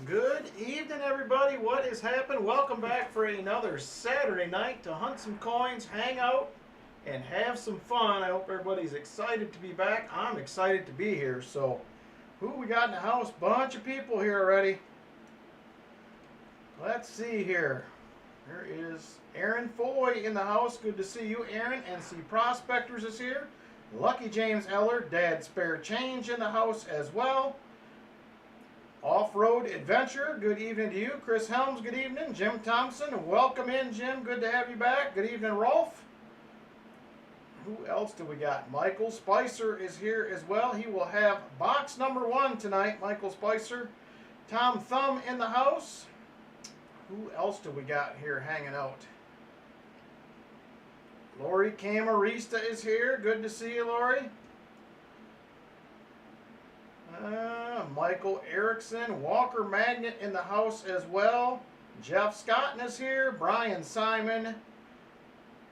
Good evening, everybody. What is happening? Welcome back for another Saturday night to hunt some coins, hang out, and have some fun. I hope everybody's excited to be back. I'm excited to be here. So, who we got in the house? Bunch of people here already. Let's see here. There is Aaron Foy in the house. Good to see you, Aaron. NC Prospectors is here. Lucky James Eller, Dad Spare Change in the house as well. Off-Road Adventure, good evening to you. Chris Helms, good evening. Jim Thompson, welcome in, Jim. Good to have you back. Good evening, Rolf. Who else do we got? Michael Spicer is here as well. He will have box number 1 tonight, Michael Spicer. Tom Thumb in the house. Who else do we got here hanging out? Lori Camarista is here. Good to see you, Lori. Michael Erickson, Walker Magnet in the house as well. Jeff Scott is here. Brian Simon,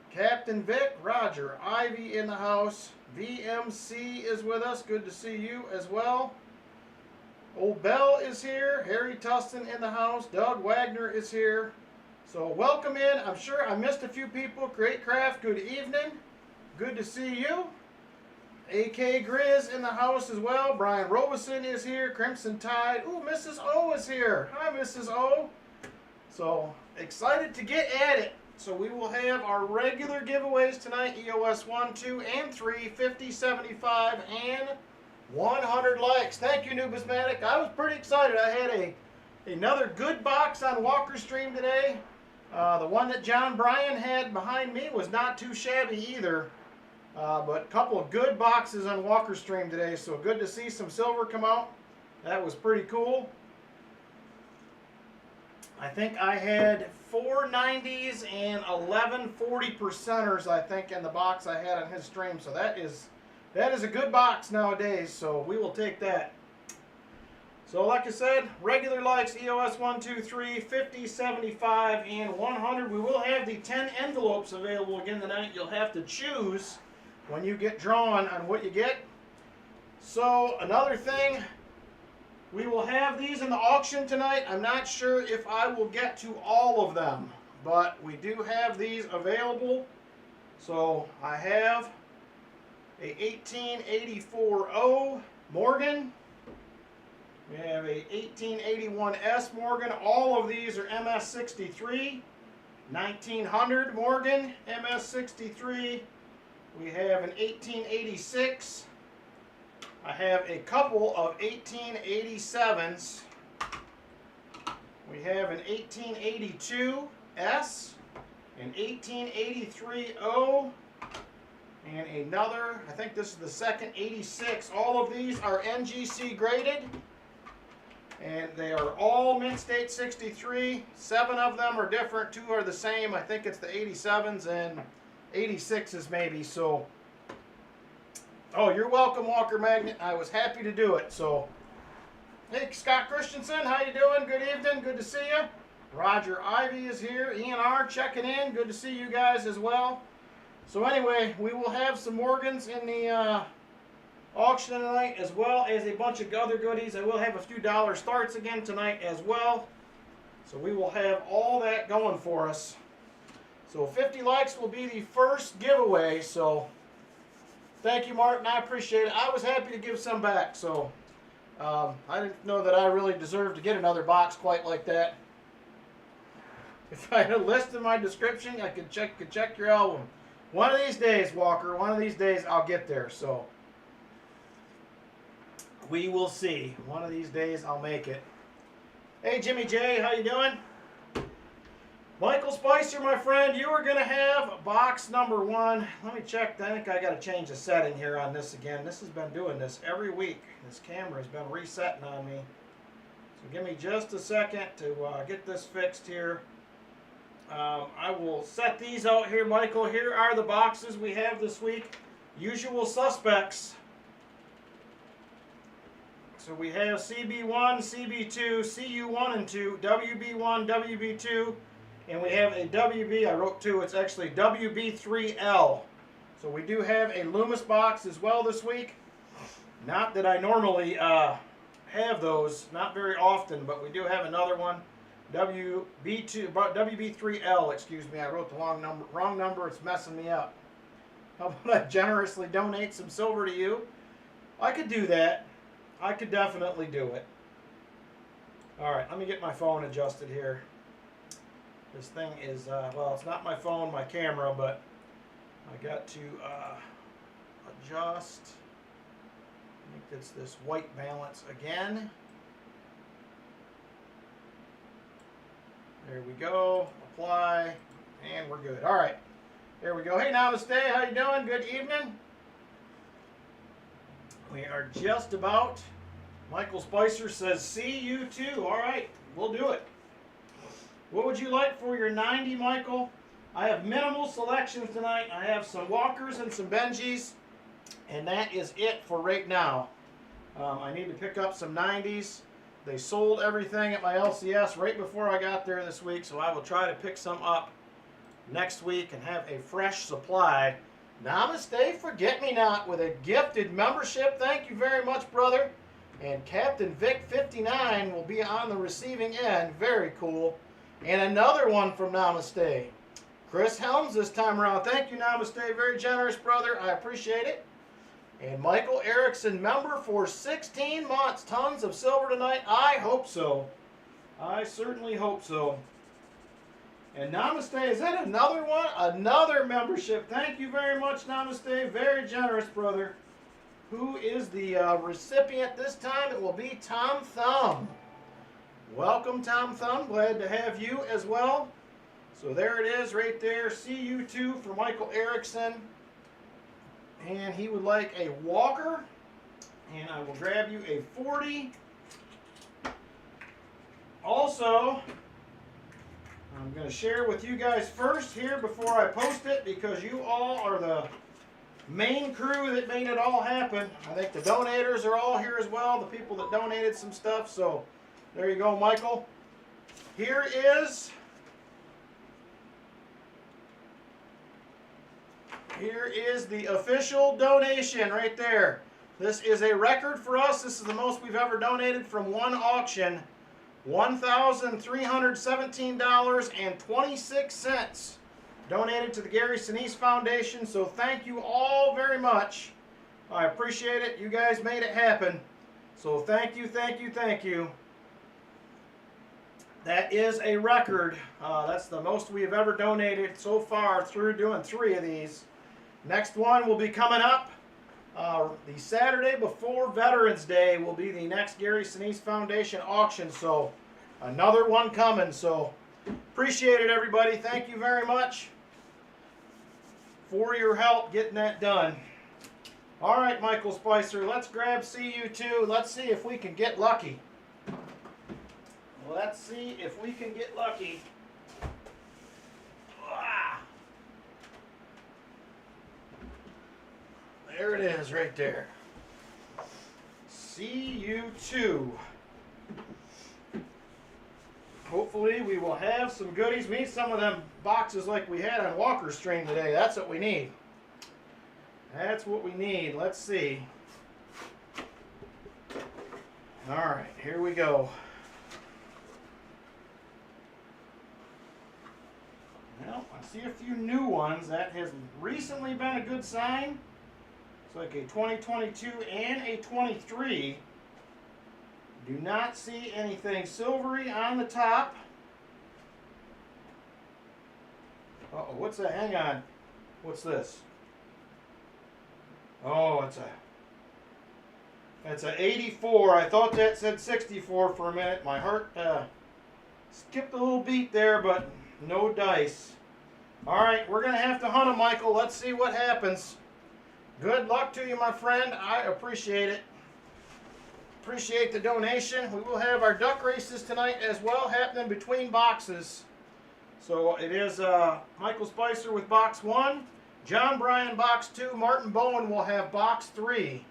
Captain Vic, Roger Ivy in the house. VMC is with us. Good to see you as well. Old Bell is here. Harry Tustin in the house. Doug Wagner is here. So welcome in. I'm sure I missed a few people. Great Craft, good evening. Good to see you. AK Grizz in the house as well. Brian Robeson is here. Crimson Tide. Ooh, Mrs. O is here. Hi, Mrs. O. So, excited to get at it. So, we will have our regular giveaways tonight. EOS 1, 2, and 3. 50, 75, and 100 likes. Thank you, Nubismatic. I was pretty excited. I had another good box on Walker Stream today. The one that John Bryan had behind me was not too shabby either. But a couple of good boxes on Walker Stream today, so good to see some silver come out. That was pretty cool. I think I had 4 90s and 11 40%ers, I think, in the box I had on his stream. So that is a good box nowadays, so we will take that. So like I said, regular likes, EOS 1, 2, 3, 50, 75, and 100. We will have the 10 envelopes available again tonight. You'll have to choose when you get drawn on what you get. So another thing, we will have these in the auction tonight. I'm not sure if I will get to all of them, but we do have these available. So I have a 1884O Morgan. We have a 1881S Morgan. All of these are MS63. 1900 Morgan, MS63. We have an 1886. I have a couple of 1887s. We have an 1882S, an 1883O, and another, I think this is the second 86. All of these are NGC graded, and they are all Mint State 63. 7 of them are different, 2 are the same. I think it's the 87s and 86s maybe. So, oh, you're welcome, Walker Magnet. I was happy to do it. So, hey, Scott Christensen, how you doing? Good evening. Good to see you. Roger Ivy is here. Ian R checking in. Good to see you guys as well. So anyway, we will have some Morgans in the auction tonight, as well as a bunch of other goodies. I will have a few dollar starts again tonight as well. So we will have all that going for us. So 50 likes will be the first giveaway. So thank you, Martin. I appreciate it. I was happy to give some back. So I didn't know that I really deserved to get another box quite like that. If I had a list in my description, I could check your album. One of these days, Walker, one of these days I'll get there. So we will see. One of these days I'll make it. Hey, Jimmy J, how you doing? Michael Spicer, my friend, you are going to have box number 1. Let me check. I think I got to change the setting here on this again. This has been doing this every week. This camera has been resetting on me. So give me just a second to get this fixed here. I will set these out here, Michael. Here are the boxes we have this week. Usual suspects. So we have CB1, CB2, CU1 and 2, WB1, WB2, and we have a WB, I wrote 2, it's actually WB3L. So we do have a Loomis box as well this week. Not that I normally have those, not very often, but we do have another one. WB3L, excuse me, I wrote the wrong number, it's messing me up. How about I generously donate some silver to you? I could do that. I could definitely do it. Alright, let me get my phone adjusted here. This thing is, well, it's not my phone, my camera, but I got to adjust. I think it's this white balance again. There we go. Apply, and we're good. All right, there we go. Hey, namaste. How you doing? Good evening. We are just about. Michael Spicer says, "See you too." All right, we'll do it. What would you like for your 90, Michael? I have minimal selections tonight. I have some Walkers and some Benjis, and that is it for right now. I need to pick up some 90s. They sold everything at my LCS right before I got there this week, so I will try to pick some up next week and have a fresh supply. Namaste, forget-me-not with a gifted membership. Thank you very much, brother. And Captain Vic 59 will be on the receiving end. Very cool. And another one from Namaste. Chris Helms this time around. Thank you, Namaste. Very generous, brother. I appreciate it. And Michael Erickson, member for 16 months. Tons of silver tonight. I hope so. I certainly hope so. And Namaste, is that another one? Another membership. Thank you very much, Namaste. Very generous, brother. Who is the recipient this time? It will be Tom Thumb. Welcome, Tom Thumb. Glad to have you as well. So there it is right there. See you too for Michael Erickson. And he would like a Walker. And I will grab you a 40. Also, I'm going to share with you guys first here before I post it, because you all are the main crew that made it all happen. I think the donators are all here as well, the people that donated some stuff. So there you go, Michael. Here is the official donation right there. This is a record for us. This is the most we've ever donated from one auction. $1,317.26 donated to the Gary Sinise Foundation. So thank you all very much. I appreciate it. You guys made it happen. So thank you, thank you, thank you. That is a record. That's the most we have ever donated so far through doing 3 of these. Next one will be coming up. The Saturday before Veterans Day will be the next Gary Sinise Foundation auction. So another one coming. So appreciate it, everybody. Thank you very much for your help getting that done. All right, Michael Spicer, let's grab CU2. Let's see if we can get lucky. Let's see if we can get lucky. There it is right there. CU2. Hopefully we will have some goodies. We need some of them boxes like we had on Walker's stream today. That's what we need. That's what we need. Let's see. All right, here we go. Well, I see a few new ones. That has recently been a good sign. It's like a 2022 and a 23. Do not see anything silvery on the top. Uh-oh, what's that? Hang on. What's this? Oh, it's a 84. I thought that said 64 for a minute. My heart skipped a little beat there, but no dice. All right, we're going to have to hunt them, Michael. Let's see what happens. Good luck to you, my friend. I appreciate it. Appreciate the donation. We will have our duck races tonight as well, happening between boxes. So it is Michael Spicer with box 1, John Bryan box 2, Martin Bowen will have box 3.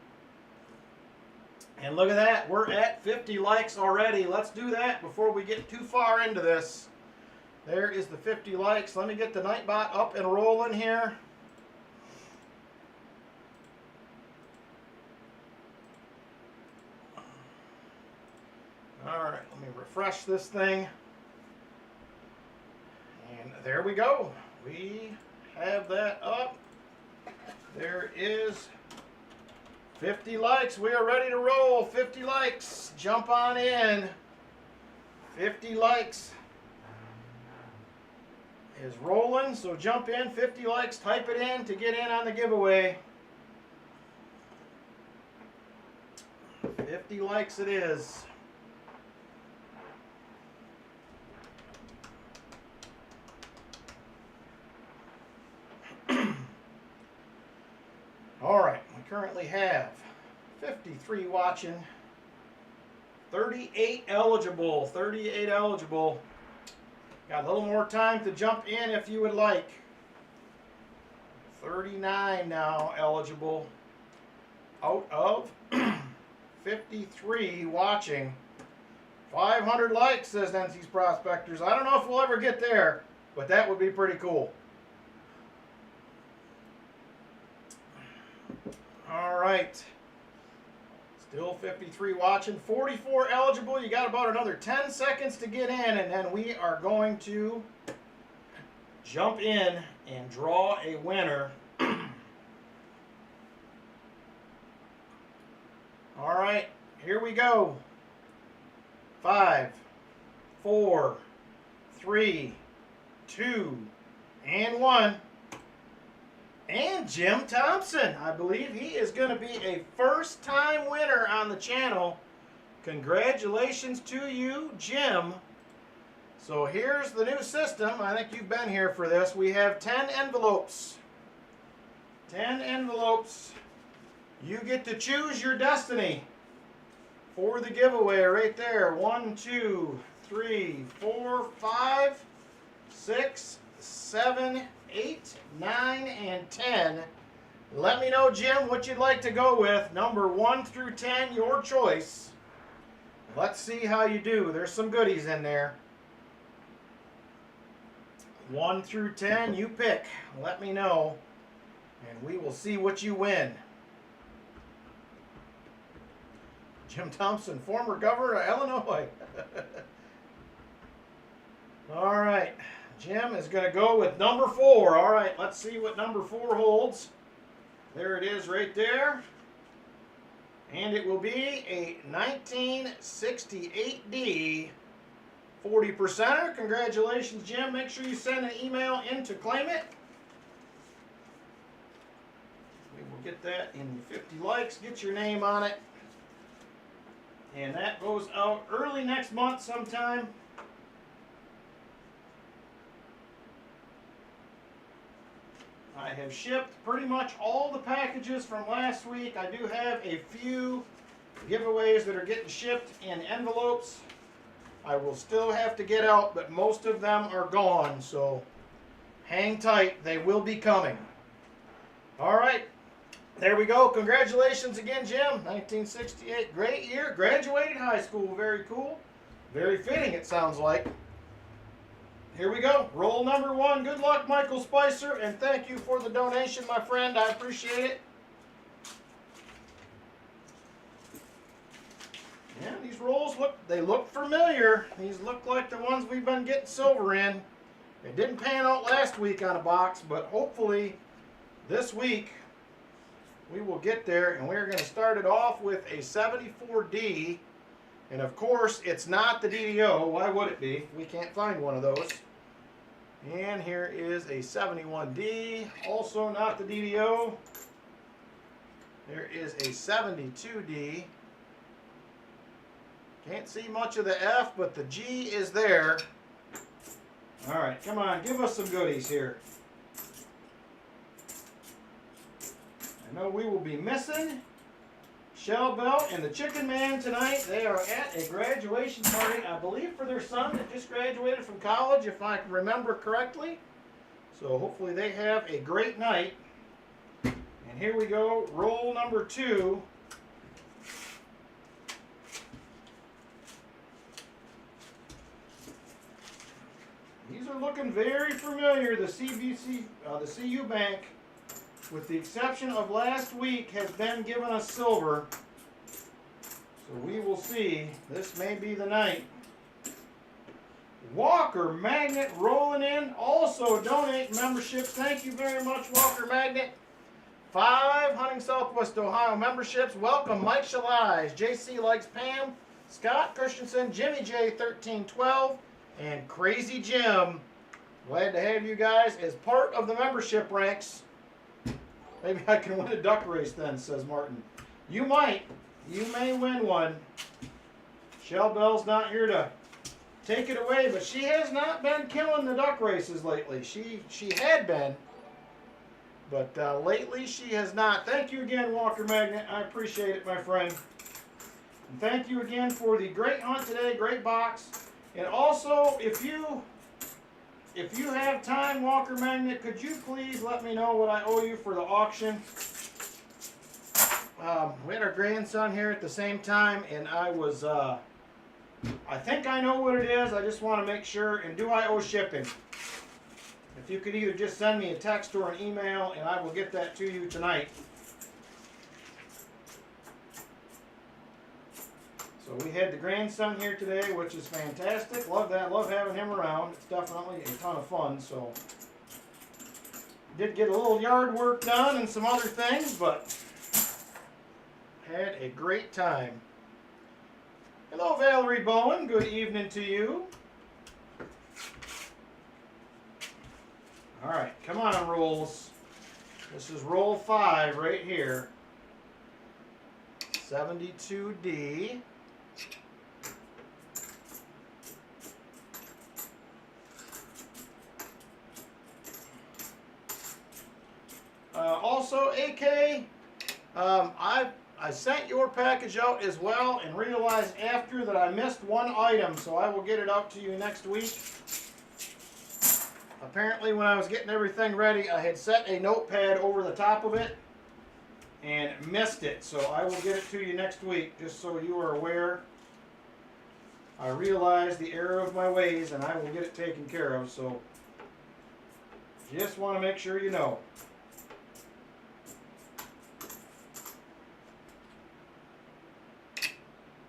And look at that, we're at 50 likes already. Let's do that before we get too far into this. There is the 50 likes. Let me get the Nightbot up and rolling here. refresh this thing. And there we go. We have that up. There is 50 likes. We are ready to roll. 50 likes. Jump on in. 50 likes is rolling, so jump in. 50 likes. Type it in to get in on the giveaway. 50 likes it is. All right, we currently have 53 watching, 38 eligible, 38 eligible. Got a little more time to jump in if you would like. 39 now eligible out of 53 watching. 500 likes, says NC's Prospectors. I don't know if we'll ever get there, but that would be pretty cool. All right. Still 53 watching. 44 eligible. You got about another 10 seconds to get in, and then we are going to jump in and draw a winner. All right, here we go. 5, 4, 3, 2, and 1. And Jim Thompson, I believe he is going to be a first-time winner on the channel. Congratulations to you, Jim. So here's the new system. I think you've been here for this. We have 10 envelopes. 10 envelopes. You get to choose your destiny for the giveaway right there. 1, 2, 3, 4, 5, 6, 7, 8, 9, and 10. Let me know, Jim, what you'd like to go with. Number 1 through 10, your choice. Let's see how you do. There's some goodies in there. 1 through 10, you pick. Let me know, and we will see what you win. Jim Thompson, former governor of Illinois. All right. Jim is going to go with number 4. All right, let's see what number 4 holds. There it is right there. And it will be a 1968D 40%er. Congratulations, Jim. Make sure you send an email in to claim it. We will get that in 50 likes. Get your name on it. And that goes out early next month sometime. I have shipped pretty much all the packages from last week. I do have a few giveaways that are getting shipped in envelopes. I will still have to get out, but most of them are gone, so hang tight. They will be coming. All right, there we go. Congratulations again, Jim. 1968, great year. Graduated high school, very cool. Very fitting, it sounds like. Here we go. Roll number 1. Good luck, Michael Spicer, and thank you for the donation, my friend. I appreciate it. Yeah, these rolls look familiar. These look like the ones we've been getting silver in. It didn't pan out last week on a box, but hopefully this week we will get there, and we're going to start it off with a 74D. And of course, it's not the DDO. Why would it be? We can't find one of those. And here is a 71D, also not the DDO. There is a 72D. Can't see much of the F, but the G is there. All right, come on, give us some goodies here. I know we will be missing Shell Belt and the Chicken Man tonight. They are at a graduation party, I believe, for their son that just graduated from college, if I can remember correctly. So hopefully they have a great night. And here we go, roll number 2. These are looking very familiar. The CBC, the CU Bank, with the exception of last week, has been giving us silver. So we will see. This may be the night. Walker Magnet rolling in. Also donate memberships. Thank you very much, Walker Magnet. 5 Hunting Southwest Ohio memberships. Welcome, Mike Shalais, JC Likes Pam, Scott Christensen, Jimmy J 1312, and Crazy Jim. Glad to have you guys as part of the membership ranks. Maybe I can win a duck race then, says Martin. You might. You may win one. Shell Bell's not here to take it away, but she has not been killing the duck races lately. She had been, but lately she has not. Thank you again, Walker Magnet. I appreciate it, my friend. And thank you again for the great hunt today, great box. And also, if you have time, Walker Magnet, could you please let me know what I owe you for the auction? We had our grandson here at the same time, and I was, I think I know what it is. I just want to make sure. And do I owe shipping? If you could either just send me a text or an email, and I will get that to you tonight. So we had the grandson here today, which is fantastic. Love that. Love having him around. It's definitely a ton of fun. So did get a little yard work done and some other things, but had a great time. Hello, Valerie Bowen. Good evening to you. All right, come on, rolls. This is roll 5 right here. 72D. Also, AK, I sent your package out as well and realized after that I missed one item, so I will get it out to you next week. Apparently when I was getting everything ready, I had set a notepad over the top of it and missed it, so I will get it to you next week, just so you are aware. I realized the error of my ways and I will get it taken care of, so just want to make sure you know.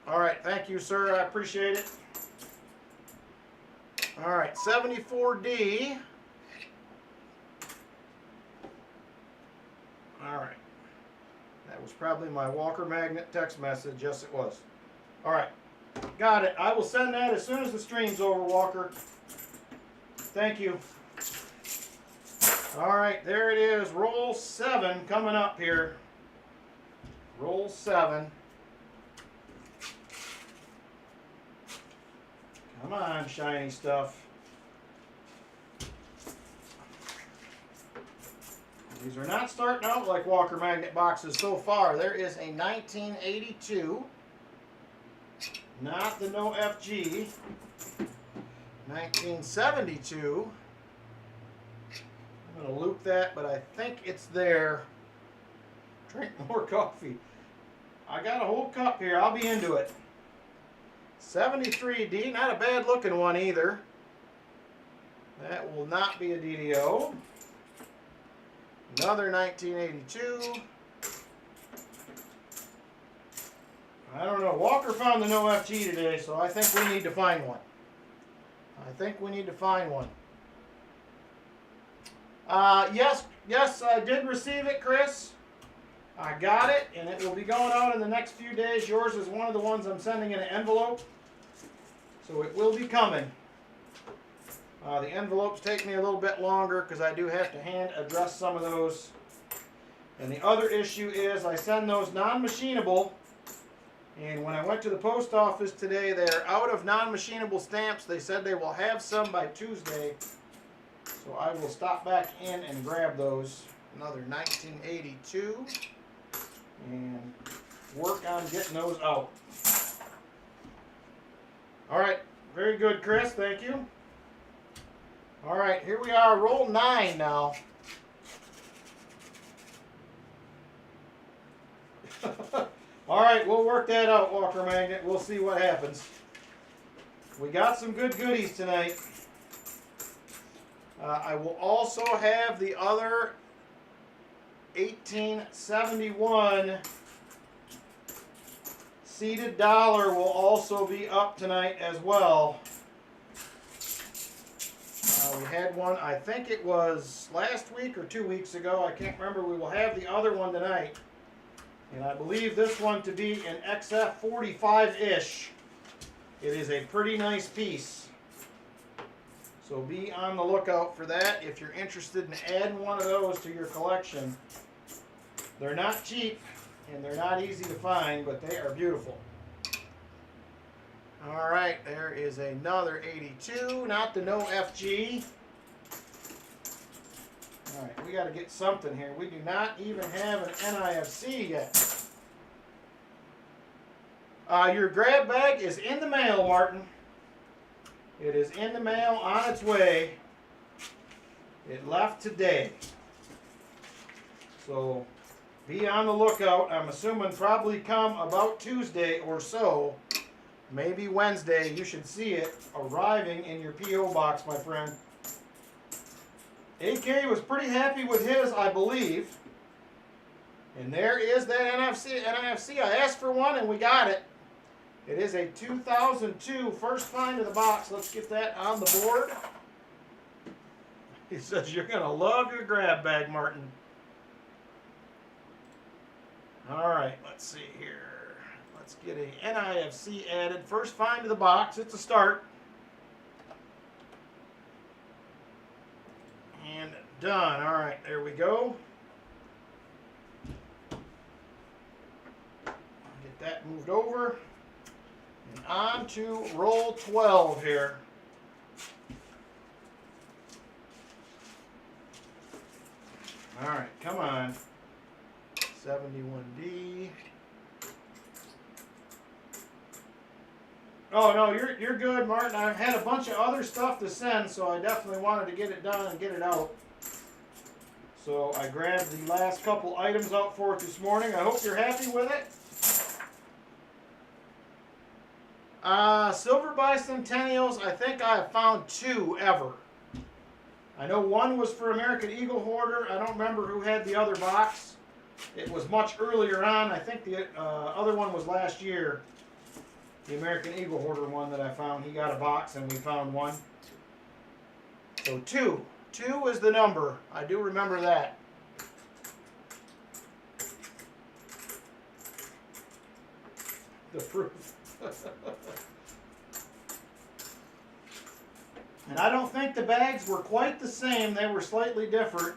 All right, thank you, sir. I appreciate it. All right, 74D. All right. That was probably my Walker Magnet text message. Yes, it was. All right. Got it. I will send that as soon as the stream's over, Walker. Thank you. All right, there it is. Roll 7 coming up here. Roll 7. Come on, shiny stuff. These are not starting out like Walker Magnet boxes so far. There is a 1982. Not the no FG. 1972. I'm going to loop that, but I think it's there. Drink more coffee. I got a whole cup here. I'll be into it. 73D, not a bad looking one either. That will not be a DDO. Another 1982. I don't know. Walker found the no FG today, so I think we need to find one. Yes, I did receive it, Chris. I got it, and it will be going out in the next few days. Yours is one of the ones I'm sending in an envelope, so it will be coming. The envelopes take me a little bit longer because I do have to hand address some of those. And the other issue is I send those non-machinable, and when I went to the post office today, they're out of non-machinable stamps. They said they will have some by Tuesday, so I will stop back in and grab those. Another 1982. And work on getting those out. All right, very good, Chris. Thank you. All right, here we are. Roll 9 now. All right, we'll work that out, Walker Magnet. We'll see what happens. We got some good goodies tonight. I will also have the other 1871 seated dollar will also be up tonight as well. We had one, I think it was last week or 2 weeks ago. I can't remember. We will have the other one tonight. And I believe this one to be an XF45-ish. It is a pretty nice piece. So be on the lookout for that if you're interested in adding one of those to your collection. They're not cheap and they're not easy to find, but they are beautiful. All right, there is another 82, not the no FG. All right, we got to get something here. We do not even have an NIFC yet. Your grab bag is in the mail, Martin. It is in the mail, on its way. It left today. So be on the lookout. I'm assuming probably come about Tuesday or so. Maybe Wednesday. You should see it arriving in your P.O. box, my friend. AK was pretty happy with his, I believe. And there is that NIFC. I asked for one and we got it. It is a 2002 first find of the box. Let's get that on the board. He says you're going to love your grab bag, Martin. All right, let's see here. Let's get a NIFC added. First find of the box. It's a start. And done. All right, there we go. Get that moved over. And on to roll 12 here. All right, come on. 71D. Oh, no, you're good, Martin. I've had a bunch of other stuff to send, so I definitely wanted to get it done and get it out. So I grabbed the last couple items out for it this morning. I hope you're happy with it. Silver Bicentennials, I think I have found 2 ever. I know one was for American Eagle Hoarder. I don't remember who had the other box. It was much earlier on. I think the other one was last year. The American Eagle Hoarder one that I found. He got a box and we found one. So 2. 2 is the number. I do remember that. The proof. And I don't think the bags were quite the same. They were slightly different.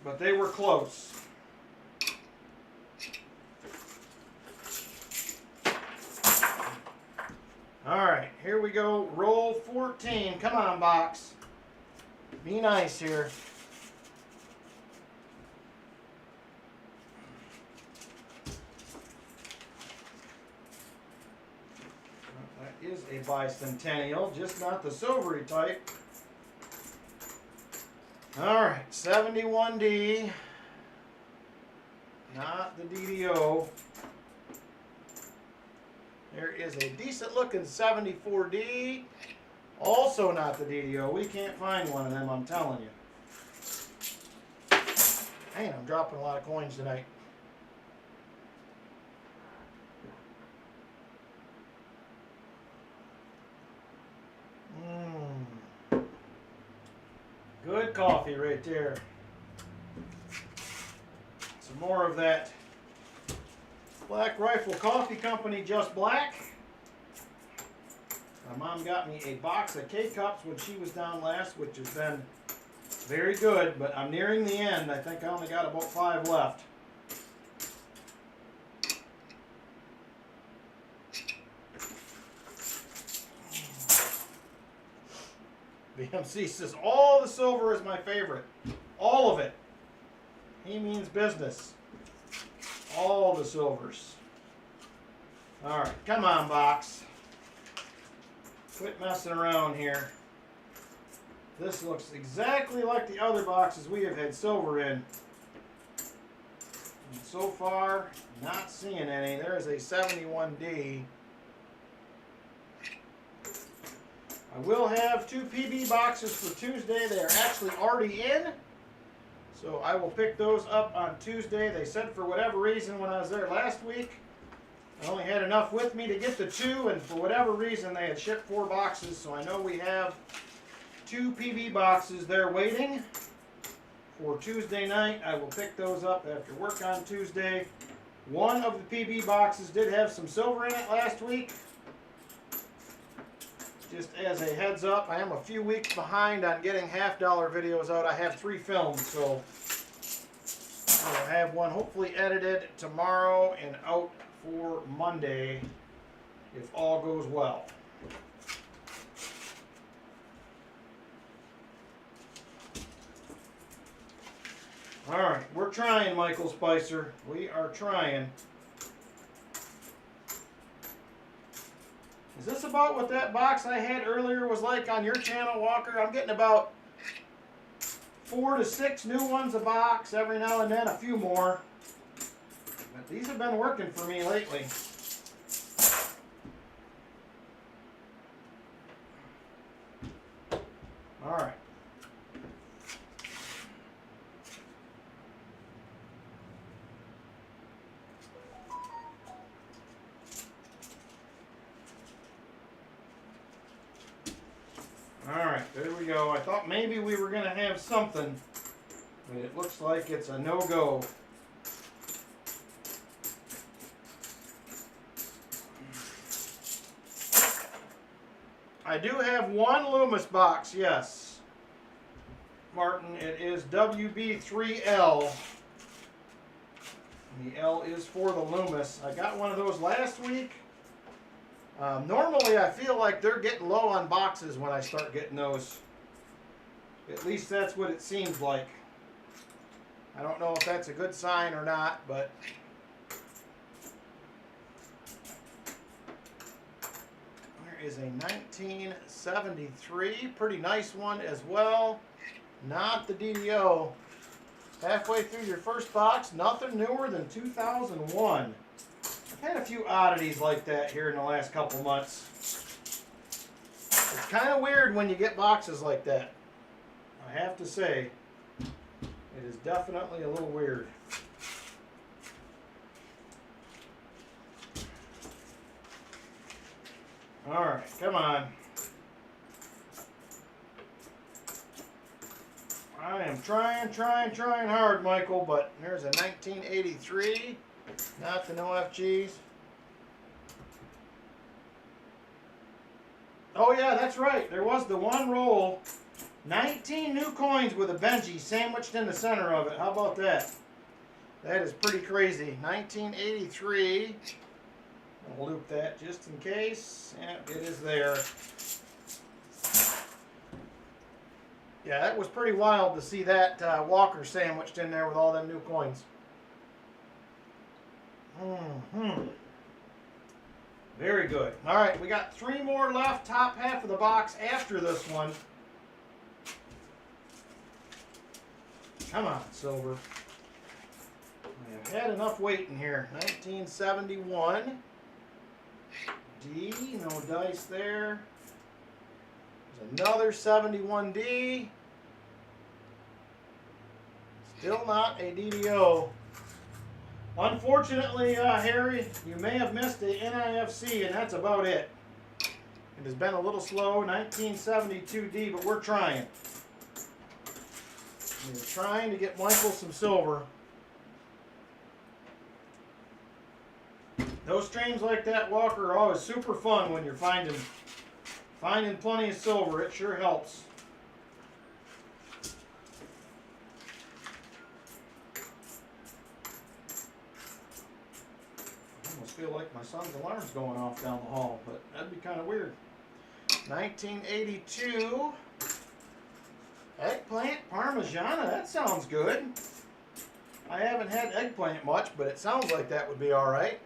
But they were close. All right, here we go. Roll 14. Come on, box. Be nice here. That is a bicentennial, just not the silvery type. All right, 71D. Not the DDO. There is a decent looking 74D. Also not the DDO. We can't find one of them, I'm telling you. Man, I'm dropping a lot of coins tonight. Good coffee right there. Some more of that Black Rifle Coffee Company Just Black. My mom got me a box of K-Cups when she was down last, which has been very good, but I'm nearing the end. I think I only got about 5 left. BMC says, all the silver is my favorite. All of it. He means business. All the silvers. All right, come on, box. Quit messing around here. This looks exactly like the other boxes we have had silver in. And so far, not seeing any. There is a 71D. I will have 2 PB boxes for Tuesday. They are actually already in. So I will pick those up on Tuesday. They said for whatever reason when I was there last week, I only had enough with me to get the 2, and for whatever reason they had shipped 4 boxes. So I know we have 2 PB boxes there waiting for Tuesday night. I will pick those up after work on Tuesday. One of the PB boxes did have some silver in it last week. Just as a heads up, I am a few weeks behind on getting half-dollar videos out. I have 3 films, so I'll have one hopefully edited tomorrow and out for Monday if all goes well. All right, we're trying, Michael Spicer. We are trying. Is this about what that box I had earlier was like on your channel, Walker? I'm getting about 4 to 6 new ones a box, every now and then a few more. But these have been working for me lately. All right. Alright, there we go. I thought maybe we were going to have something, but it looks like it's a no-go. I do have one Loomis box, yes. Martin, it is WB3L. The L is for the Loomis. I got one of those last week. Normally I feel like they're getting low on boxes when I start getting those. At least that's what it seems like. I don't know if that's a good sign or not, but there is a 1973, pretty nice one as well. Not the DDO. Halfway through your first box, nothing newer than 2001. I've had a few oddities like that here in the last couple months. It's kind of weird when you get boxes like that. I have to say, it is definitely a little weird. All right, come on. I am trying hard, Michael, but there's a 1983. Not the no FGs. Oh yeah, that's right. There was the one roll. 19 new coins with a Benji sandwiched in the center of it. How about that? That is pretty crazy. 1983. I'll loop that just in case. Yeah, it is there. Yeah, that was pretty wild to see that Walker sandwiched in there with all them new coins. Very good. All right, we got 3 more left, top half of the box after this one. Come on, silver. I've had enough waiting here. 1971. D, no dice there. There's another 71D. Still not a DDO. Unfortunately, Harry, you may have missed the NIFC, and that's about it. It has been a little slow, 1972D, but we're trying. We're trying to get Michael some silver. Those streams like that, Walker, are always super fun when you're finding plenty of silver. It sure helps. Feel like my son's alarm's going off down the hall, but that'd be kind of weird. 1982 eggplant parmigiana. That sounds good. I haven't had eggplant much, but it sounds like that would be all right.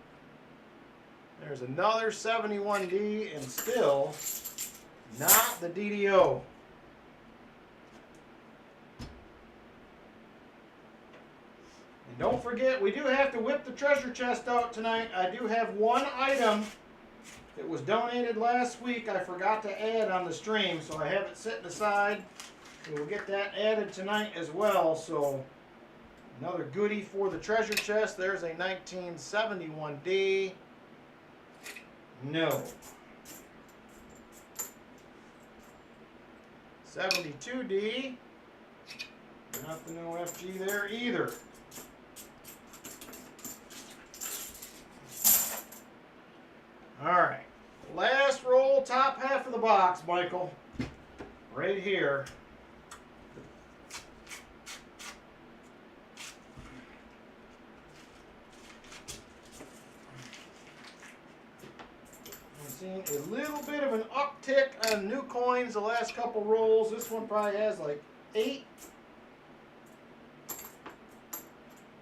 There's another 71D, and still not the DDO. And don't forget, we do have to whip the treasure chest out tonight. I do have one item that was donated last week I forgot to add on the stream, so I have it sitting aside. We'll get that added tonight as well. So another goodie for the treasure chest. There's a 1971D. No. 72D. Not the no FG there either. Alright. Last roll, top half of the box, Michael. Right here. Seen a little bit of an uptick on new coins the last couple rolls. This one probably has like 8.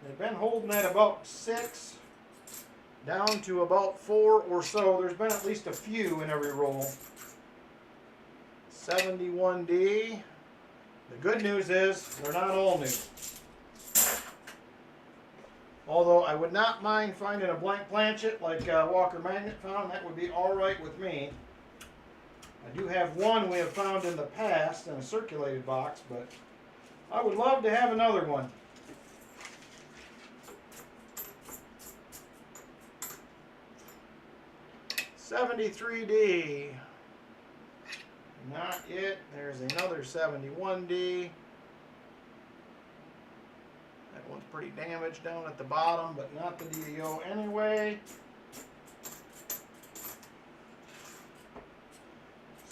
They've been holding at about 6, down to about 4 or so. There's been at least a few in every roll. 71D. The good news is they're not all new. Although I would not mind finding a blank planchet like Walker Magnet found. That would be alright with me. I do have one we have found in the past in a circulated box, but I would love to have another one. $73D. Not it. There's another 71D. That one's pretty damaged down at the bottom, but not the DDO anyway.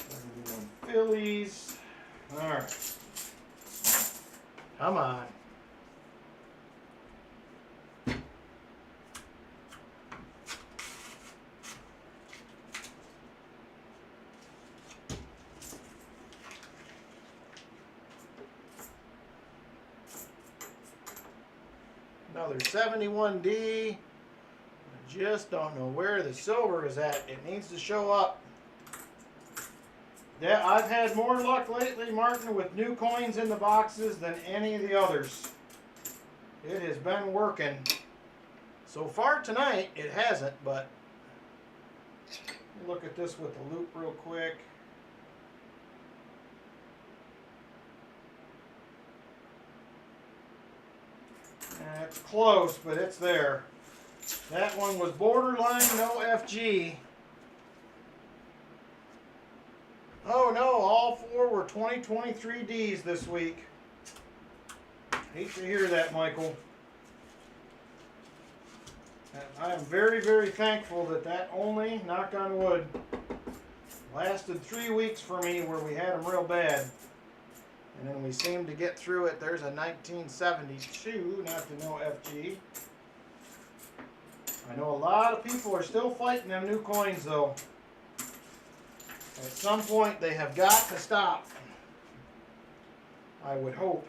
71 Phillies. Alright. Come on. Another 71D. I just don't know where the silver is at. It needs to show up. Yeah, I've had more luck lately, Martin, with new coins in the boxes than any of the others. It has been working. So far tonight, it hasn't, but look at this with the loop real quick. It's close, but it's there. That one was borderline no FG. Oh no, all 4 were 2023 Ds this week. Hate to hear that, Michael. And I am very, very thankful that that only, knock on wood, lasted 3 weeks for me where we had them real bad. And then we seemed to get through it. There's a 1972, not the no FG. I know a lot of people are still fighting them new coins though. At some point they have got to stop. I would hope.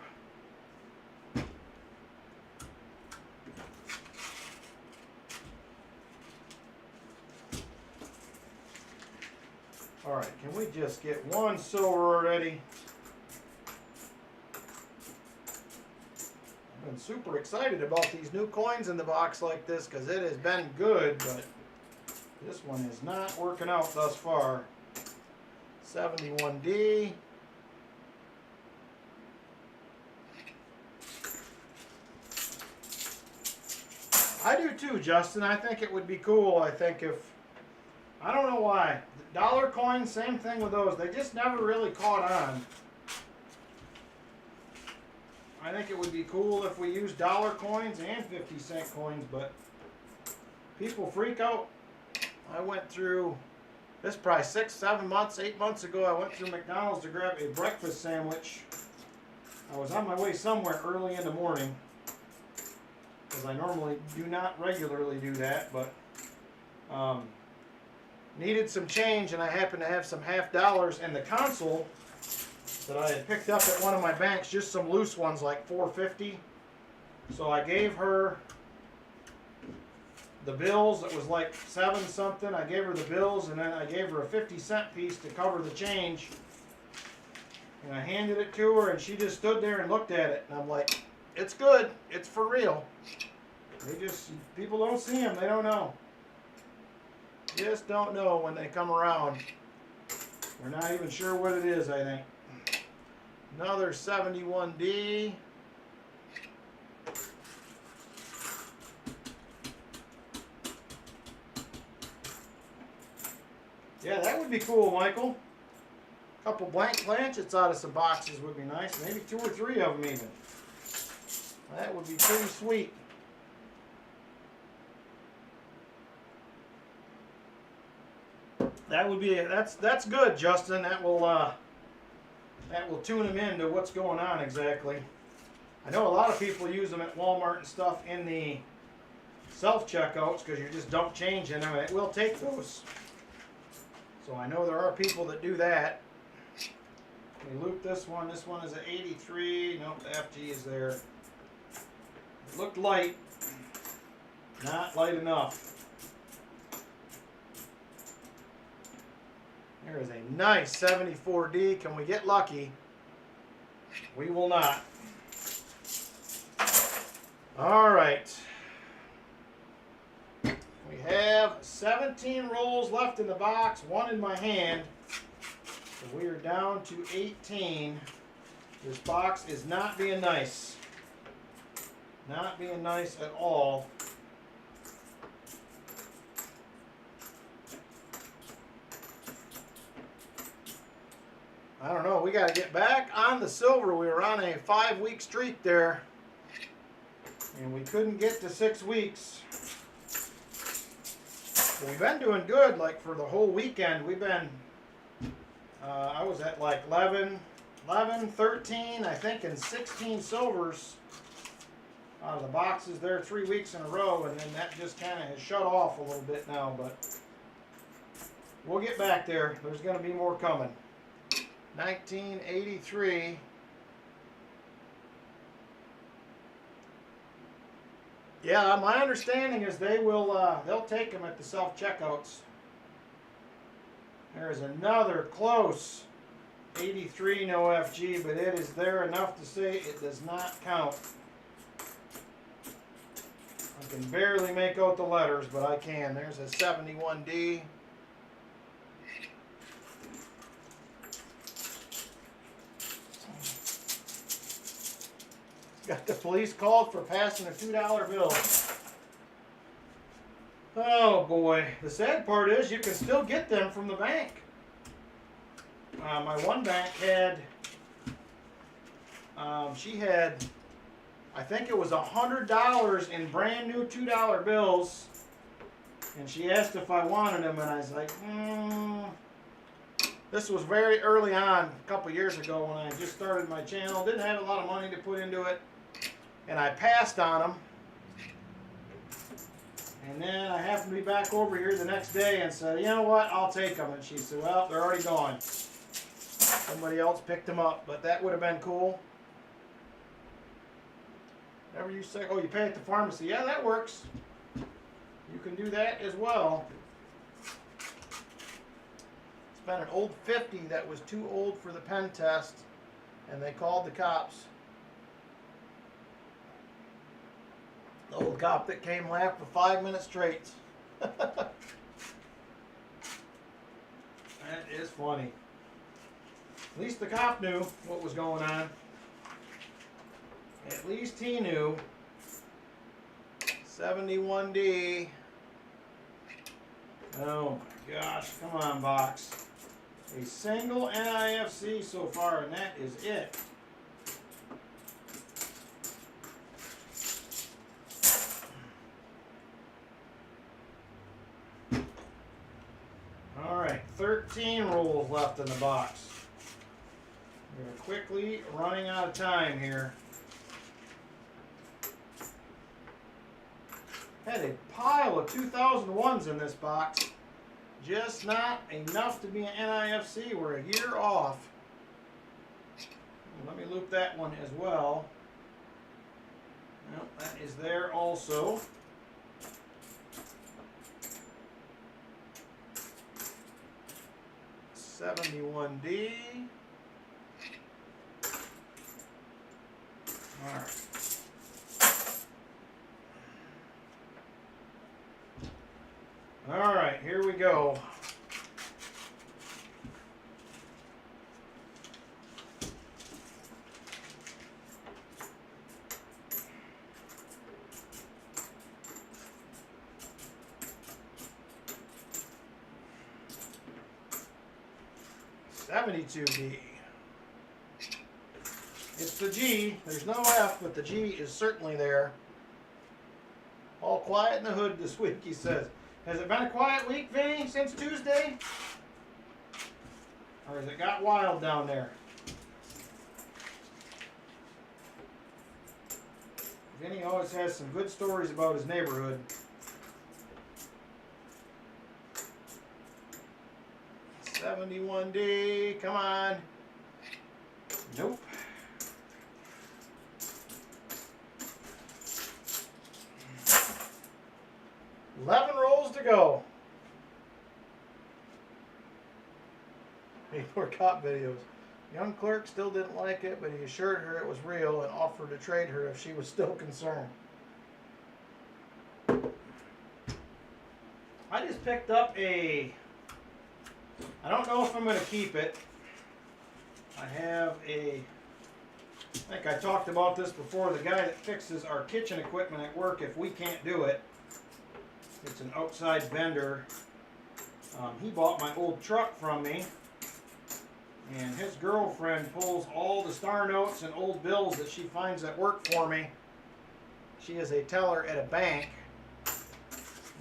Alright, can we just get one silver already? I've been super excited about these new coins in the box like this because it has been good, but this one is not working out thus far. 71D. I do too, Justin. I think it would be cool. I think if, I don't know why. The dollar coins, same thing with those. They just never really caught on. I think it would be cool if we used dollar coins and 50-cent coins, but people freak out. I went through, this is probably 6, 7 months, 8 months ago, I went through McDonald's to grab a breakfast sandwich. I was on my way somewhere early in the morning, because I normally do not regularly do that, but needed some change, and I happened to have some $50 in the console that I had picked up at one of my banks, just some loose ones like $4.50. So I gave her the bills. It was like 7 something. I gave her the bills, and then I gave her a 50-cent piece to cover the change. And I handed it to her, and she just stood there and looked at it. And I'm like, it's good. It's for real. They just, people don't see them. They don't know. Just don't know when they come around. We're not even sure what it is, I think. Another 71D. Yeah, that would be cool, Michael. A couple blank blankets out of some boxes would be nice. Maybe 2 or 3 of them even. That would be pretty sweet. That would be that's good, Justin. That will tune them into what's going on exactly. I know a lot of people use them at Walmart and stuff in the self-checkouts because you just dump change in them, and it will take those. So I know there are people that do that. We loop this one. This one is an 83. Nope, the FG is there. It looked light. Not light enough. There is a nice 74D. Can we get lucky? We will not. All right. We have 17 rolls left in the box, 1 in my hand. So we are down to 18. This box is not being nice. Not being nice at all. I don't know. We got to get back on the silver. We were on a 5-week streak there, and we couldn't get to 6 weeks. But we've been doing good. Like for the whole weekend, we've been. I was at like 11, 13, I think, and 16 silvers out of the boxes there 3 weeks in a row, and then that just kind of has shut off a little bit now. But we'll get back there. There's going to be more coming. 1983. Yeah, my understanding is they will. They'll take them at the self-checkouts. There's another close 83, no FG, but it is there enough to say it does not count. I can barely make out the letters, but I can. There's a 71D. Got the police called for passing a $2 bill. Oh boy. The sad part is you can still get them from the bank. My one bank had, she had, I think it was $100 in brand new $2 bills. And she asked if I wanted them, and I was like, This was very early on, a couple years ago when I just started my channel. Didn't have a lot of money to put into it. And I passed on them. And then I happened to be back over here the next day and said, you know what, I'll take them. And she said, well, they're already gone. Somebody else picked them up, but that would have been cool. Whatever you say, oh, you pay at the pharmacy. Yeah, that works. You can do that as well. It's been an old 50 that was too old for the pen test, and they called the cops. The old cop that came laughed for 5 minutes straight. That is funny. At least the cop knew what was going on. At least he knew. 71D. Oh my gosh, come on, box. A single NIFC so far, and that is it. Alright, 13 rolls left in the box. We're quickly running out of time here. Had a pile of 2001s in this box. Just not enough to be an NIFC. We're a year off. Let me loop that one as well. Well, that is there also. $71D. All right. All right, here we go. 72D. It's the G. There's no F, but the G is certainly there. All quiet in the hood this week, he says. Has it been a quiet week, Vinny, since Tuesday? Or has it got wild down there? Vinny always has some good stories about his neighborhood. 71D, come on. Nope. $11 rolls to go. 8 more cop videos. Young clerk still didn't like it, but he assured her it was real and offered to trade her if she was still concerned. I just picked up a... I don't know if I'm going to keep it. I have a... I think I talked about this before. The guy that fixes our kitchen equipment at work, if we can't do it, it's an outside vendor. He bought my old truck from me. And his girlfriend pulls all the star notes and old bills that she finds at work for me. She is a teller at a bank.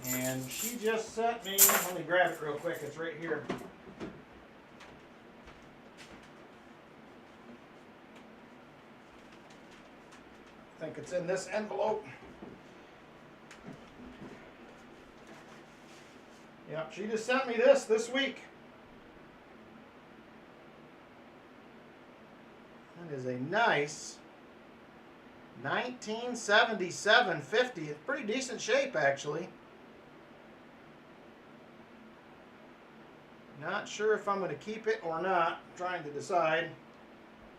And she just sent me, let me grab it real quick, it's right here. I think it's in this envelope. Yep, she just sent me this week. That is a nice 1977 50. It's pretty decent shape, actually. Not sure if I'm going to keep it or not. I'm trying to decide.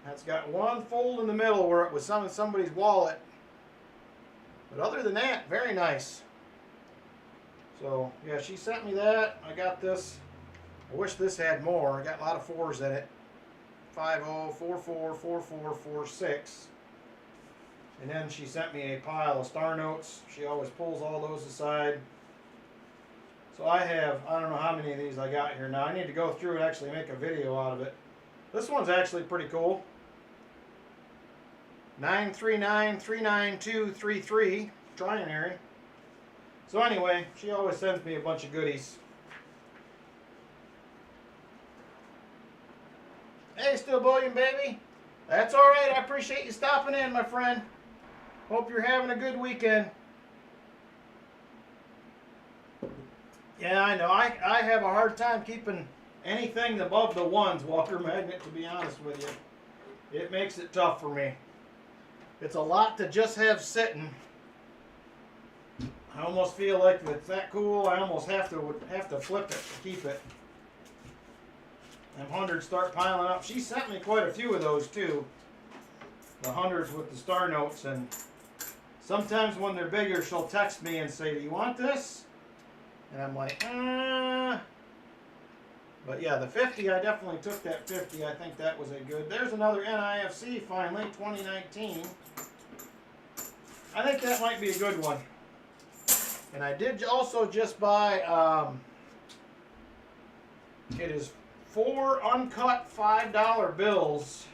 That's got one fold in the middle where it was somebody's wallet. But other than that, very nice. So, yeah, she sent me that. I got this. I wish this had more. I got a lot of 4s in it. 50, 44, 44, 46. And then she sent me a pile of star notes. She always pulls all those aside. So I have, I don't know how many of these I got here now. I need to go through and actually make a video out of it. This one's actually pretty cool. 939-392-33, trinary. So anyway, she always sends me a bunch of goodies. Hey, Still Bullion, baby. That's all right. I appreciate you stopping in, my friend. Hope you're having a good weekend. Yeah, I know. I have a hard time keeping anything above the 1s, Walker Magnet, to be honest with you. It makes it tough for me. It's a lot to just have sitting. I almost feel like if it's that cool, I almost have to flip it to keep it. Them 100s start piling up. She sent me quite a few of those too. The 100s with the star notes, and sometimes when they're bigger, she'll text me and say, "Do you want this?" And I'm like, But yeah, the 50, I definitely took that 50. I think that was a good. There's another NIFC finally, 2019. I think that might be a good one. And I did also just buy, it is 4 uncut $5 bills.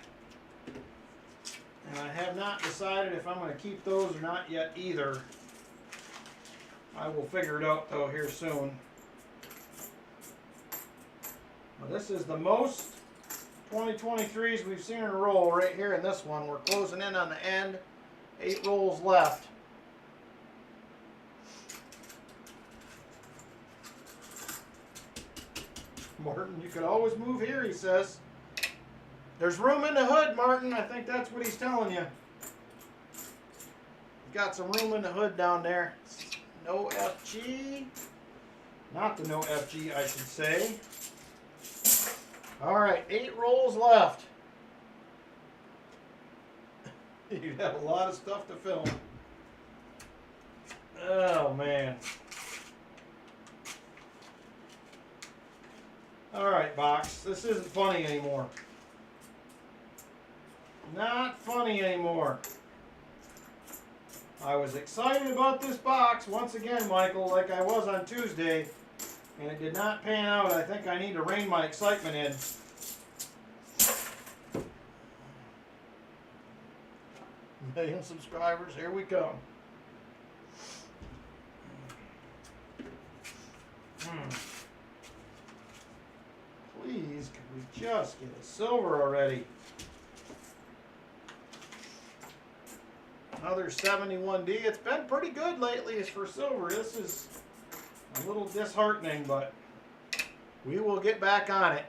And I have not decided if I'm going to keep those or not yet either. I will figure it out though here soon. Well, this is the most 2023s we've seen in a row right here in this one. We're closing in on the end. 8 rolls left. Martin, you could always move here, he says. There's room in the hood, Martin. I think that's what he's telling you. Got some room in the hood down there. No FG. Not the no FG, I should say. All right, 8 rolls left. You'd have a lot of stuff to film. Oh, man. All right, box. This isn't funny anymore. Not funny anymore. I was excited about this box once again, Michael, like I was on Tuesday, and it did not pan out. I think I need to rein my excitement in. million subscribers. Here we come. Please, can we just get a silver already? Another 71D. It's been pretty good lately as for silver. This is a little disheartening, but we will get back on it.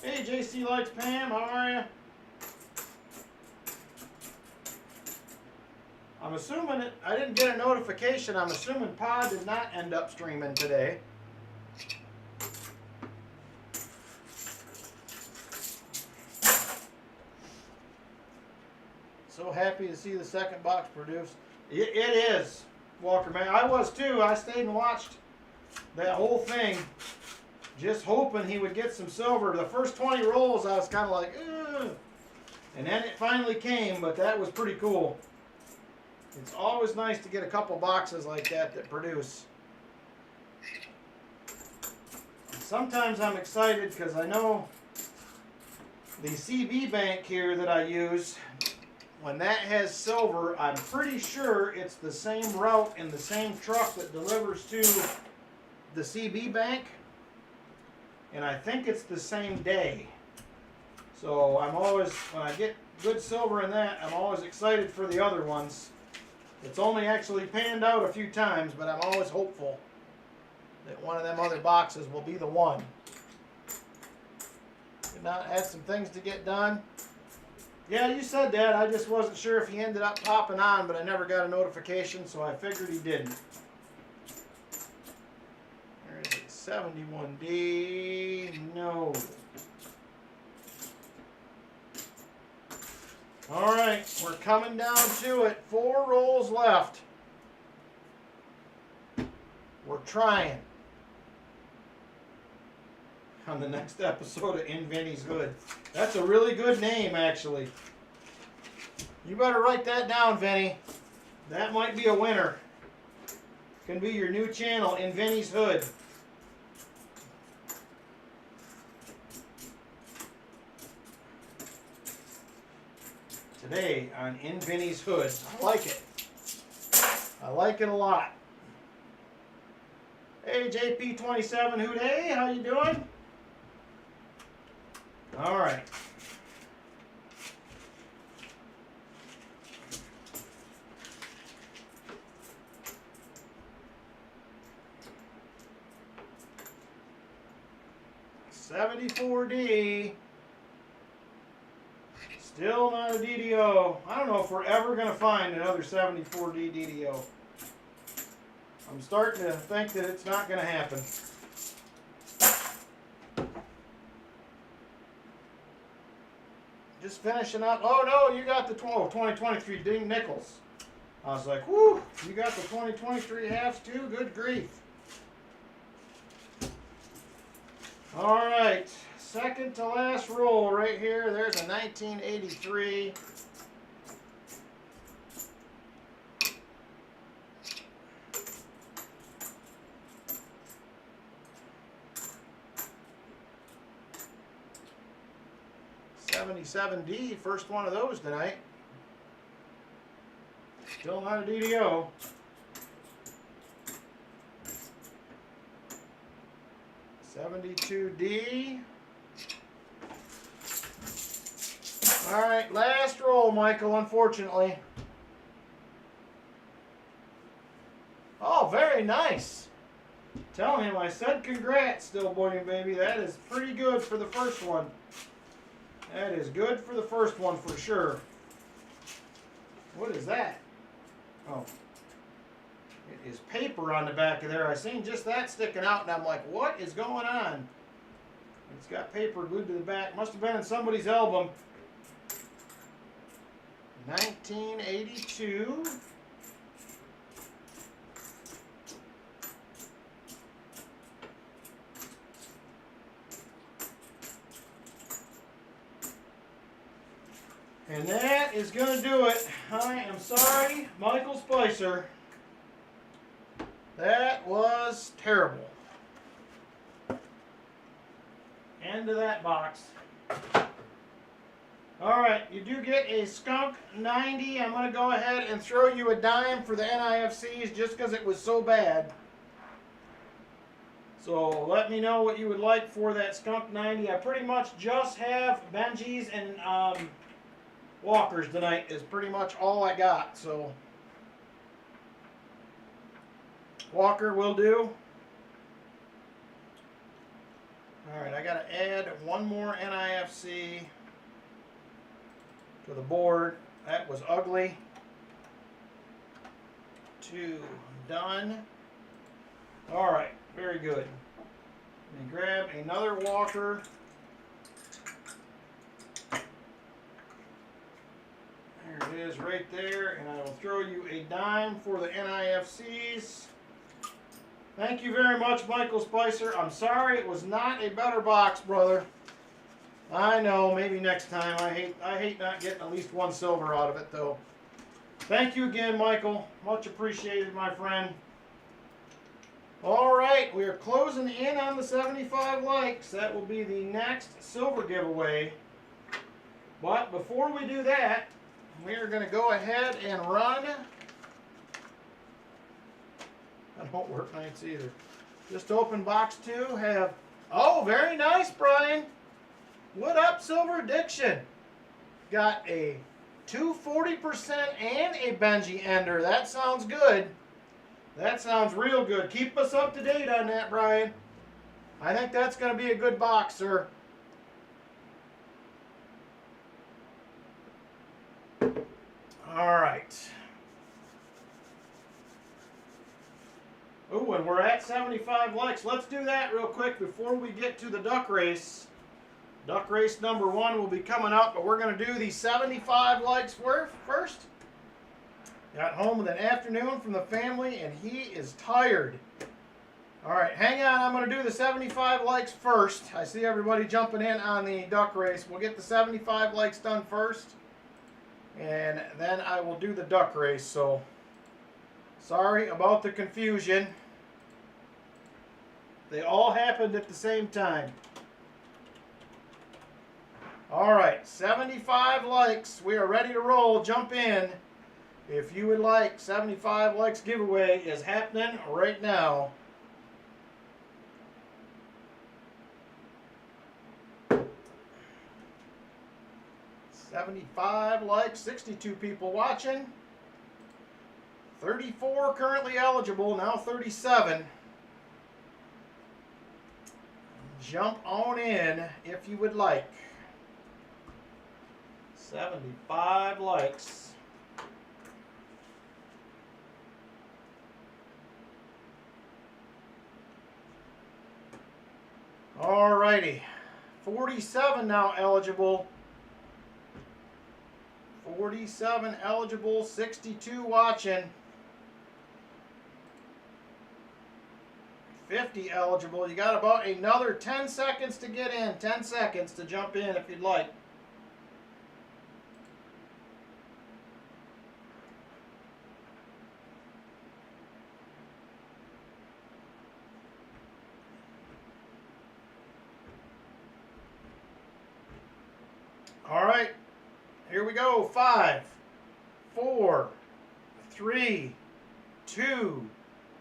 Hey, JC Likes Pam, how are you? I'm assuming I didn't get a notification. I'm assuming Pod did not end up streaming today. So happy to see the second box produced. It is, Walker, man. I was too. I stayed and watched that whole thing, just hoping he would get some silver. The first 20 rolls, I was kind of like, ugh. And then it finally came, but that was pretty cool. It's always nice to get a couple boxes like that produce. Sometimes I'm excited because I know the CB bank here that I use, when that has silver, I'm pretty sure it's the same route in the same truck that delivers to the CB bank. And I think it's the same day. So I'm always, when I get good silver in that, I'm always excited for the other ones. It's only actually panned out a few times, but I'm always hopeful that one of them other boxes will be the one. Did not had some things to get done. Yeah, you said that. I just wasn't sure if he ended up popping on, but I never got a notification, so I figured he didn't. There's a 71D. No. All right, we're coming down to it. 4 rolls left. We're trying. On the next episode of In Vinny's Hood. That's a really good name, actually. You better write that down, Vinny. That might be a winner. Can be your new channel, In Vinny's Hood. Today on In Vinny's Hood. I like it. I like it a lot. Hey, JP27 Hooday, how you doing? All right. $74D. Still not a DDO. I don't know if we're ever going to find another 74D DDO. I'm starting to think that it's not going to happen. Just finishing up. Oh no, you got the 2023 Ding Nickels. I was like, whoo, you got the 2023 halves too? Good grief. All right, second to last roll right here. There's a 1983. $77D, first one of those tonight. Still not a DDO. $72D. All right, last roll, Michael, unfortunately. Oh, very nice. Tell him I said congrats, still boy baby. That is pretty good for the first one. That is good for the first one for sure. What is that? Oh. It is paper on the back of there. I seen just that sticking out and I'm like, what is going on? It's got paper glued to the back. Must have been in somebody's album. 1982. And that is going to do it. I am sorry, Michael Spicer. That was terrible. End of that box. All right, you do get a skunk 90. I'm going to go ahead and throw you a dime for the NIFCs just because it was so bad. So let me know what you would like for that skunk 90. I pretty much just have Benjis and Walkers tonight is pretty much all I got. So Walker will do. All right, I got to add one more NIFC to the board. That was ugly. 2 done. All right, very good. Let me grab another Walker. There it is right there, and I will throw you a dime for the NIFCs. Thank you very much, Michael Spicer. I'm sorry it was not a better box, brother. I know, maybe next time. I hate not getting at least one silver out of it, though. Thank you again, Michael. Much appreciated, my friend. All right, we are closing in on the 75 likes. That will be the next silver giveaway. But before we do that, we are going to go ahead and run. That won't work nights either. Just open box 2. Have, oh, very nice, Brian. What up, Silver Addiction? Got a 240% and a Benji Ender. That sounds good. That sounds real good. Keep us up to date on that, Brian. I think that's going to be a good box, sir. All right. Oh, and we're at 75 likes. Let's do that real quick before we get to the duck race. Duck race number 1 will be coming up, but we're going to do the 75 likes first. Got home with an afternoon from the family, and he is tired. All right, hang on. I'm going to do the 75 likes first. I see everybody jumping in on the duck race. We'll get the 75 likes done first, and then I will do the duck race. So, sorry about the confusion. They all happened at the same time. All right, 75 likes. We are ready to roll. Jump in. If you would like, 75 likes giveaway is happening right now. $75 likes, 62 people watching. 34 currently eligible, now 37. Jump on in if you would like. 75 likes. Alrighty, 47 now eligible. 47 eligible, 62 watching. 50 eligible. You got about another 10 seconds to get in. 10 seconds to jump in if you'd like. All right, here we go. 5, 4, 3, 2,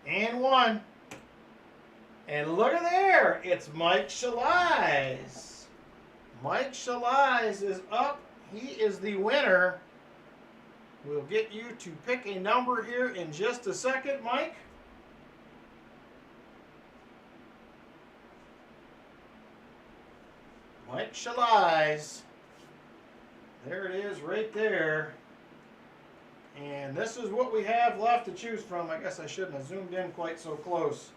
and 1. And look at there, it's Mike Shalais. Mike Shalais is up. He is the winner. We'll get you to pick a number here in just a second, Mike. Mike Shalais. There it is right there. And this is what we have left to choose from. I guess I shouldn't have zoomed in quite so close.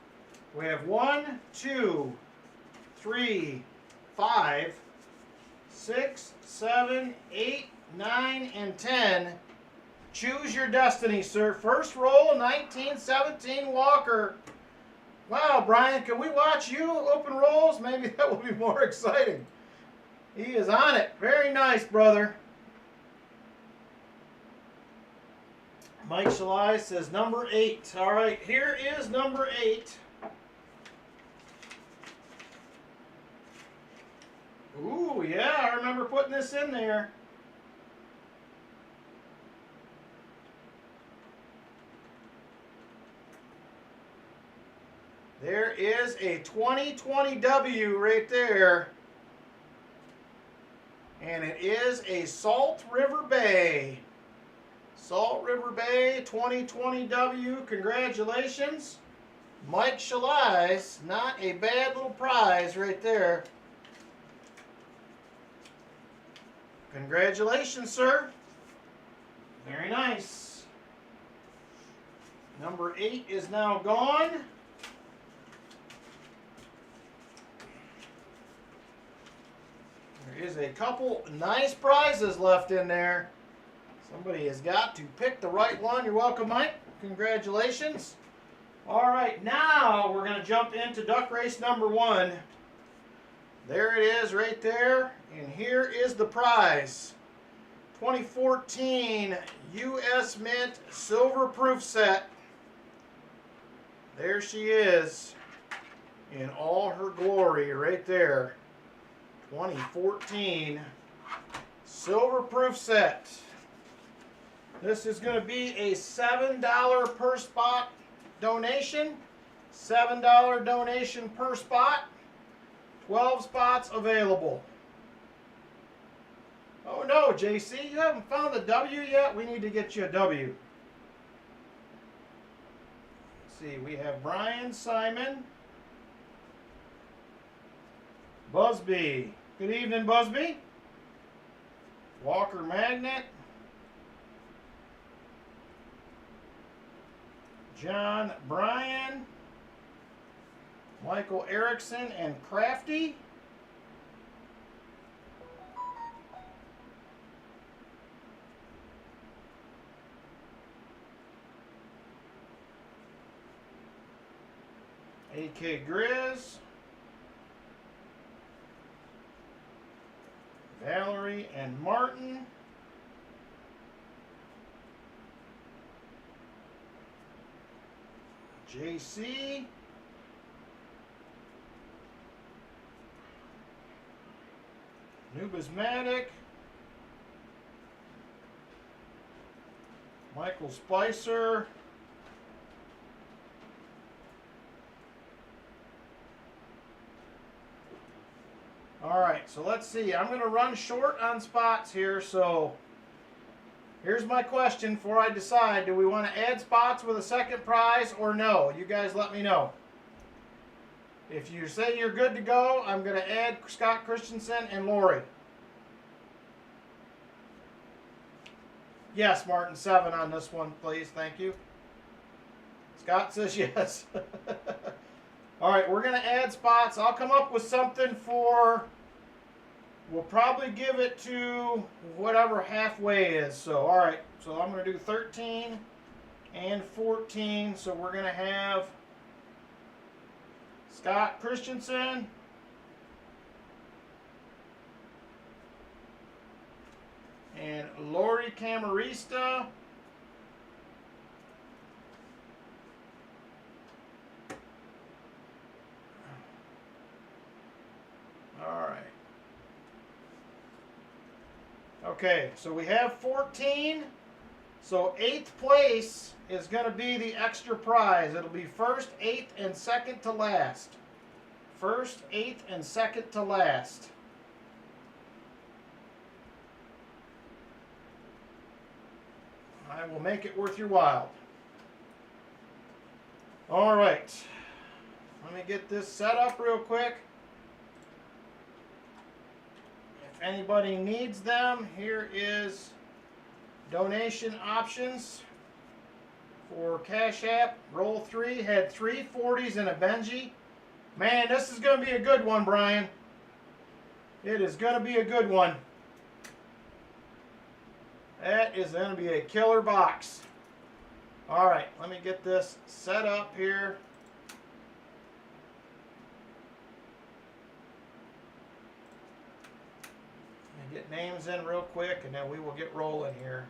We have 1, 2, 3, 5, 6, 7, 8, 9, and 10. Choose your destiny, sir. First roll, 1917 Walker. Wow, Brian, can we watch you open rolls? Maybe that will be more exciting. He is on it. Very nice, brother. Mike Shalai says number 8. All right, here is number 8. Ooh, yeah, I remember putting this in there. There is a 2020 W right there. And it is a Salt River Bay. Salt River Bay 2020 W. Congratulations. Mike Shalais. Not a bad little prize right there. Congratulations, sir. Very nice. Number 8 is now gone. There is a couple nice prizes left in there. Somebody has got to pick the right one. You're welcome, Mike. Congratulations. All right, now we're going to jump into duck race number 1. There it is right there. And here is the prize. 2014 U.S. Mint Silver Proof Set. There she is in all her glory right there. 2014 Silver Proof Set. This is going to be a $7 per spot donation. $7 donation per spot. 12 spots available. Oh no, JC, you haven't found the W yet? We need to get you a W. Let's see, we have Brian, Simon, Busby. Good evening, Busby. Walker Magnet. John Bryan. Michael Erickson and Crafty. AK Grizz. Valerie and Martin. JC. Nubismatic. Michael Spicer. All right, so let's see. I'm going to run short on spots here, so here's my question before I decide. Do we want to add spots with a second prize or no? You guys let me know. If you say you're good to go, I'm going to add Scott Christensen and Lori. Yes, Martin, 7 on this one, please. Thank you. Scott says yes. All right, we're going to add spots. I'll come up with something for, we'll probably give it to whatever halfway is. So, all right, so I'm going to do 13 and 14. So we're going to have Scott Christensen, and Lori Camarista. All right. Okay, so we have 14. So 8th place is going to be the extra prize. It'll be 1st, 8th, and 2nd to last. 1st, 8th, and 2nd to last. I will make it worth your while. All right. Let me get this set up real quick. If anybody needs them, here is donation options for Cash App. Roll 3 had 3 40s and a Benji. Man, this is going to be a good one, Brian. It is going to be a good one. That is going to be a killer box. All right, let me get this set up here. Get names in real quick, and then we will get rolling here.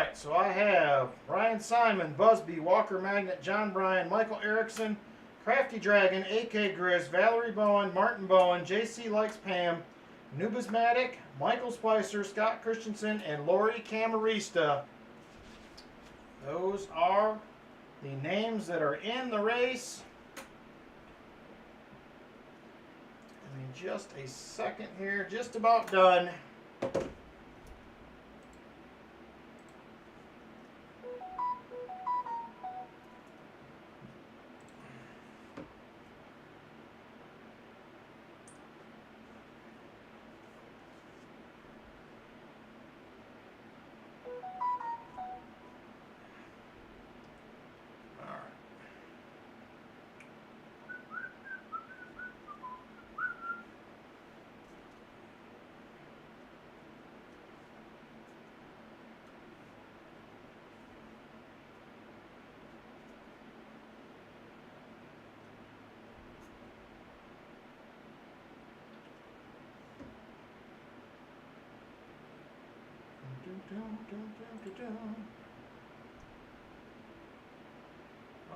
right, so I have Brian Simon, Busby, Walker Magnet, John Bryan, Michael Erickson, Crafty Dragon, AK Grizz, Valerie Bowen, Martin Bowen, JC Likes Pam, Nubismatic, Michael Spicer, Scott Christensen, and Lori Camarista. Those are the names that are in the race. Give me just a second here, just about done.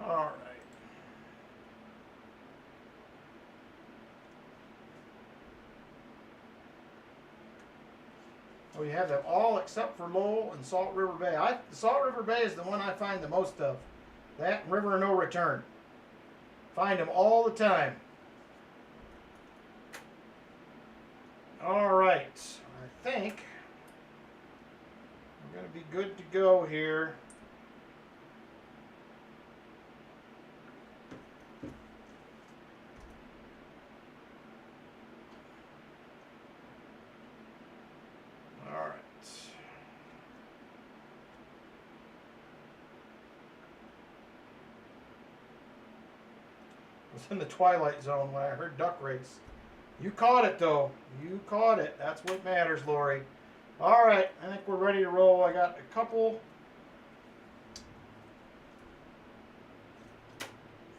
All right. We have them all except for Lowell and Salt River Bay. Salt River Bay is the one I find the most of. That and River of No Return. Find them all the time. All right. I think we're going to be good to go here. All right. I was in the twilight zone when I heard duck race. You caught it though. You caught it. That's what matters, Lori. All right, I think we're ready to roll. I got a couple.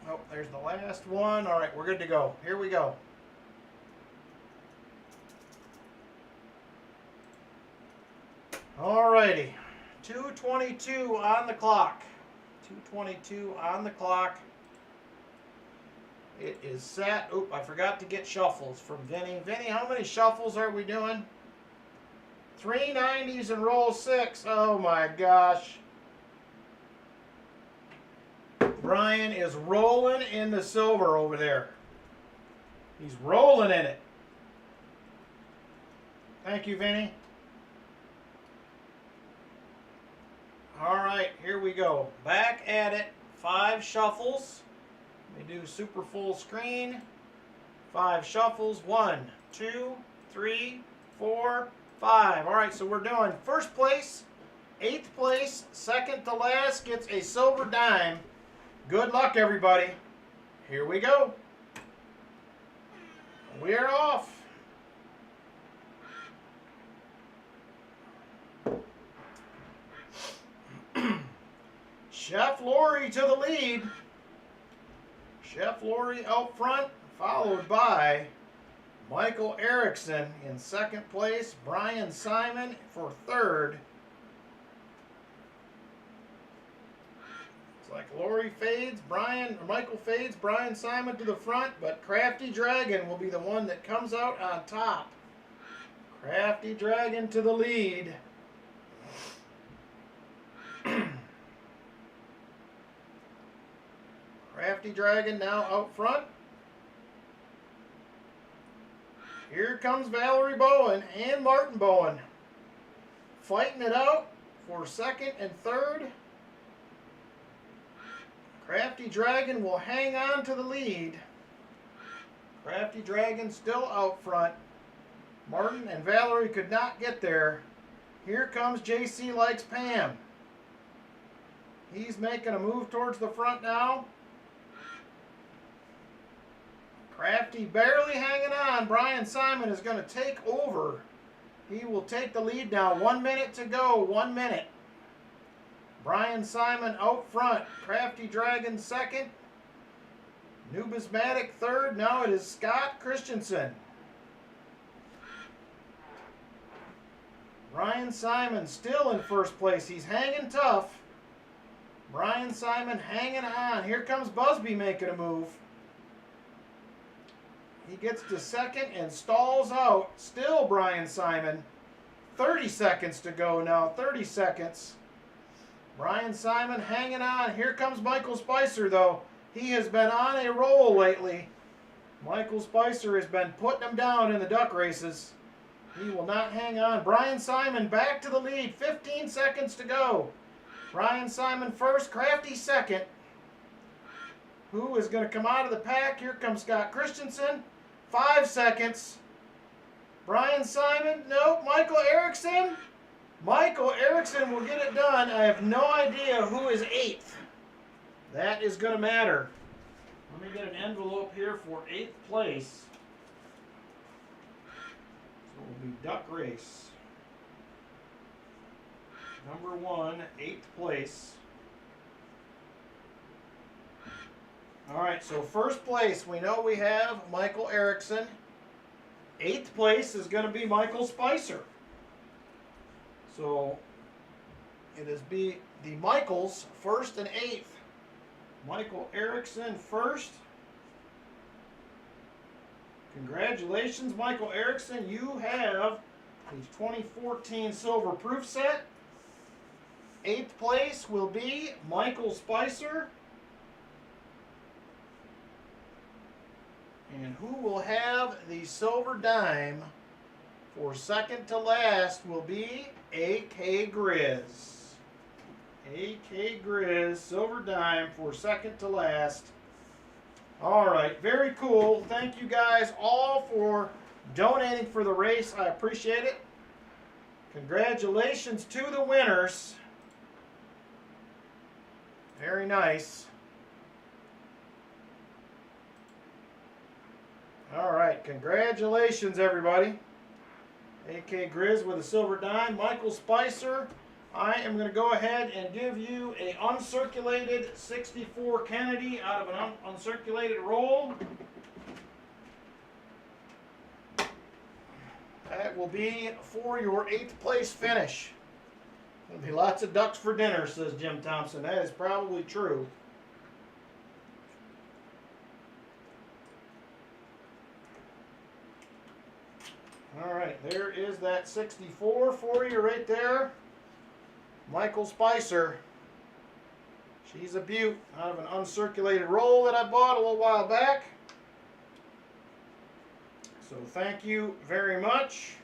Oh, there's the last one. All right, we're good to go. Here we go. All righty, 2:22 on the clock. 2:22 on the clock. It is set. Oop, I forgot to get shuffles from Vinny. Vinny, how many shuffles are we doing? 3 90s and roll 6. Oh my gosh. Brian is rolling in the silver over there. He's rolling in it. Thank you, Vinny. All right, here we go. Back at it. 5 shuffles. Let me do super full screen. 5 shuffles. 1, 2, 3, 4, 5. All right, so we're doing first place, 8th place, second to last gets a silver dime. Good luck, everybody. Here we go. We're off. Chef Lori to the lead. Chef Lori out front, followed by Michael Erickson in second place, Brian Simon for third. It's like Lori fades, Michael fades, Brian Simon to the front, but Crafty Dragon will be the one that comes out on top. Crafty Dragon to the lead. Crafty Dragon now out front. Here comes Valerie Bowen and Martin Bowen fighting it out for second and third. Crafty Dragon will hang on to the lead. Crafty Dragon still out front. Martin and Valerie could not get there. Here comes JC Likes Pam. He's making a move towards the front now. Crafty barely hanging on. Brian Simon is going to take over. He will take the lead now. 1 minute to go. 1 minute. Brian Simon out front. Crafty Dragon second. Nubismatic third. Now it is Scott Christensen. Ryan Simon still in first place. He's hanging tough. Brian Simon hanging on. Here comes Busby making a move. He gets to second and stalls out. Still Brian Simon. 30 seconds to go now. 30 seconds. Brian Simon hanging on. Here comes Michael Spicer, though. He has been on a roll lately. Michael Spicer has been putting him down in the duck races. He will not hang on. Brian Simon back to the lead. 15 seconds to go. Brian Simon first, Crafty second. Who is going to come out of the pack? Here comes Scott Christensen. 5 seconds. Brian Simon, nope. Michael Erickson. Michael Erickson will get it done. I have no idea who is 8th. That is going to matter. Let me get an envelope here for 8th place. So it will be duck race. Number 1, 8th place. All right, so first place, we know we have Michael Erickson. 8th place is going to be Michael Spicer. So it is the Michaels, 1st and 8th. Michael Erickson first. Congratulations, Michael Erickson. You have the 2014 Silver Proof Set. 8th place will be Michael Spicer. And who will have the silver dime for second to last will be AK Grizz. AK Grizz, silver dime for second to last. All right, very cool. Thank you guys all for donating for the race. I appreciate it. Congratulations to the winners. Very nice. All right, congratulations everybody. AK Grizz with a silver dime. Michael Spicer, I am going to go ahead and give you an uncirculated 64 Kennedy out of an uncirculated roll. That will be for your 8th place finish. There'll be lots of ducks for dinner, says Jim Thompson. That is probably true. All right, there is that 64 for you right there. Michael Spicer. She's a beaut out of an uncirculated roll that I bought a little while back. So thank you very much.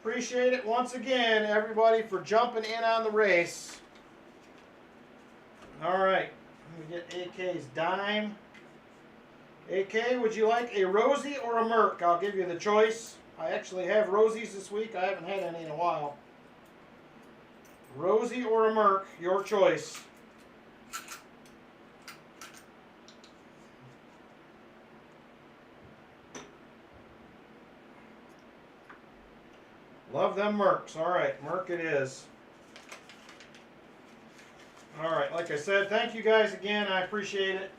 Appreciate it once again, everybody, for jumping in on the race. All right, let me get AK's dime. AK, would you like a Rosie or a Merc? I'll give you the choice. I actually have Rosies this week. I haven't had any in a while. Rosie or a Merc, your choice. Love them Mercs. All right, Merc it is. All right, like I said, thank you guys again. I appreciate it.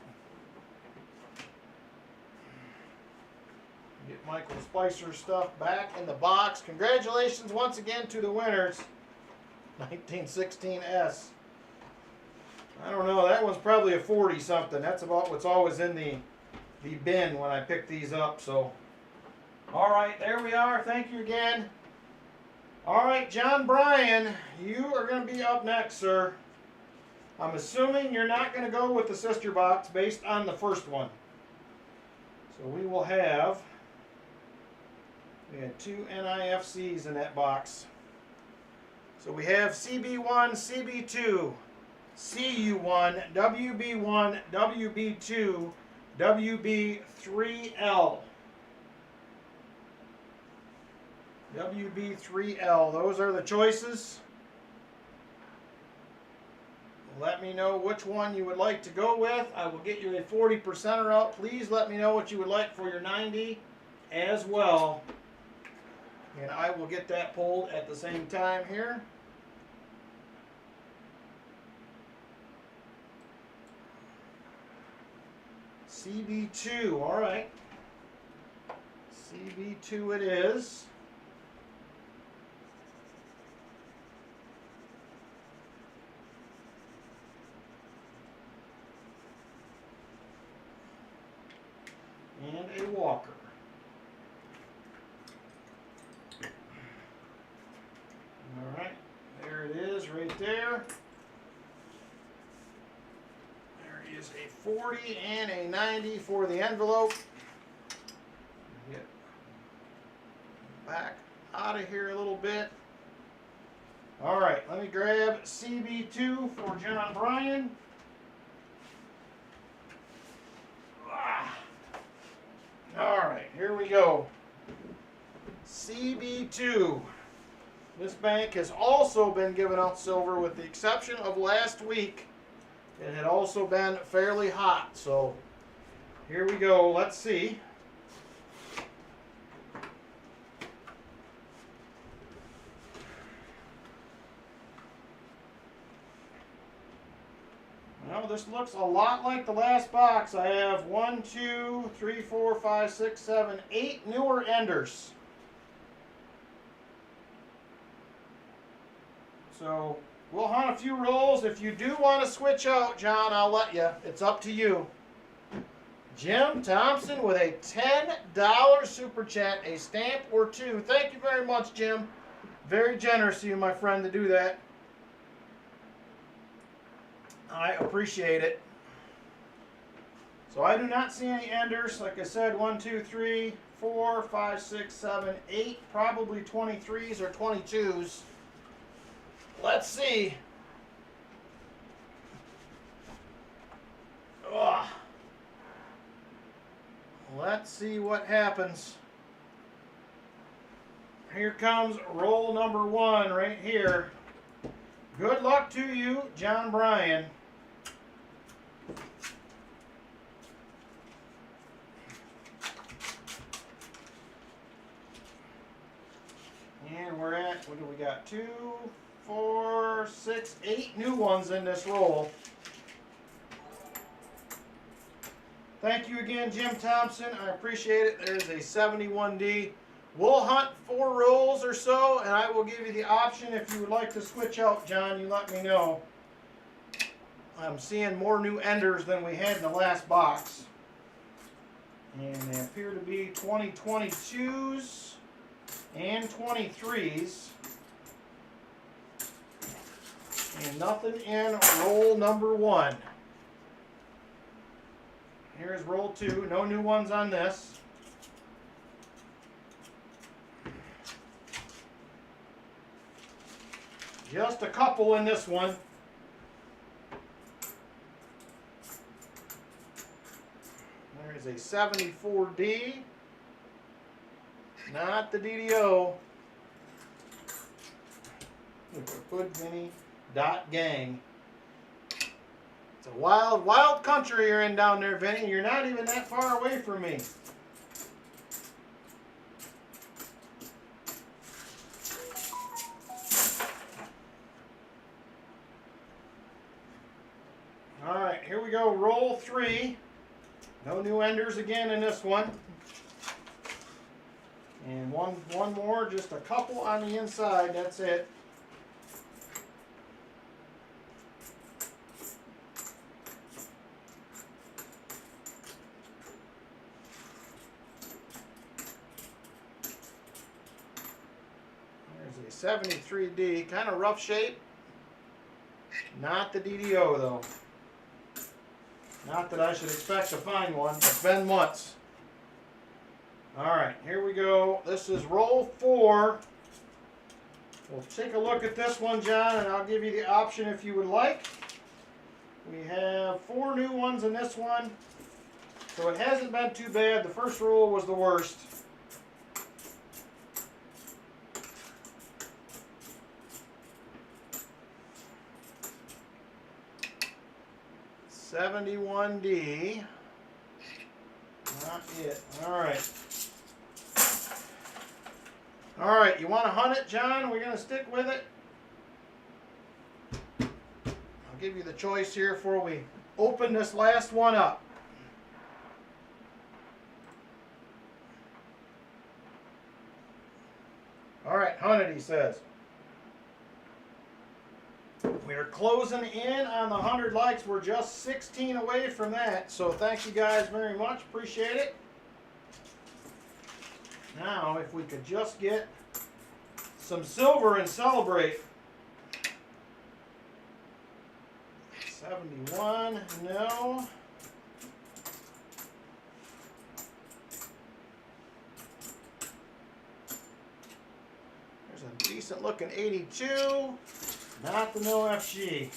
Get Michael Spicer's stuff back in the box. Congratulations once again to the winners. 1916S. I don't know, that one's probably a 40 something. That's about what's always in the bin when I pick these up. So, all right, there we are. Thank you again. All right, John Bryan, you are going to be up next, sir. I'm assuming you're not going to go with the sister box based on the first one. So we will have, we had 2 NIFCs in that box. So we have CB1, CB2, CU1, WB1, WB2, WB3L. WB3L, those are the choices. Let me know which one you would like to go with. I will get you a 40%er out. Please let me know what you would like for your 90 as well. And I will get that pulled at the same time here. CB2, all right. CB2 it is. a walker. All right, there it is right there. There is a 40 and a 90 for the envelope. Get back out of here a little bit. All right, let me grab CB2 for John Bryan. All right, here we go. CB2. This bank has also been giving out silver with the exception of last week. It had also been fairly hot, so here we go. Let's see. Well, this looks a lot like the last box. I have 1, 2, 3, 4, 5, 6, 7, 8 newer enders. So we'll hunt a few rolls. If you do want to switch out, John, I'll let you. It's up to you. Jim Thompson with a $10 super chat, a stamp or two. Thank you very much, Jim. Very generous of you, my friend, to do that. I appreciate it. So I do not see any enders. Like I said, 1, 2, 3, 4, 5, 6, 7, 8, probably 23s or 22s. Let's see. Ugh. Let's see what happens. Here comes roll number 1 right here. Good luck to you, John Bryan. And we're at, what do we got? 2, 4, 6, 8 new ones in this roll. Thank you again, Jim Thompson. I appreciate it. There's a 71D. We'll hunt 4 rolls or so, and I will give you the option if you would like to switch out, John. You let me know. I'm seeing more new enders than we had in the last box. And they appear to be 2022s and 23s. And nothing in roll number 1. Here's roll 2. No new ones on this. Just a couple in this one. There's a 74D. Not the DDO. Hood Mini Dot Gang. It's a wild, wild country you're in down there, Vinny. You're not even that far away from me. All right, here we go. Roll 3. No new enders again in this one. And one more, just a couple on the inside. That's it. There's a 73D, kind of rough shape. Not the DDO though. Not that I should expect to find one. It's been months. Alright, here we go. This is roll 4. We'll take a look at this one, John, and I'll give you the option if you would like. We have 4 new ones in this one. So it hasn't been too bad. The first roll was the worst. $71D. Not it. Alright. Alright, you want to hunt it, John? We're going to stick with it. I'll give you the choice here before we open this last one up. Alright, hunt it, he says. We're closing in on the 100 likes. We're just 16 away from that. So thank you guys very much. Appreciate it. Now, if we could just get some silver and celebrate. 71, no. There's a decent looking 82. Not the no FG.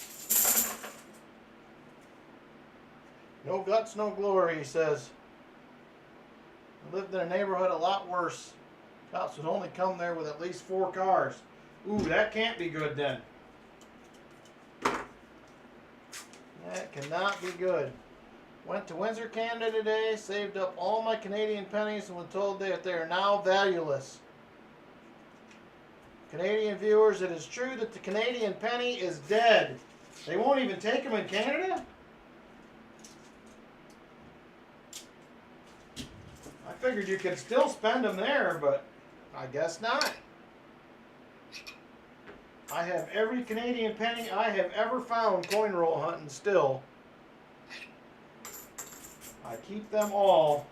No guts, no glory, he says. I lived in a neighborhood a lot worse. Cops would only come there with at least 4 cars. Ooh, that can't be good then. That cannot be good. Went to Windsor, Canada today, saved up all my Canadian pennies and was told that they are now valueless. Canadian viewers, it is true that the Canadian penny is dead. They won't even take them in Canada? I figured you could still spend them there, but I guess not. I have every Canadian penny I have ever found coin roll hunting still. I keep them all.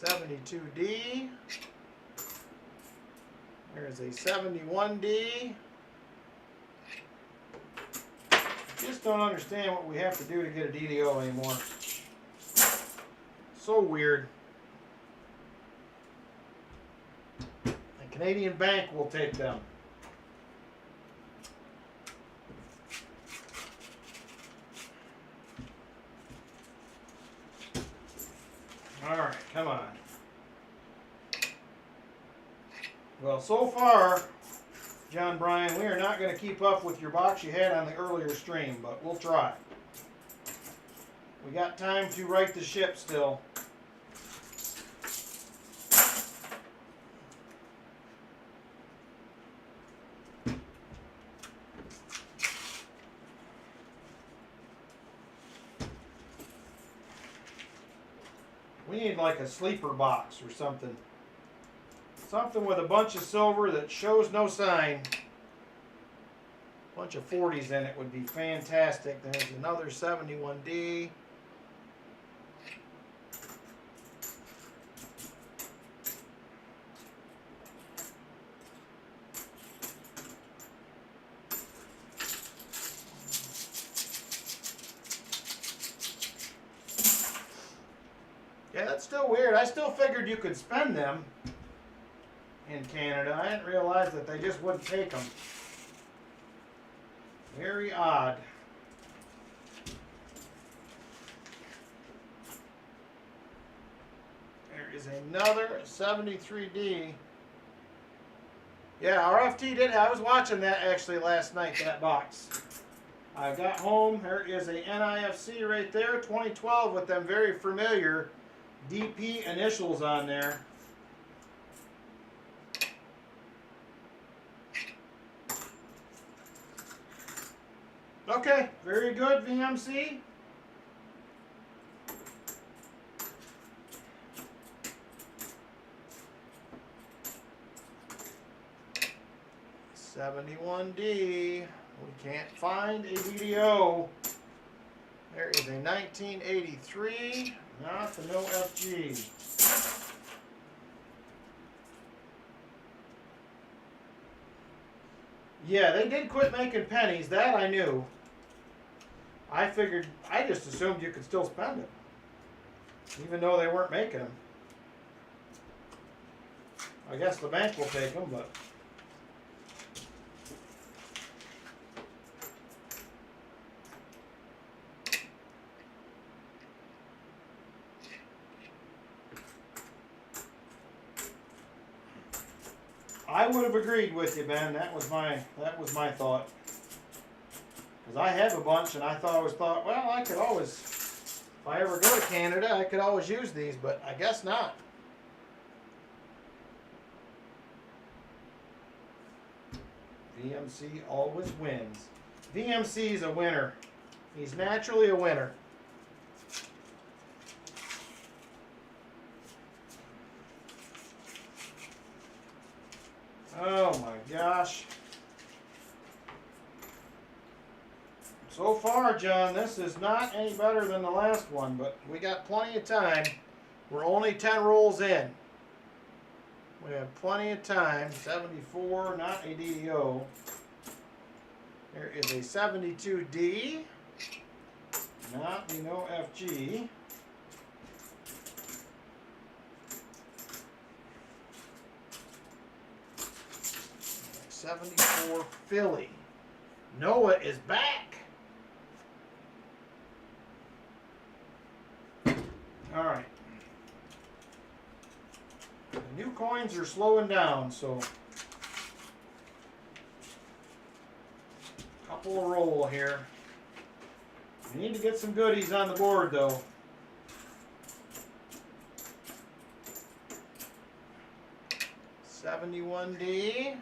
72D. There's a 71D. I just don't understand what we have to do to get a DDO anymore. So weird. A Canadian bank will take them. All right, come on. Well, so far, John Bryan, we are not going to keep up with your box you had on the earlier stream, but we'll try. We got time to right the ship still. We need like a sleeper box or something. Something with a bunch of silver that shows no sign. A bunch of 40s in it would be fantastic. There's another 71D. Yeah, that's still weird. I still figured you could spend them in Canada. I didn't realize that they just wouldn't take them. Very odd. There is another 73D. Yeah, RFT did. I was watching that actually last night, that box. I got home. There is a NIFC right there, 2012, with them very familiar DP initials on there. Okay, very good, VMC. $71D. We can't find a DDO. There is a 1983. Not the no FG. Yeah, they did quit making pennies. That I knew. I figured, I just assumed you could still spend them, even though they weren't making them. I guess the bank will take them, but I would have agreed with you, Ben. That was my thought. Because I have a bunch, and I always thought, well, I could always, if I ever go to Canada, I could always use these, but I guess not. VMC always wins. VMC is a winner. He's naturally a winner. Oh my gosh. So far, John, this is not any better than the last one, but we got plenty of time. We're only 10 rolls in. We have plenty of time. 74, not a DDO. There is a 72D, not the no FG. 74 Philly. Noah is back. All right. The new coins are slowing down, so couple of roll here. We need to get some goodies on the board, though. $71D.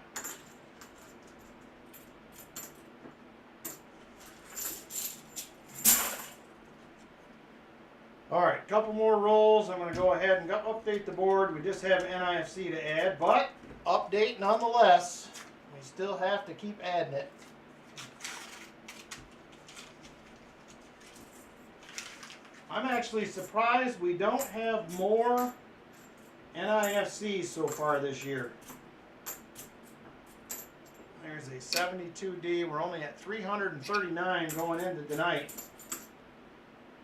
All right, couple more rolls. I'm going to go ahead and update the board. We just have NIFC to add, but update nonetheless. We still have to keep adding it. I'm actually surprised we don't have more NIFCs so far this year. There's a 72D. We're only at 339 going into tonight.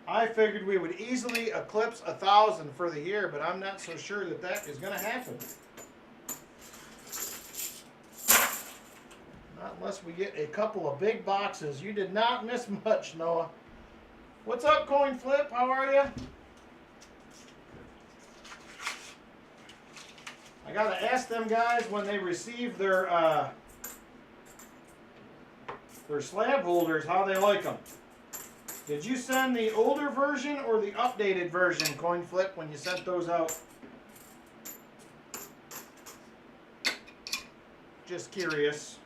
I figured we would easily eclipse 1,000 for the year, but I'm not so sure that that is going to happen. Not unless we get a couple of big boxes. You did not miss much, Noah. What's up, Coin Flip? How are you? I got to ask them guys when they receive their slab holders how they like them. Did you send the older version or the updated version, Coin Flip, when you sent those out? Just curious.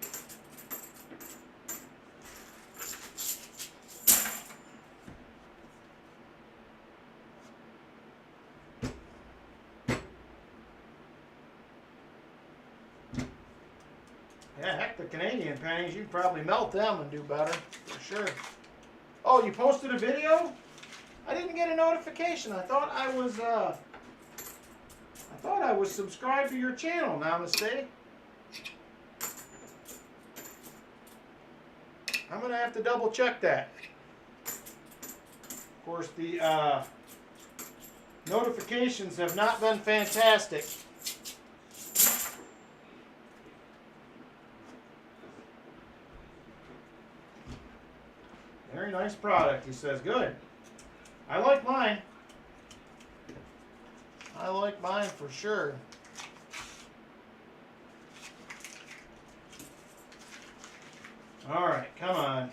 Yeah, heck, the Canadian pennies, you'd probably melt them and do better, for sure. Oh, you posted a video? I didn't get a notification. I thought I was subscribed to your channel. Namaste. I'm gonna have to double check that. Of course, the notifications have not been fantastic. Very nice product, he says. Good. I like mine. I like mine for sure. All right, come on.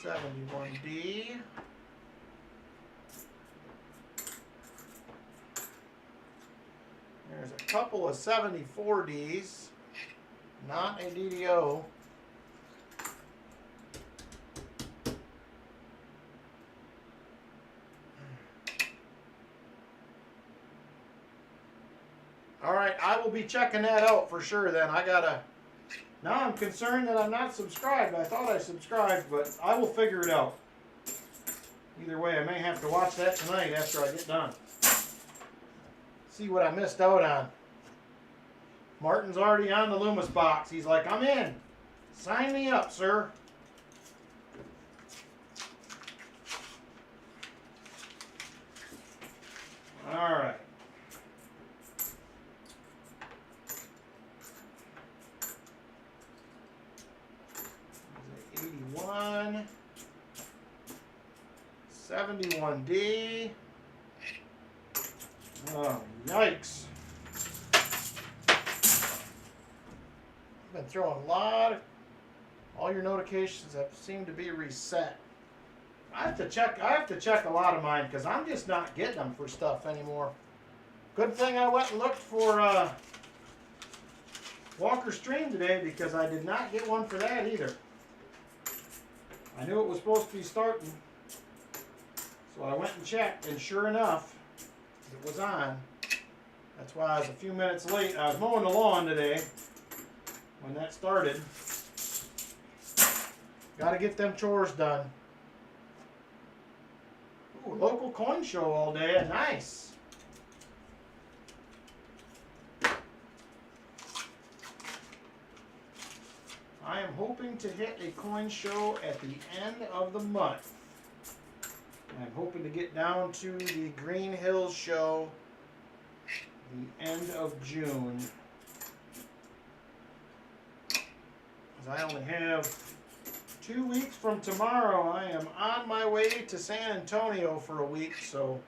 71D. There's a couple of 74Ds. Not a DDO. All right, I will be checking that out for sure then. Now I'm concerned that I'm not subscribed. I thought I subscribed, but I will figure it out. Either way, I may have to watch that tonight after I get done. See what I missed out on. Martin's already on the Loomis box. He's like, I'm in. Sign me up, sir. All right. 81, 71D. Oh, yikes. I've been throwing a lot of, all your notifications have seemed to be reset. I have to check a lot of mine because I'm just not getting them for stuff anymore. Good thing I went and looked for Walker Stream today because I did not get one for that either. I knew it was supposed to be starting, so I went and checked, and sure enough, it was on. That's why I was a few minutes late. I was mowing the lawn today when that started. Got to get them chores done. Ooh, local coin show all day. Nice. I am hoping to hit a coin show at the end of the month. I'm hoping to get down to the Green Hills show the end of June. As I only have 2 weeks from tomorrow, I am on my way to San Antonio for a week, so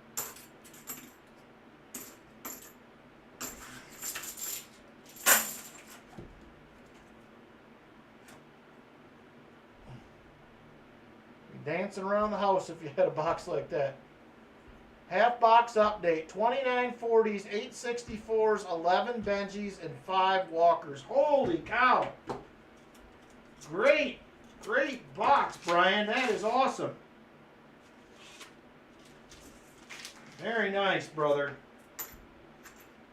dancing around the house if you had a box like that. Half box update, 29 40s, 864s, 11 Benjis, and 5 Walkers. Holy cow! Great, great box, Brian. That is awesome. Very nice, brother.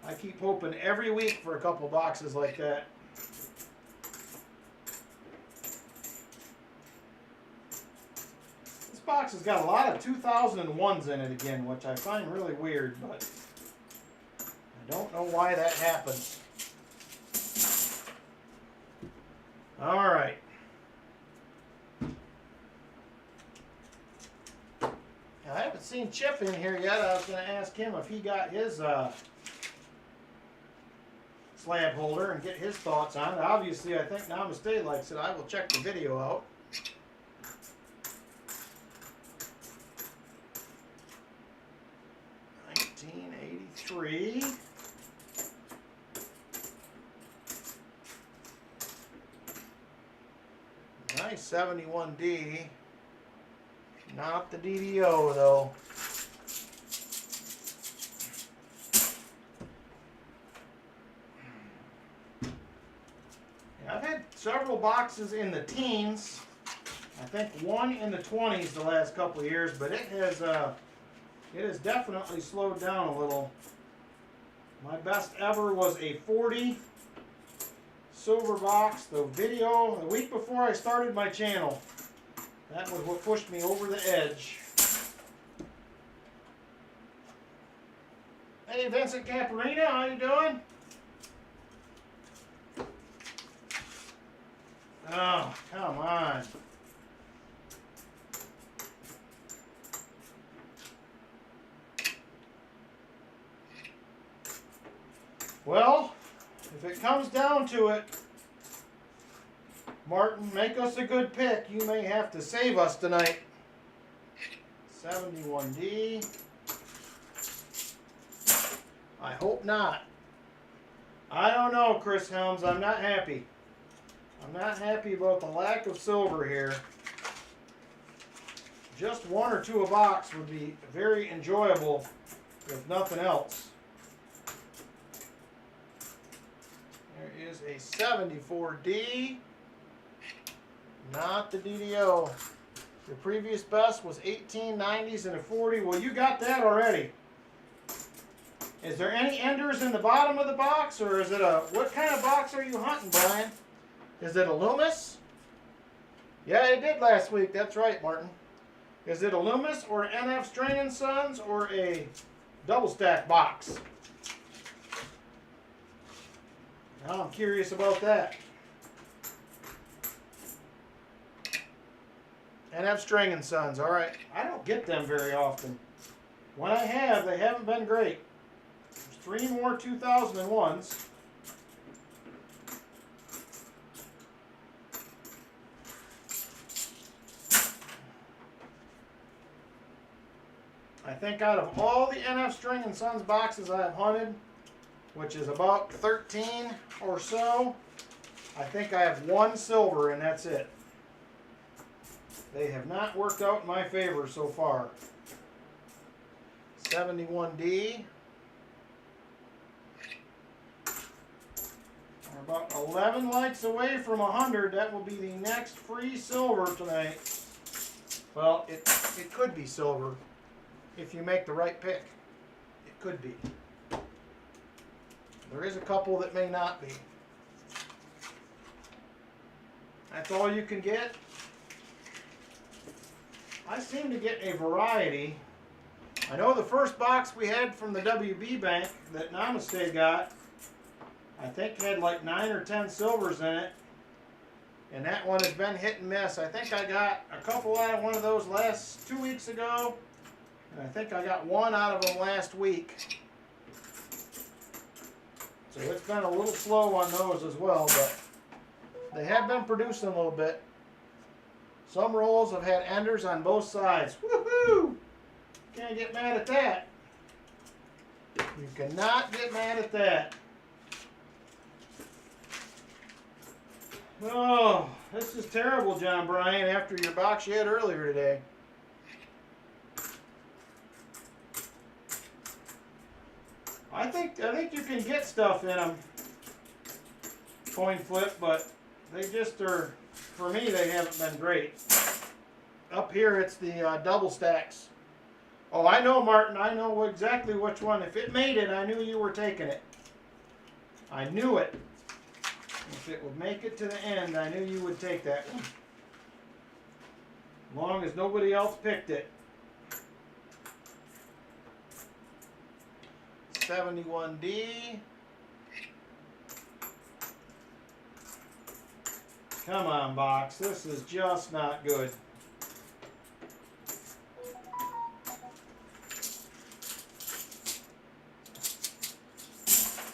I keep hoping every week for a couple boxes like that. This box has got a lot of 2001s in it again, which I find really weird, but I don't know why that happens. All right. I haven't seen Chip in here yet. I was going to ask him if he got his slab holder and get his thoughts on it. Obviously, I think Namaste likes it. I will check the video out. $19.83. Nice 71D. Not the DDO though. Yeah, I've had several boxes in the teens. I think one in the 20s the last couple of years, but it has definitely slowed down a little. My best ever was a 40 silver box, the video, the week before I started my channel. That was what pushed me over the edge. Hey, Vincent Caparina, how you doing? Oh, come on. Well, if it comes down to it, Martin, make us a good pick. You may have to save us tonight. 71D. I hope not. I don't know, Chris Helms. I'm not happy. I'm not happy about the lack of silver here. Just one or two a box would be very enjoyable, if nothing else. There is a 74D. Not the DDO. The previous best was 1890s and a 40. Well, you got that already. Is there any enders in the bottom of the box, or is it a... What kind of box are you hunting, Brian? Is it a Loomis? Yeah, it did last week. That's right, Martin. Is it a Loomis or an NF String & Sons or a double stack box? Now I'm curious about that. NF String & Sons, all right. I don't get them very often. When I have, they haven't been great. There's 3 more 2001s. I think out of all the NF String & Sons boxes I have hunted, which is about 13 or so, I think I have 1 silver and that's it. They have not worked out in my favor so far. 71D. We're about 11 likes away from 100. That will be the next free silver tonight. Well, it could be silver if you make the right pick. It could be. There is a couple that may not be. That's all you can get. I seem to get a variety. I know the first box we had from the WB Bank that Namaste got, I think had like 9 or 10 silvers in it. And that one has been hit and miss. I think I got a couple out of one of those last 2 weeks ago. And I think I got one out of them last week. So it's been a little slow on those as well, but they have been producing a little bit. Some rolls have had enders on both sides. Woohoo! Can't get mad at that. You cannot get mad at that. Oh, this is terrible, John Bryan, after your box you had earlier today. I think you can get stuff in them, coin flip, but they just are, for me, they haven't been great. Up here, it's the double stacks. Oh, I know, Martin. I know exactly which one. If it made it, I knew you were taking it. I knew it. If it would make it to the end, I knew you would take that one. As long as nobody else picked it. 71D. Come on, box. This is just not good.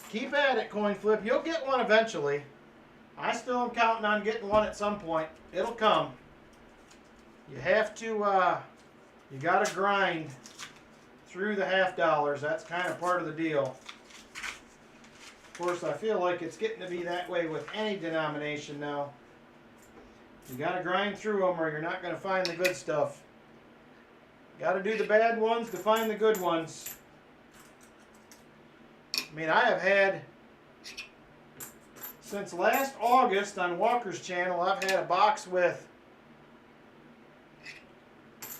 Keep at it, coin flip. You'll get one eventually. I still am counting on getting one at some point. It'll come. You have to, you got to grind through the $50. That's kind of part of the deal. Of course, I feel like it's getting to be that way with any denomination now. You got to grind through them or you're not going to find the good stuff. Got to do the bad ones to find the good ones. I mean, I have had, since last August on Walker's channel, I've had a box with,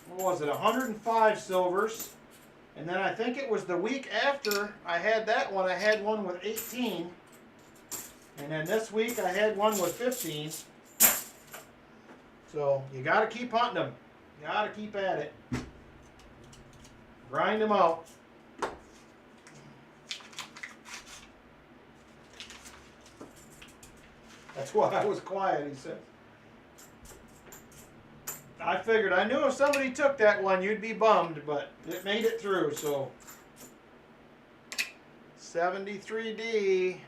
what was it, 105 silvers. And then I think it was the week after I had that one, I had one with 18. And then this week I had one with 15. So you got to keep hunting them. You got to keep at it. Grind them out. That's why I was quiet, he said. I figured, I knew if somebody took that one, you'd be bummed, but it made it through, so. 73D.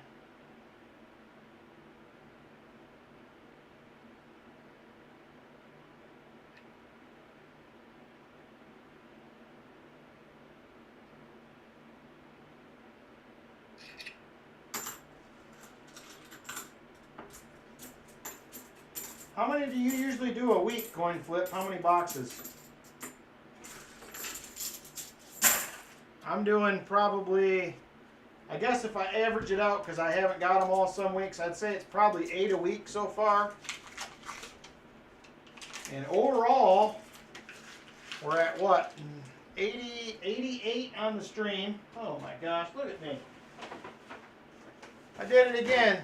How many do you usually do a week, coin flip? How many boxes? I'm doing probably, I guess if I average it out, because I haven't got them all some weeks, I'd say it's probably 8 a week so far. And overall, we're at what? 88 on the stream. Oh my gosh, look at me. I did it again.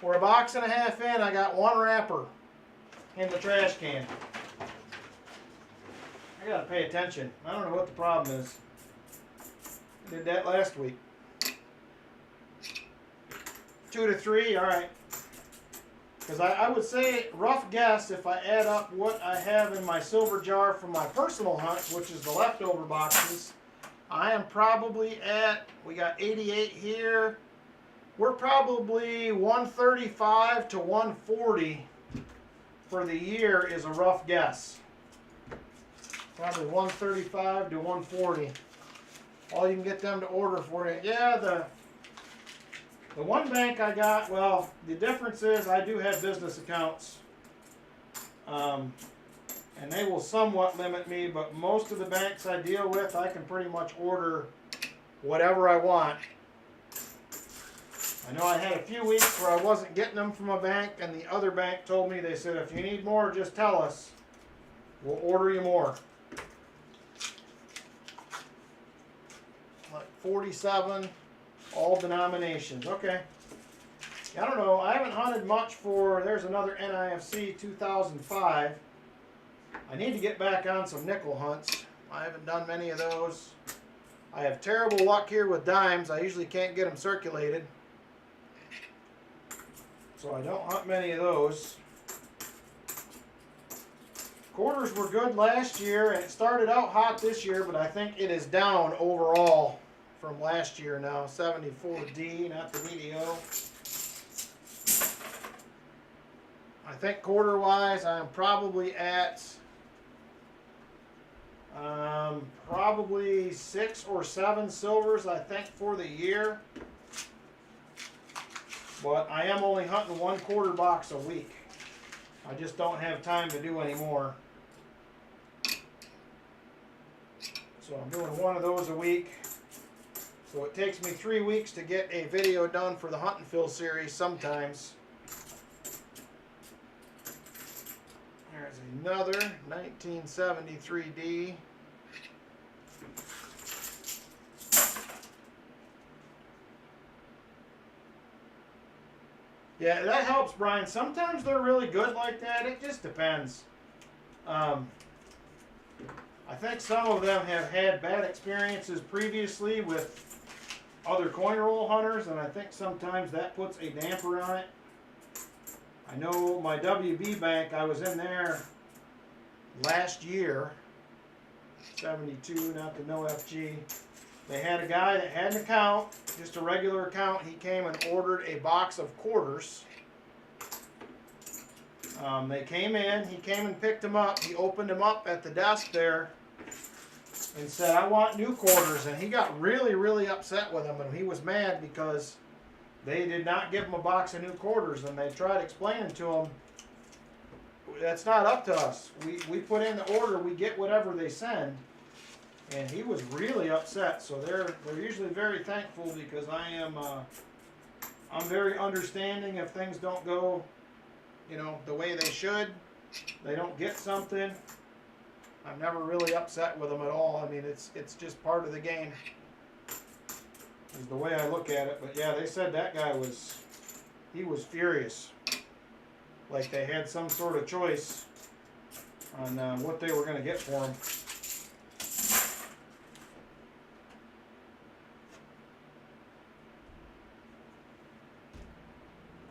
We're a box and a half in, I got one wrapper in the trash can. I gotta pay attention. I don't know what the problem is. I did that last week. 2 to 3, alright. Because I would say, rough guess, if I add up what I have in my silver jar from my personal hunt, which is the leftover boxes, I am probably at, we got 88 here, we're probably 135 to 140 for the year is a rough guess. Probably 135 to 140. All you can get them to order for you. Yeah, the one bank I got, well, the difference is I do have business accounts. And they will somewhat limit me, but most of the banks I deal with, I can pretty much order whatever I want. I know I had a few weeks where I wasn't getting them from a bank, and the other bank told me, they said, if you need more, just tell us. We'll order you more. Like 47, all denominations. Okay. I don't know. I haven't hunted much for, there's another NIFC 2005. I need to get back on some nickel hunts. I haven't done many of those. I have terrible luck here with dimes. I usually can't get them circulated. So I don't hunt many of those. Quarters were good last year, and it started out hot this year, but I think it is down overall from last year now. 74D, not the video. I think quarter-wise, I'm probably at probably 6 or 7 silvers, I think, for the year. But I am only hunting 1 quarter box a week. I just don't have time to do any more. So I'm doing 1 of those a week. So it takes me 3 weeks to get a video done for the Hunt and Fill series sometimes. There's another 1973D. Yeah, that helps, Brian. Sometimes they're really good like that. It just depends. I think some of them have had bad experiences previously with other coin roll hunters, and I think sometimes that puts a damper on it. I know my WB bank, I was in there last year, 72, not the no FG. They had a guy that had an account, just a regular account. He came and ordered a box of quarters. They came in, he came and picked them up. He opened them up at the desk there and said, I want new quarters. And he got really, really upset with them, and he was mad because they did not give him a box of new quarters, and they tried explaining to him, that's not up to us. We put in the order, we get whatever they send. And he was really upset. So they're usually very thankful because I'm very understanding if things don't go, you know, the way they should. They don't get something. I'm never really upset with them at all. I mean, it's just part of the game. Is the way I look at it. But yeah, they said that guy was furious. Like they had some sort of choice on what they were going to get for him.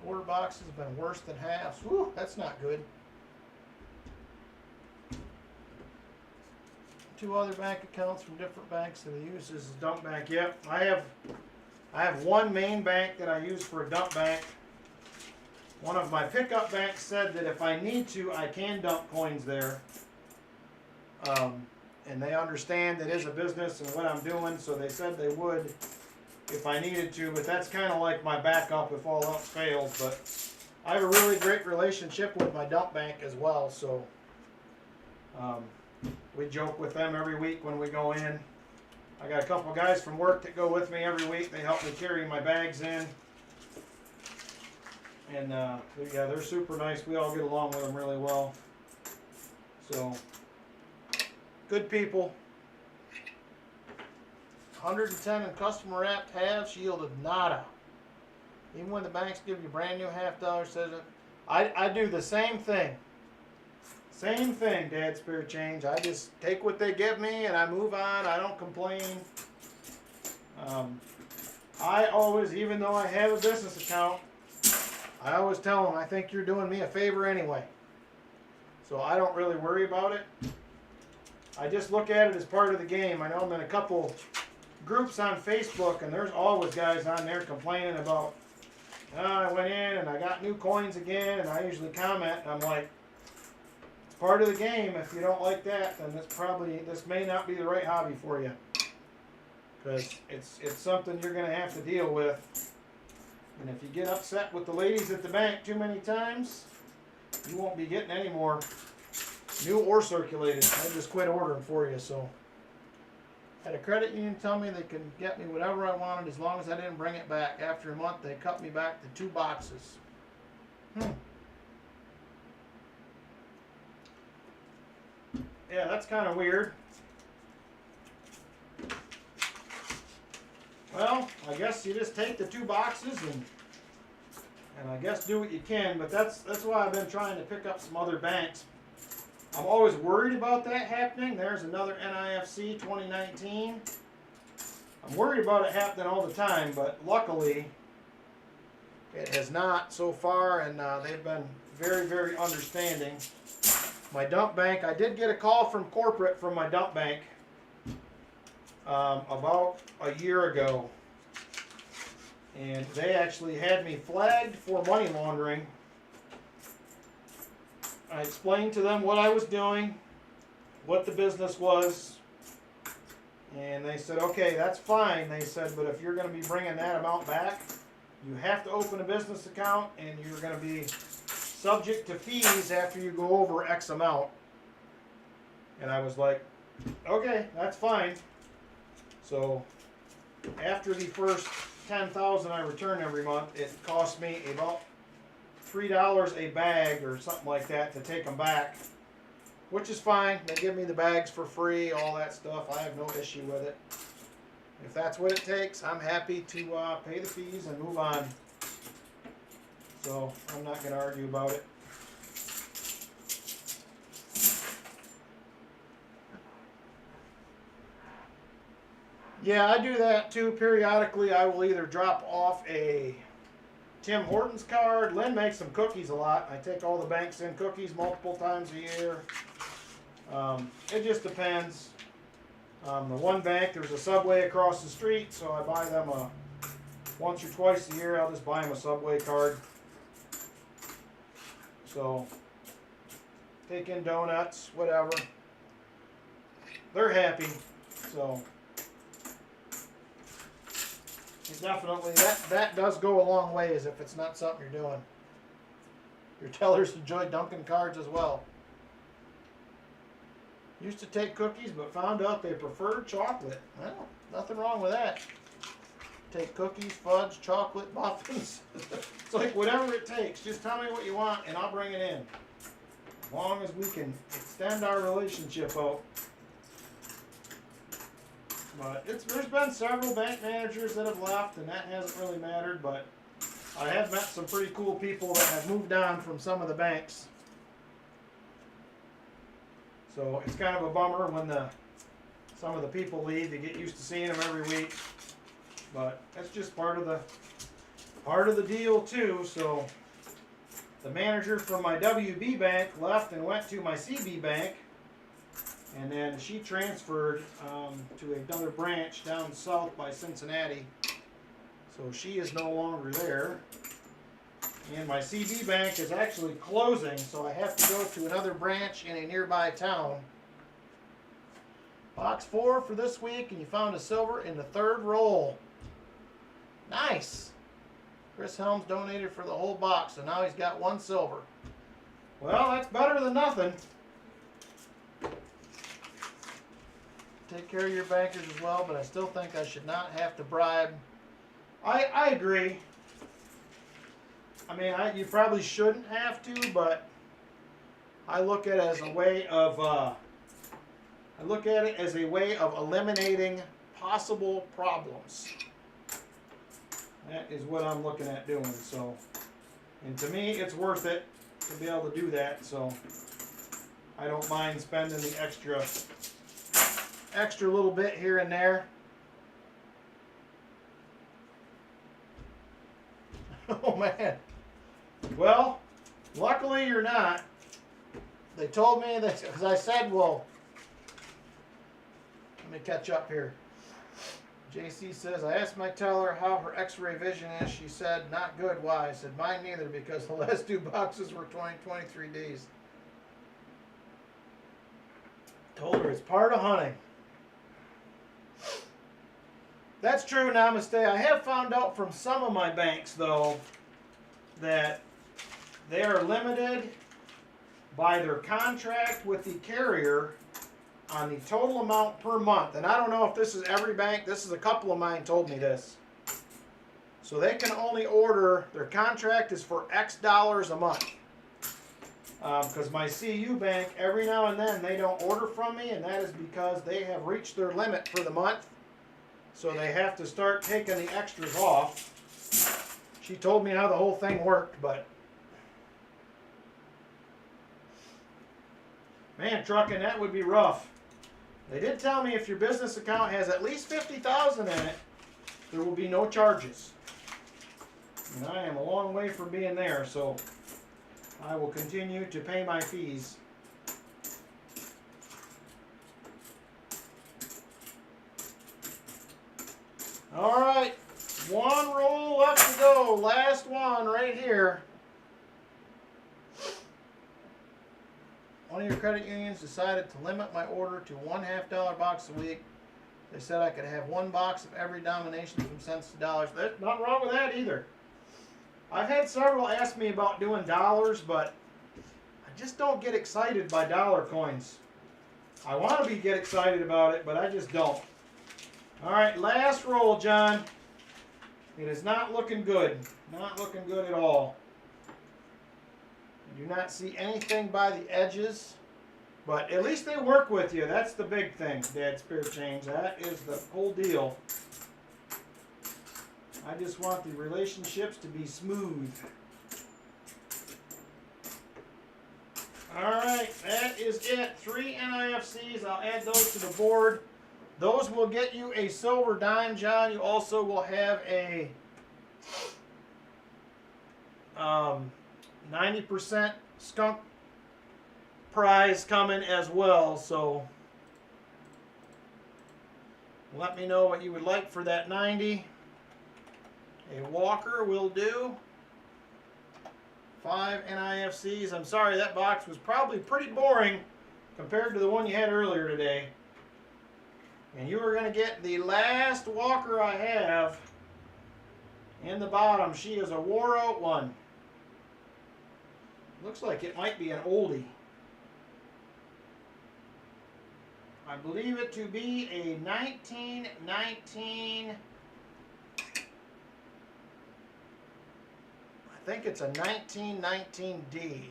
Quarter boxes have been worse than halves. Whew, that's not good. 2 other bank accounts from different banks that I use as a dump bank. Yep, I have 1 main bank that I use for a dump bank. One of my pickup banks said that if I need to, I can dump coins there. And they understand it is a business and what I'm doing, so they said they would if I needed to, but that's kind of like my backup if all else fails. But I have a really great relationship with my dump bank as well, so we joke with them every week when we go in. I got a couple of guys from work that go with me every week. They help me carry my bags in. And yeah, they're super nice. We all get along with them really well. So, good people. 110 in customer wrapped halves yielded nada. Even when the banks give you brand new $half says it. I do the same thing. Same thing, Dad Spare Change. I just take what they give me and I move on. I don't complain. I always, even though I have a business account, I always tell them I think you're doing me a favor anyway. So I don't really worry about it. I just look at it as part of the game. I know I'm in a couple groups on Facebook, and there's always guys on there complaining about, oh, I went in and I got new coins again, and I usually comment, and I'm like, it's part of the game. If you don't like that, then this may not be the right hobby for you, because it's something you're going to have to deal with. And if you get upset with the ladies at the bank too many times, you won't be getting any more new or circulated. I just quit ordering for you. So had a credit union tell me they could get me whatever I wanted as long as I didn't bring it back. After a month, they cut me back to 2 boxes. Yeah, that's kind of weird. Well, I guess you just take the 2 boxes and I guess do what you can, but that's why I've been trying to pick up some other banks. I'm always worried about that happening. There's another NIFC 2019. I'm worried about it happening all the time, but luckily it has not so far, and they've been very, very understanding. my dump bank. I did get a call from corporate from my dump bank about a year ago. And they actually had me flagged for money laundering. I explained to them what I was doing, what the business was, and they said, okay, that's fine. They said, but if you're going to be bringing that amount back, you have to open a business account, and you're going to be subject to fees after you go over X amount. And I was like, okay, that's fine. So after the first 10,000 I return every month, it cost me about $3 a bag or something like that to take them back, which is fine. They give me the bags for free, all that stuff. I have no issue with it. If that's what it takes, I'm happy to pay the fees and move on. So I'm not going to argue about it. Yeah, I do that too. Periodically, I will either drop off a Tim Hortons card. Lynn makes some cookies a lot. I take all the banks in cookies multiple times a year. It just depends. The one bank, there's a Subway across the street, so I buy them once or twice a year. I'll just buy them a Subway card. So, take in donuts, whatever. They're happy, so definitely that does go a long ways if it's not something you're doing. Your tellers enjoy Dunkin' cards as well. Used to take cookies, but found out they preferred chocolate. Well, nothing wrong with that. Take cookies, fudge, chocolate, muffins. It's like whatever it takes. Just tell me what you want and I'll bring it in. As long as we can extend our relationship out. But there's been several bank managers that have left, and that hasn't really mattered, but I have met some pretty cool people that have moved on from some of the banks. So it's kind of a bummer when some of the people leave. You get used to seeing them every week, but that's just part of the deal too. So the manager from my WB bank left and went to my CB bank. And then she transferred to another branch down south by Cincinnati. So she is no longer there. And my CB bank is actually closing, so I have to go to another branch in a nearby town. Box 4 for this week, and you found a silver in the 3rd roll. Nice! Chris Helms donated for the whole box, so now he's got 1 silver. Well, that's better than nothing. Take care of your bankers as well, but I still think I should not have to bribe. I agree. I mean, you probably shouldn't have to, but I look at it as a way of eliminating possible problems. That is what I'm looking at doing. So, and to me, it's worth it to be able to do that. So, I don't mind spending the extra little bit here and there. Oh man. Well, luckily you're not. They told me that, because I said, well, let me catch up here. JC says, I asked my teller how her x-ray vision is. She said, not good. Why? I said, mine neither, because the last 2 boxes were 23 days. Told her it's part of hunting. That's true, Namaste. I have found out from some of my banks, though, that they are limited by their contract with the carrier on the total amount per month. And I don't know if this is every bank. This is a couple of mine told me this. So they can only order, their contract is for X dollars a month. Because my CU bank, every now and then, they don't order from me, and that is because they have reached their limit for the month. So they have to start taking the extras off. She told me how the whole thing worked, but man, trucking, that would be rough. They did tell me if your business account has at least $50,000 in it, there will be no charges. And I am a long way from being there, so I will continue to pay my fees. go. Last one right here. One of your credit unions decided to limit my order to one $half box a week. They said I could have one box of every denomination from cents to dollars. There's nothing wrong with that either. I've had several ask me about doing dollars, but I just don't get excited by dollar coins. I want to get excited about it, but I just don't. All right, last roll, John. It is not looking good. Not looking good at all. I do not see anything by the edges, but at least they work with you. That's the big thing, Dad Spirit Change. That is the whole deal. I just want the relationships to be smooth. All right, that is it. 3 NIFCs. I'll add those to the board. Those will get you a silver dime, John. You also will have a 90% skunk prize coming as well. So let me know what you would like for that 90. A walker will do. 5 NIFCs. I'm sorry, that box was probably pretty boring compared to the one you had earlier today. And you are going to get the last walker I have in the bottom. She is a wore out one. Looks like it might be an oldie. I believe it to be a 1919. I think it's a 1919D.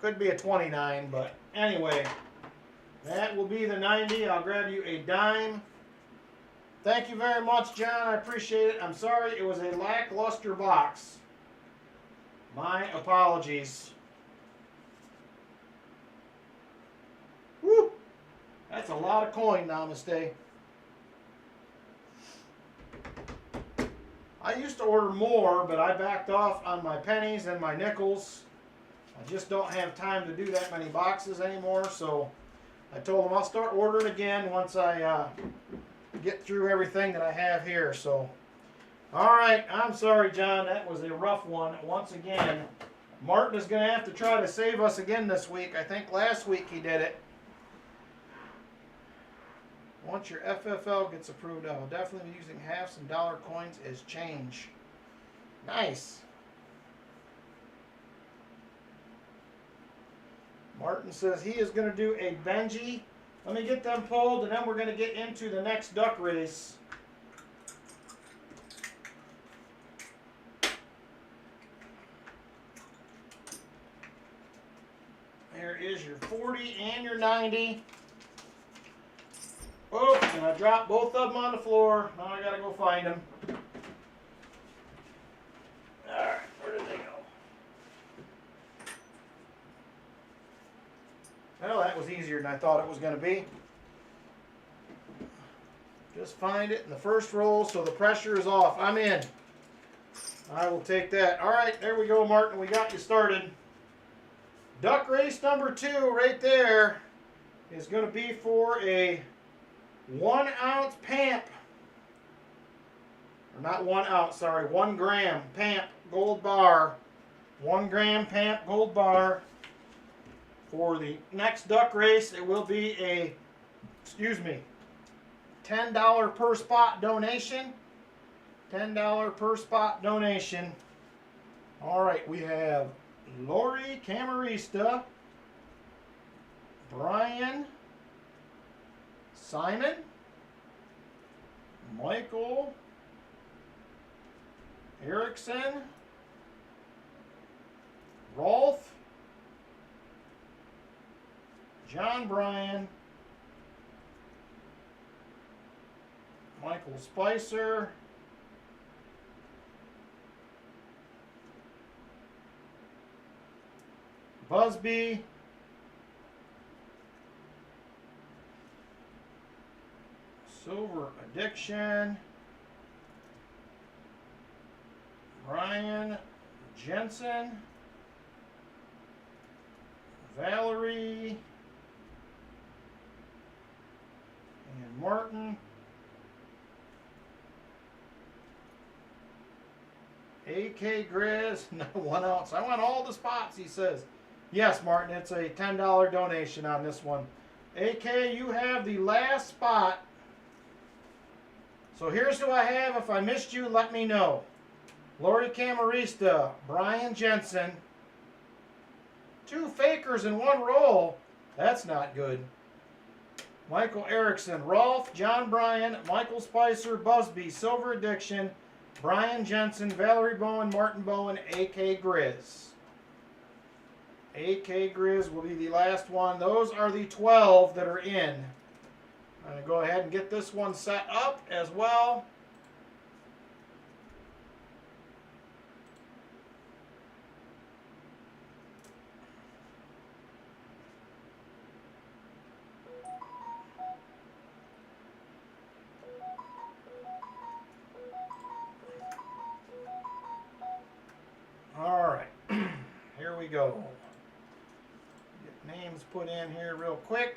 Could be a 29, but anyway, that will be the 90. I'll grab you a dime. Thank you very much, John. I appreciate it. I'm sorry it was a lackluster box. My apologies. Woo! That's a lot of coin, Namaste. I used to order more, but I backed off on my pennies and my nickels. I just don't have time to do that many boxes anymore, so I told them I'll start ordering again once I get through everything that I have here. So, all right, I'm sorry, John. That was a rough one. Once again, Martin is going to have to try to save us again this week. I think last week he did it. Once your FFL gets approved, I will definitely be using halves and dollar coins as change. Nice. Martin says he is going to do a Benji. Let me get them pulled, and then we're going to get into the next duck race. There is your 40 and your 90. Oh, and I dropped both of them on the floor. Now I got to go find them. All right, where did they go? Well, that was easier than I thought it was going to be. Just find it in the first roll so the pressure is off. I'm in. I will take that. All right, there we go, Martin. We got you started. Duck race number 2 right there is going to be for a 1 ounce PAMP. Or not 1 ounce, sorry, 1 gram PAMP gold bar. 1 gram PAMP gold bar. For the next duck race, it will be a, $10 per spot donation. $10 per spot donation. All right, we have Lori Camarista, Brian, Simon, Michael, Erickson, Rolf, John Bryan, Michael Spicer, Busby, Silver Addiction, Ryan Jensen, Valerie, and Martin. AK Grizz, no, 1 ounce. I want all the spots, he says. Yes, Martin, it's a $10 donation on this one. AK, you have the last spot. So here's who I have. If I missed you, let me know. Lori Camarista, Brian Jensen. 2 fakers in 1 roll. That's not good. Michael Erickson, Rolf, John Bryan, Michael Spicer, Busby, Silver Addiction, Brian Jensen, Valerie Bowen, Martin Bowen, AK Grizz. AK Grizz will be the last one. Those are the 12 that are in. I'm going to go ahead and get this one set up as well. All right, here we go. Get names put in here real quick.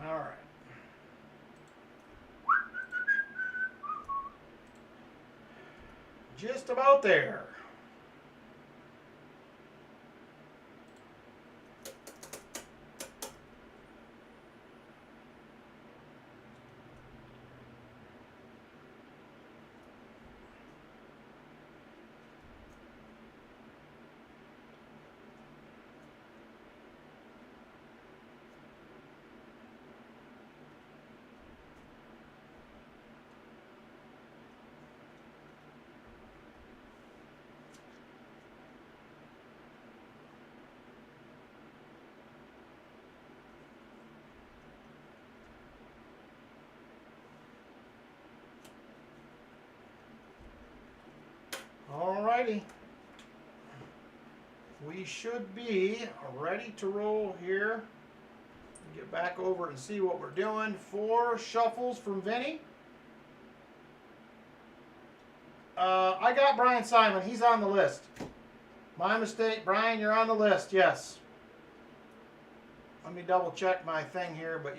All right. Just about there. Alrighty. We should be ready to roll here. Get back over and see what we're doing. 4 shuffles from Vinny. I got Brian Simon. He's on the list. My mistake. Brian, you're on the list. Yes. Let me double check my thing here. But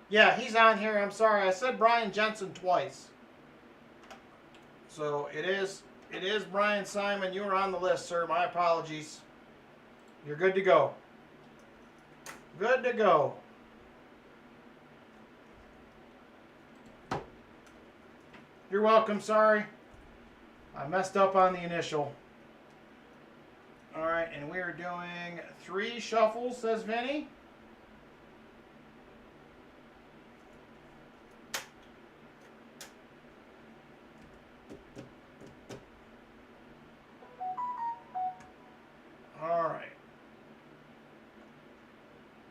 yeah, he's on here. I'm sorry. I said Brian Jensen twice. So it is Brian Simon. You are on the list, sir. My apologies. You're good to go. Good to go. You're welcome. Sorry. I messed up on the initial. All right, and we are doing 3 shuffles, says Vinny. All right.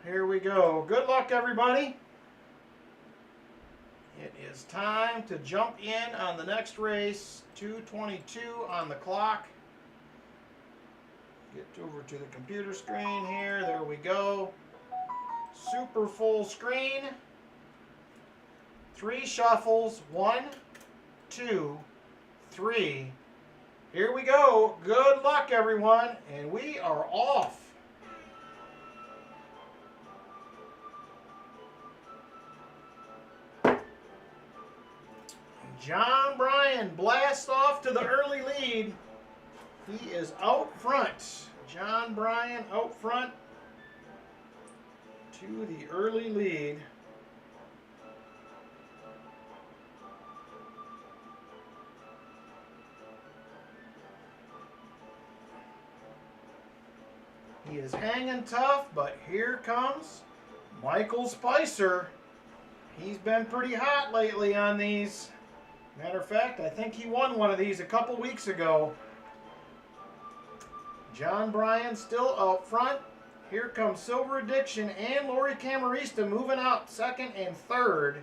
Here we go. Good luck, everybody. It is time to jump in on the next race. 2:22 on the clock. Get over to the computer screen here. There we go. Super full screen. 3 shuffles. 1, 2, 3. Here we go. Good luck, everyone. And we are off. John Bryan blasts off to the early lead. He is out front. John Bryan out front to the early lead. He is hanging tough, but here comes Michael Spicer. He's been pretty hot lately on these. Matter of fact, I think he won one of these a couple weeks ago. John Bryan still out front. Here comes Silver Addiction and Lori Camarista moving out second and third.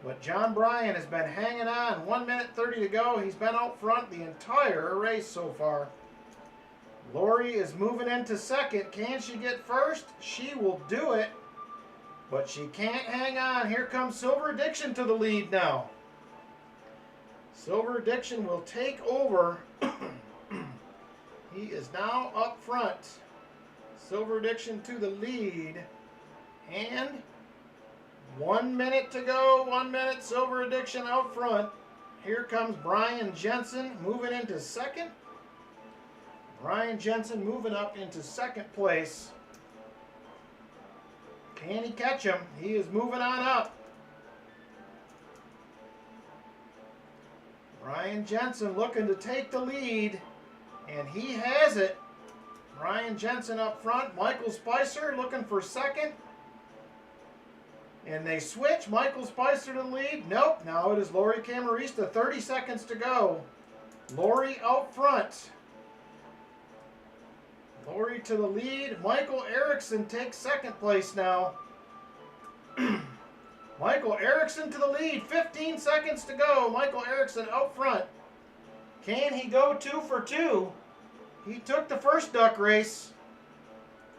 But John Bryan has been hanging on. 1 minute 30 to go. He's been out front the entire race so far. Lori is moving into second. Can she get first? She will do it. But she can't hang on. Here comes Silver Addiction to the lead now. Silver Addiction will take over. He is now up front. Silver Addiction to the lead. And 1 minute to go. 1 minute, Silver Addiction out front. Here comes Brian Jensen moving into second. Brian Jensen moving up into second place. Can he catch him? He is moving on up. Brian Jensen looking to take the lead. And he has it. Brian Jensen up front. Michael Spicer looking for second. And they switch. Michael Spicer to the lead. Nope. Now it is Lori Camarista. 30 seconds to go. Lori out front. Lori to the lead. Michael Erickson takes second place now. Michael Erickson to the lead. 15 seconds to go. Michael Erickson out front. Can he go 2 for 2? He took the first duck race.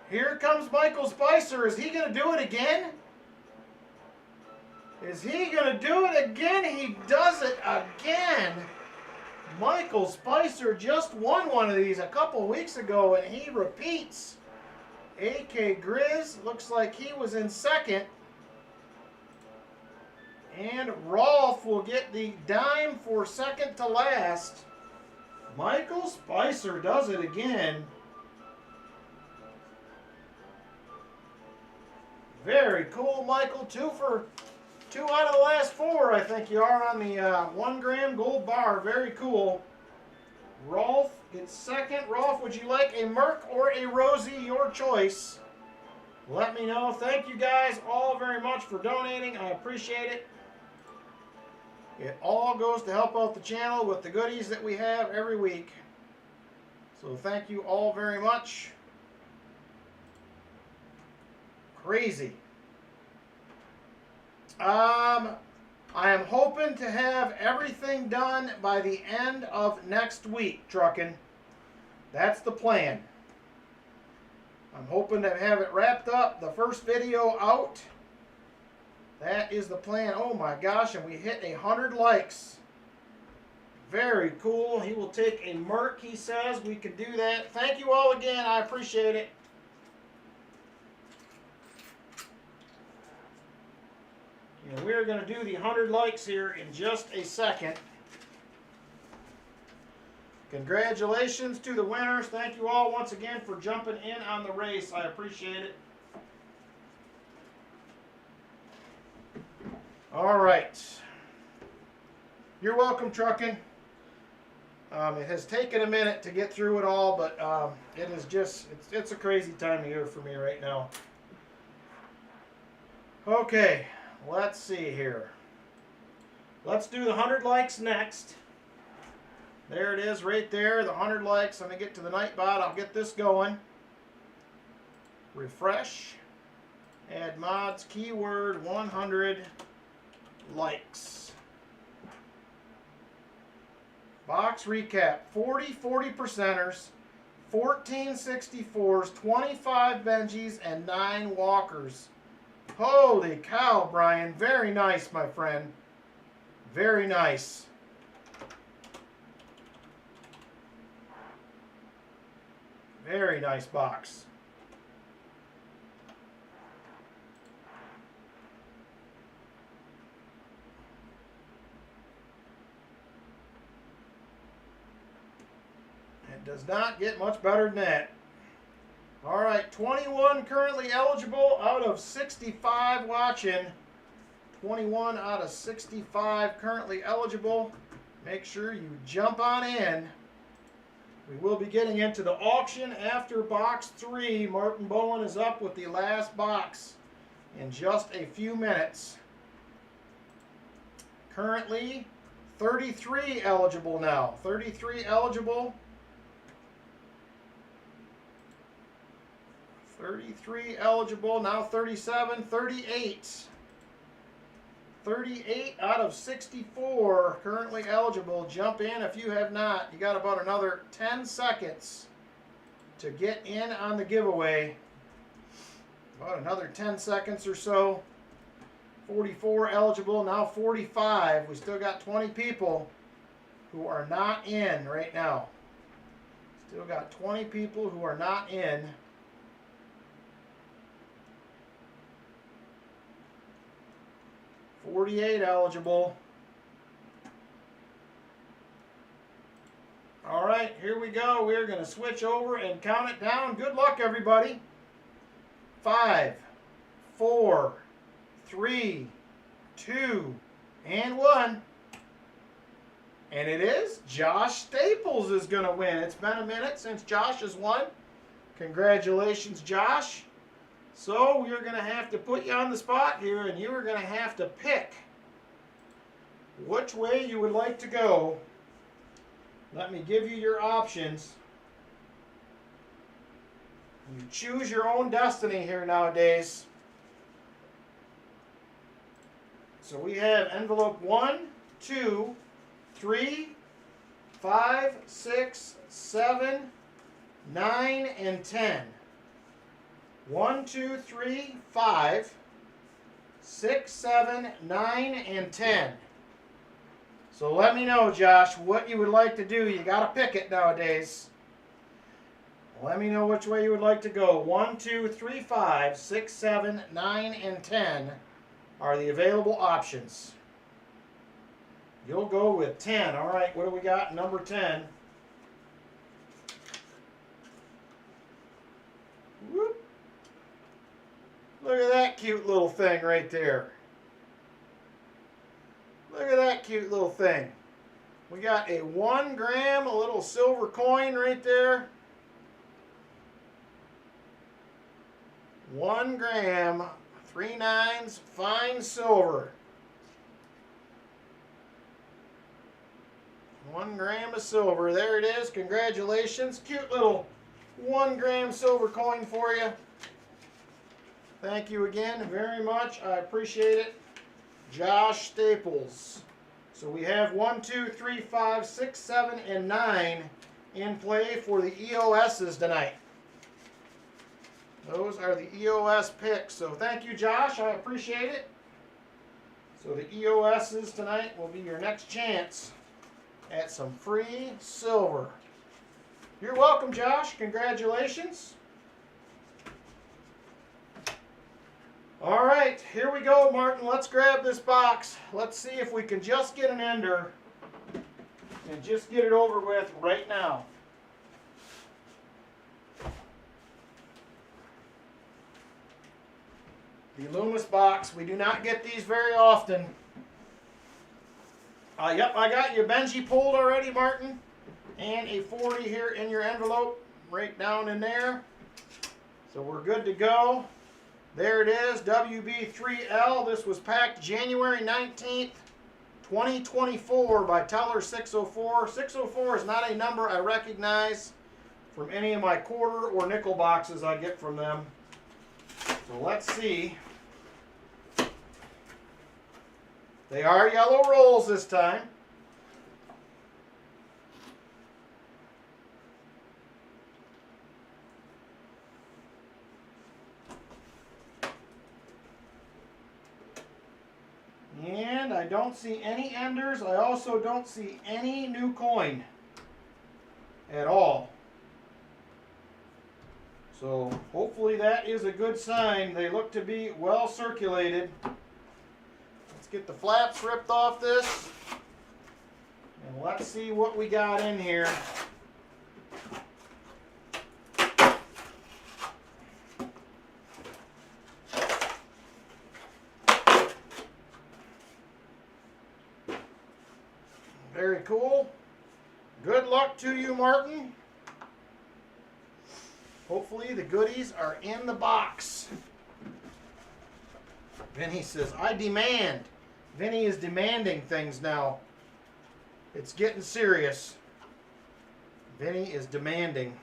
Here comes Michael Spicer. Is he going to do it again? Is he going to do it again? He does it again. Michael Spicer just won one of these a couple weeks ago, and he repeats. AK Grizz looks like he was in second. And Rolf will get the dime for second to last. Michael Spicer does it again. Very cool, Michael. 2 out of the last 4, I think you are on the 1 gram gold bar. Very cool. Rolf gets second. Rolf, would you like a Merc or a Rosie? Your choice. Let me know. Thank you guys all very much for donating. I appreciate it. It all goes to help out the channel with the goodies that we have every week. So thank you all very much. Crazy. I am hoping to have everything done by the end of next week, Truckin'. That's the plan. I'm hoping to have it wrapped up, the first video out. That is the plan. Oh my gosh, and we hit 100 likes. Very cool. He will take a Merc, he says. We can do that. Thank you all again. I appreciate it. And we're going to do the 100 likes here in just a second. Congratulations to the winners. Thank you all once again for jumping in on the race. I appreciate it. All right. You're welcome, Truckin'. It has taken a minute to get through it all, but it is just, it's a crazy time of year for me right now. Okay, let's see here. Let's do the 100 likes next. There it is right there, the 100 likes. I'm going to get to the Nightbot. I'll get this going. Refresh. Add mods, keyword 100 likes. Box recap. 40 40%ers, 14 64s, 25 Benjis, and 9 Walkers. Holy cow, Brian. Very nice, my friend. Very nice. Very nice box. It does not get much better than that. All right, 21 currently eligible out of 65 watching. 21 out of 65 currently eligible. Make sure you jump on in. We will be getting into the auction after box 3. Martin Bowen is up with the last box in just a few minutes. Currently 33 eligible now. 33 eligible. 33 eligible, now 37, 38. 38 out of 64 currently eligible. Jump in if you have not. You got about another 10 seconds to get in on the giveaway. About another 10 seconds or so. 44 eligible, now 45. We still got 20 people who are not in right now. Still got 20 people who are not in. 48 eligible. All right, here we go. We're going to switch over and count it down. Good luck, everybody. 5, 4, 3, 2, and 1. And it is Josh Staples is going to win. It's been a minute since Josh has won. Congratulations, Josh. So we're going to have to put you on the spot here, and you are going to have to pick which way you would like to go. Let me give you your options. You choose your own destiny here nowadays. So we have envelope 1, 2, 3, 5, 6, 7, 9, and 10. 1, 2, 3, 5, 6, 7, 9, and 10. So let me know, Josh, what you would like to do. You got to pick it nowadays. Let me know which way you would like to go. 1, 2, 3, 5, 6, 7, 9, and 10 are the available options. You'll go with 10. All right, what do we got? Number 10. Whoop. Look at that cute little thing right there. Look at that cute little thing. We got a 1 gram, a little silver coin right there. 1 gram, 3 nines, fine silver. 1 gram of silver. There it is. Congratulations. Cute little 1 gram silver coin for you. Thank you again very much. I appreciate it. Josh Staples. So we have 1, 2, 3, 5, 6, 7, and 9 in play for the EOSs tonight. Those are the EOS picks. So thank you, Josh. I appreciate it. So the EOSs tonight will be your next chance at some free silver. You're welcome, Josh. Congratulations. All right, here we go, Martin. Let's grab this box. Let's see if we can just get an ender and just get it over with right now. The Loomis box. We do not get these very often. Yep, I got your Benji pulled already, Martin. And a 40 here in your envelope, right down in there. So we're good to go. There it is, WB3L. This was packed January 19th, 2024 by Teller 604. 604 is not a number I recognize from any of my quarter or nickel boxes I get from them. So let's see. They are yellow rolls this time. And I don't see any enders. I also don't see any new coin at all. So hopefully that is a good sign. They look to be well circulated. Let's get the flaps ripped off this. And let's see what we got in here. Very cool. Good luck to you, Martin. Hopefully the goodies are in the box. Vinny says, I demand. Vinny is demanding things now. It's getting serious. Vinny is demanding.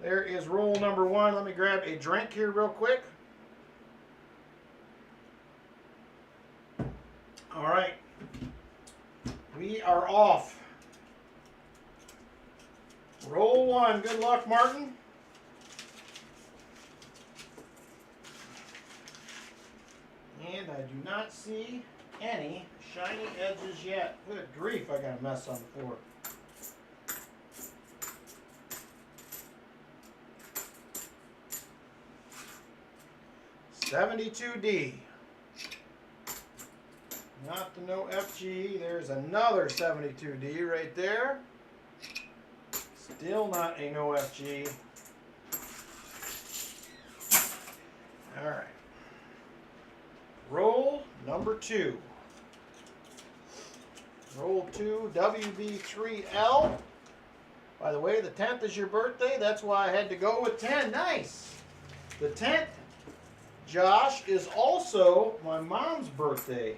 There is roll number 1. Let me grab a drink here real quick. All right. We are off. Roll 1. Good luck, Martin. And I do not see any shiny edges yet. Good grief, I got a mess on the floor. $72D. Not the no FG. There's another $72D right there. Still not a no FG. All right. Roll number 2. Roll 2, WB3L. By the way, the 10th is your birthday. That's why I had to go with 10. Nice. The 10th, Josh, is also my mom's birthday.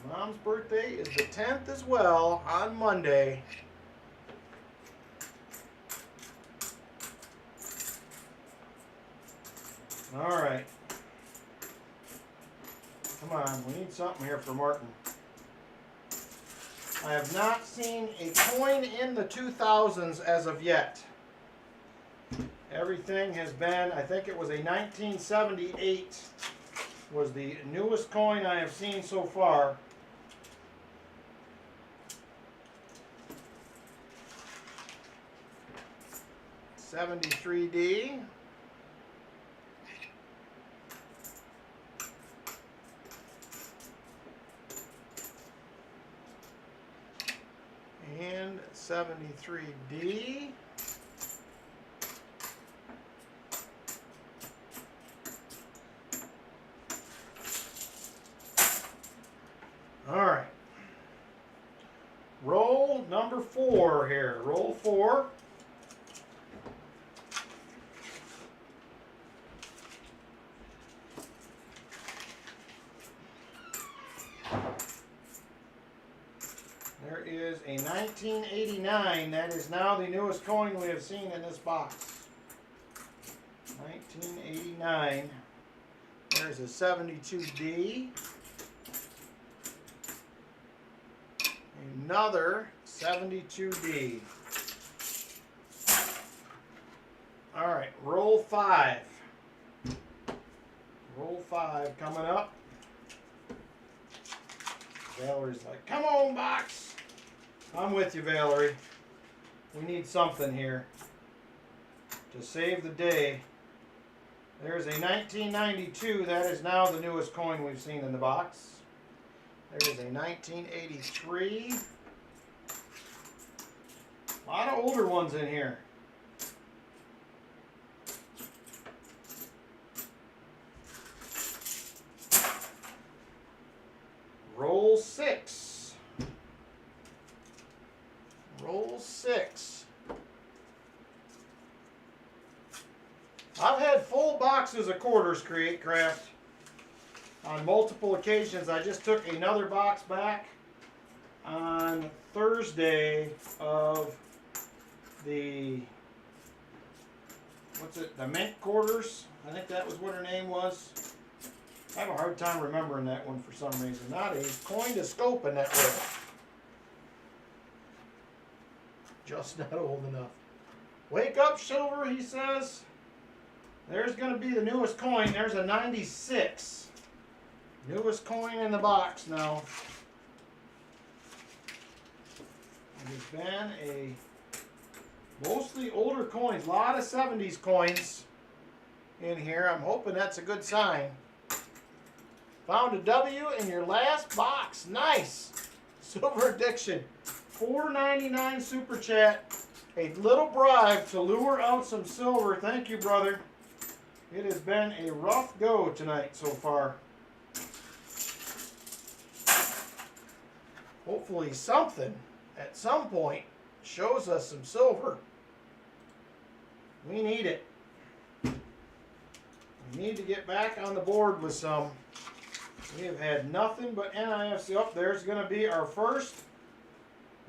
Mom's birthday is the 10th as well, on Monday. All right. Come on, we need something here for Martin. I have not seen a coin in the 2000s as of yet. Everything has been, I think it was a 1978 was the newest coin I have seen so far. $73D. And $73D. All right. Roll number 4 here. Roll 4. There is a 1989. That is now the newest coin we have seen in this box. 1989. There's a 72D. Another 72D. All right, roll 5. Roll 5 coming up. Valerie's like, come on, box. I'm with you, Valerie. We need something here to save the day. There's a 1992. That is now the newest coin we've seen in the box. There's a 1983. A lot of older ones in here. Roll 6. Roll 6. I've had full boxes of quarters, Create Craft, on multiple occasions. I just took another box back on Thursday of the, what's it, the mint quarters. I think that was what her name was. I have a hard time remembering that one for some reason. Not a coin to scope in that way. Just not old enough. Wake up, silver, he says. There's going to be the newest coin. There's a 96. Newest coin in the box now. It has been a mostly older coins. A lot of 70s coins in here. I'm hoping that's a good sign. Found a W in your last box. Nice. Silver Addiction. $4.99 super chat. A little bribe to lure out some silver. Thank you, brother. It has been a rough go tonight so far. Hopefully something at some point shows us some silver. We need it. We need to get back on the board with some. We have had nothing but NIFC. Oh, there's going to be our first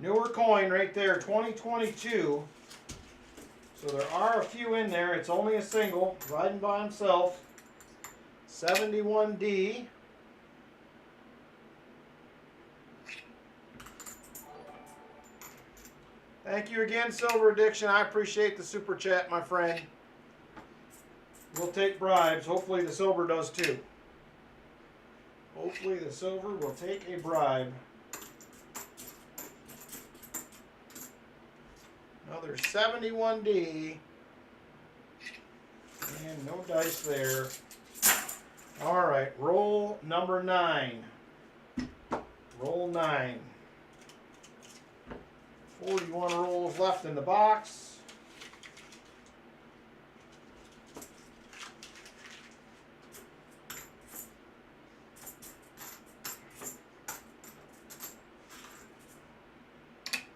newer coin right there, 2022. So there are a few in there. It's only a single, riding by himself. 71D. Thank you again, Silver Addiction. I appreciate the super chat, my friend. We'll take bribes. Hopefully the silver does too. Hopefully the silver will take a bribe. Another 71D. And no dice there. All right, roll number 9. Roll 9. 41 rolls left in the box.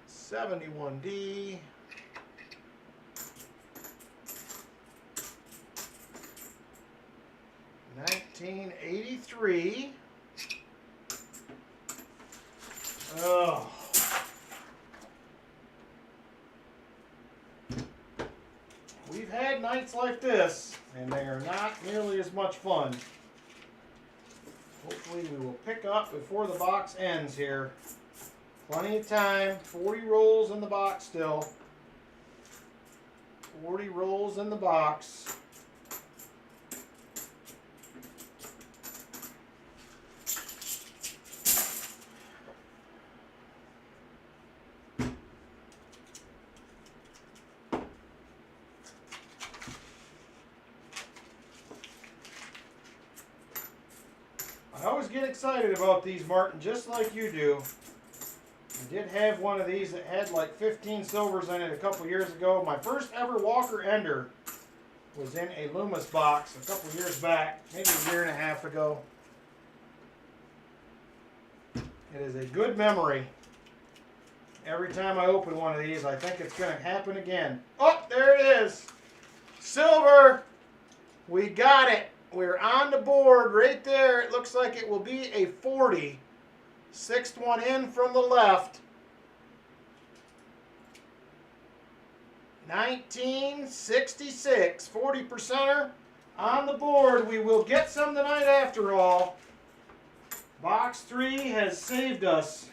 $71D. $19.83. Oh. We've had nights like this, and they are not nearly as much fun. Hopefully we will pick up before the box ends here. Plenty of time. 40 rolls in the box still. 40 rolls in the box. I always get excited about these, Martin, just like you do. I did have one of these that had like 15 silvers in it a couple years ago. My first ever Walker Ender was in a Loomis box a couple years back, maybe a year and a half ago. It is a good memory. Every time I open one of these, I think it's going to happen again. Oh, there it is. Silver. We got it. We're on the board right there. It looks like it will be a 40. Sixth one in from the left. 1966. 40%er on the board. We will get some tonight after all. Box 3 has saved us.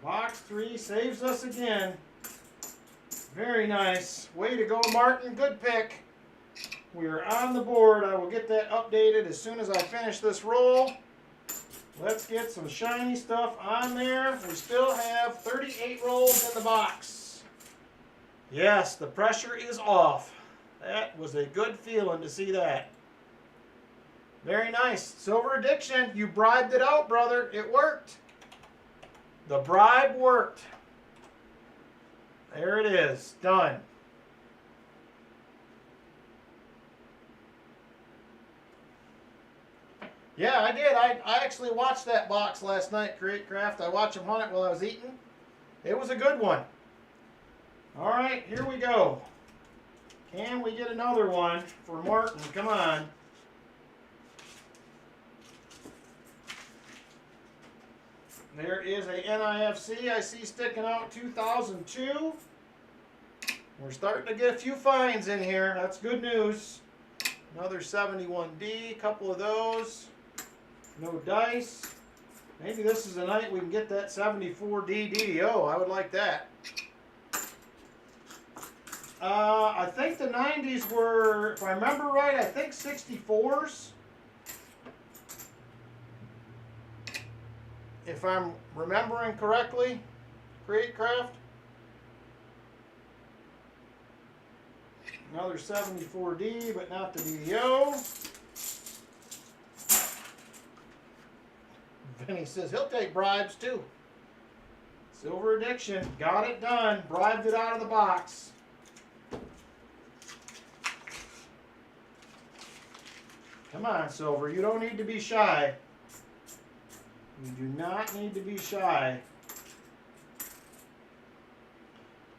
Box 3 saves us again. Very nice. Way to go, Martin. Good pick. We are on the board. I will get that updated as soon as I finish this roll. Let's get some shiny stuff on there. We still have 38 rolls in the box. Yes, the pressure is off. That was a good feeling to see that. Very nice. Silver Addiction, you bribed it out, brother. It worked. The bribe worked. There it is. Done. Yeah, I did. I actually watched that box last night, Create Craft. I watched him hunt it while I was eating. It was a good one. All right, here we go. Can we get another one for Martin? Come on. There is a NIFC I see sticking out, 2002. We're starting to get a few finds in here. That's good news. Another 71D, a couple of those. No dice. Maybe this is the night we can get that 74D DDO. I would like that. I think the 90s were, if I remember right, I think 64s. If I'm remembering correctly, Create Craft. Another 74D, but not the DDO. Vinny says he'll take bribes too. Silver Addiction, got it done. Bribed it out of the box. Come on, Silver, you don't need to be shy. You do not need to be shy.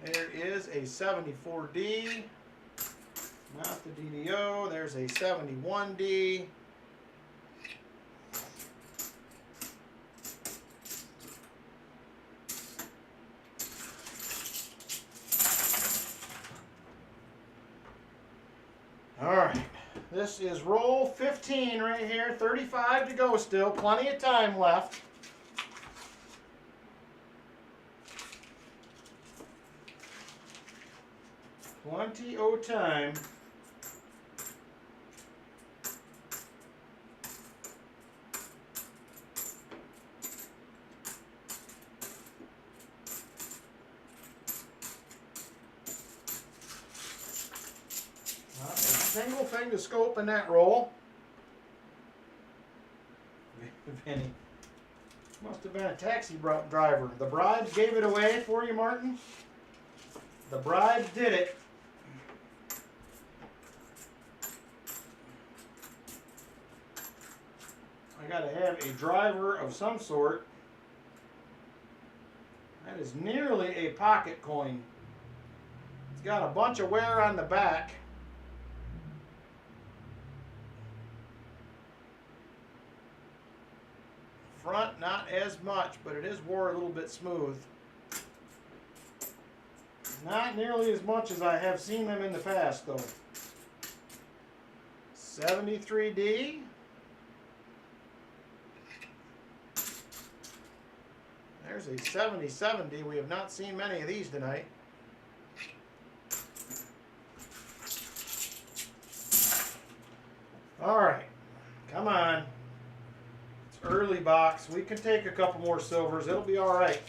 There is a 74D. Not the DDO. There's a 71D. All right. This is roll 15 right here. 35 to go still. Plenty of time left. Plenty of time. Not a single thing to scope in that roll. Vinny. Must have been a taxi driver. The bribes gave it away for you, Martin. The bribes did it. I gotta have a driver of some sort. That is nearly a pocket coin. It's got a bunch of wear on the back. Front, not as much, but it is wore a little bit smooth. Not nearly as much as I have seen them in the past, though. 73D. There's a 7070. We have not seen many of these tonight. All right, come on. It's early box. We can take a couple more silvers. It'll be all right.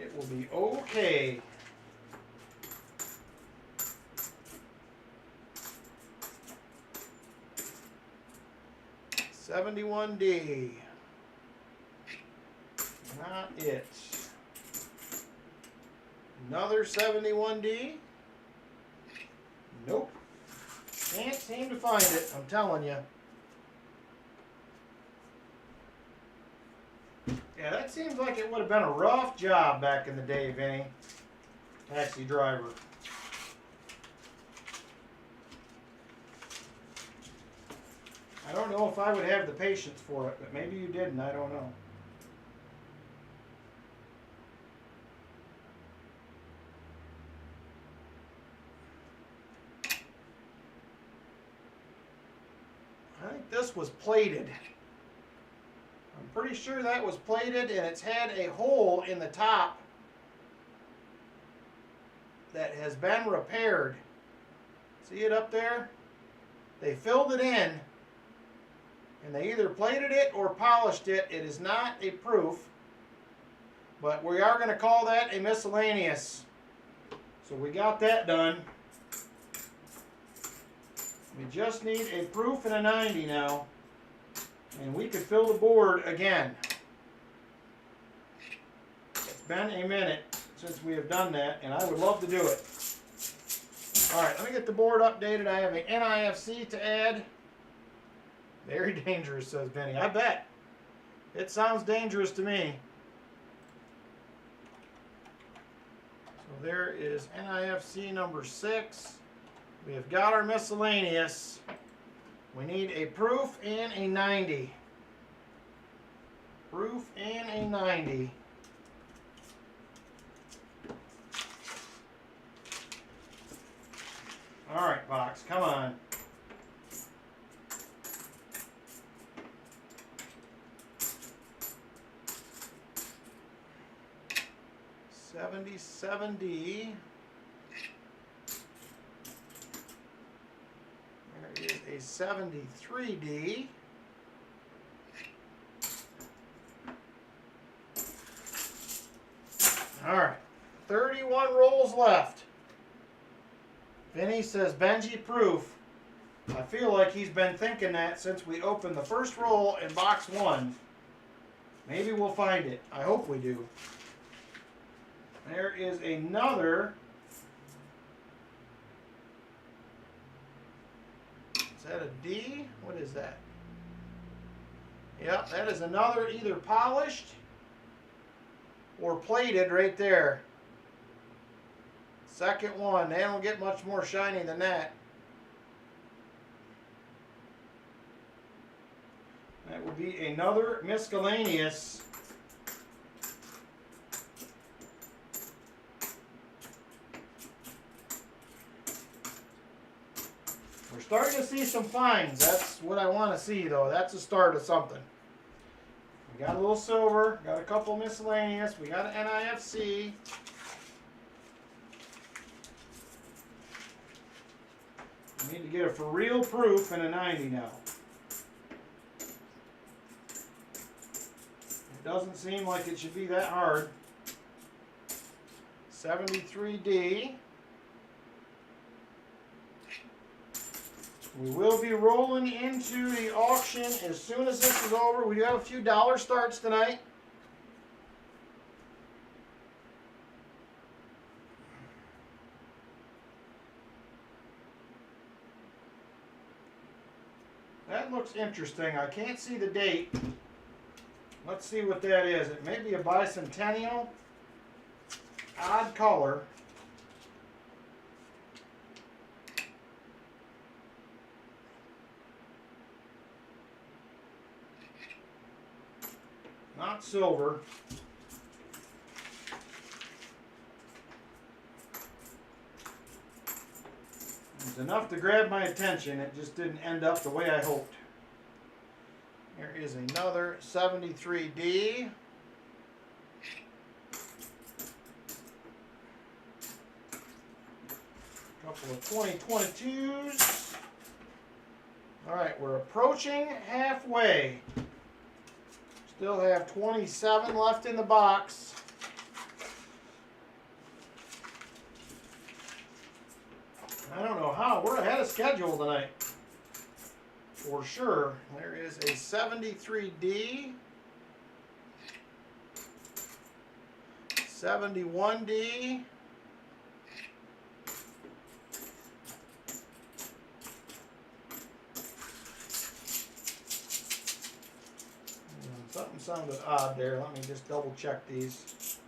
It will be okay. $71D. Not it. Another 71D. Nope. Can't seem to find it, I'm telling you. Yeah, that seems like it would have been a rough job back in the day, Vinny. Taxi driver. I don't know if I would have the patience for it, but maybe you didn't, I don't know. I think this was plated. I'm pretty sure that was plated, and it's had a hole in the top that has been repaired. See it up there? They filled it in, and they either plated it or polished it. It is not a proof, but we are going to call that a miscellaneous. So we got that done. We just need a proof and a 90 now, and we could fill the board again. It's been a minute since we have done that, and I would love to do it. All right, let me get the board updated. I have an NIFC to add. Very dangerous, says Benny. I bet. It sounds dangerous to me. So there is NIFC number 6. We have got our miscellaneous. We need a proof and a 90. Proof and a 90. All right, box, come on. $77D. There is a $73D. All right, 31 rolls left. Vinny says Benji proof. I feel like he's been thinking that since we opened the first roll in box 1. Maybe we'll find it. I hope we do. There is another. Is that a D? What is that? Yep, that is another either polished or plated right there. Second one. They don't get much more shiny than that. That will be another miscellaneous. We're starting to see some finds. That's what I want to see, though. That's the start of something. We got a little silver, got a couple miscellaneous, we got an NIFC. We need to get a for real proof and a 90 now. It doesn't seem like it should be that hard. 73D. We will be rolling into the auction as soon as this is over. We do have a few dollar starts tonight. That looks interesting. I can't see the date. Let's see what that is. It may be a bicentennial. Odd color. Not silver. It was enough to grab my attention. It just didn't end up the way I hoped. Here is another 73D. Couple of 2022s. All right, we're approaching halfway. Still have 27 left in the box. I don't know how. We're ahead of schedule tonight. For sure. There is a 73D. 71D. Something sounded odd there. Let me just double check these.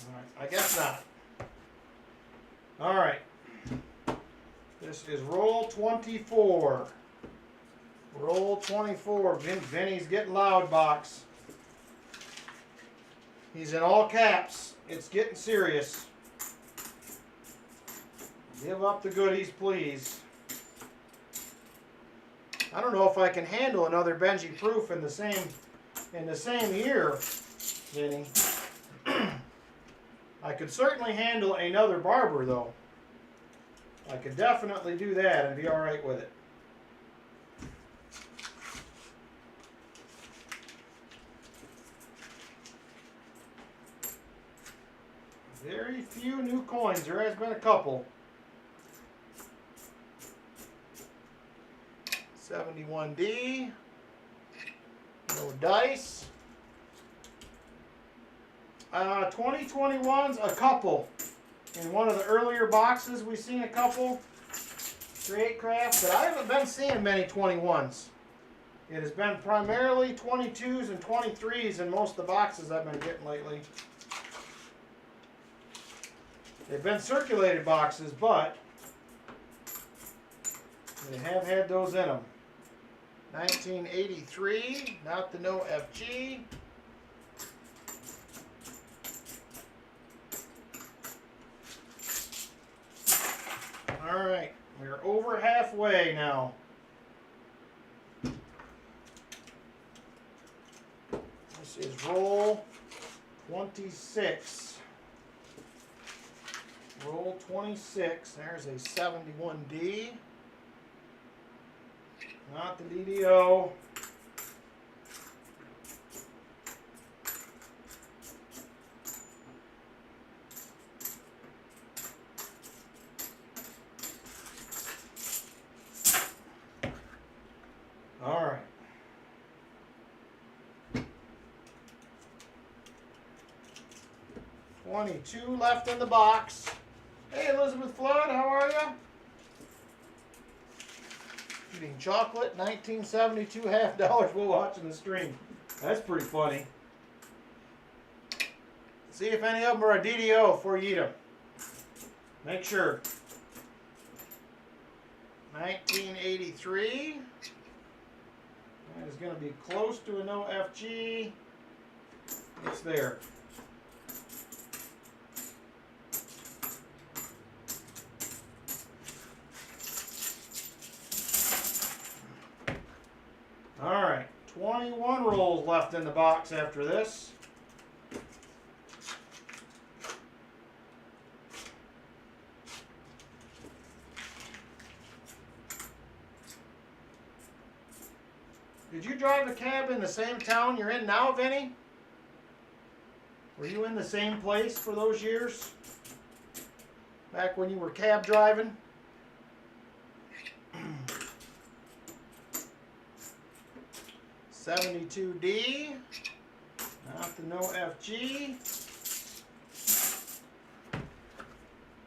Alright, I guess not. Alright. This is roll 24. Roll 24. Vinny's getting loud, box. He's in all caps. It's getting serious. Give up the goodies, please. I don't know if I can handle another Benji proof in the same year, Vinny. I could certainly handle another Barber, though. I could definitely do that and be all right with it. Very few new coins. There has been a couple. 71D. No dice. 2021's a couple. In one of the earlier boxes, we've seen a couple. Create Craft, but I haven't been seeing many 21s. It has been primarily 22s and 23s in most of the boxes I've been getting lately. They've been circulated boxes, but they have had those in them. 1983, not the no FG. All right, we're over halfway now. This is roll 26. Roll 26. There's a 71D. Not the DDO. All right. $22 left in the box. Hey, Elizabeth Flood, how are you? Eating chocolate, 1972 $50 while watching the stream. That's pretty funny. See if any of them are a DDO before you eat them. Make sure. 1983. That is going to be close to a no FG. It's there. All right, 21 rolls left in the box after this. Did you drive a cab in the same town you're in now, Vinny? Were you in the same place for those years? Back when you were cab driving? 72D. Not the no FG.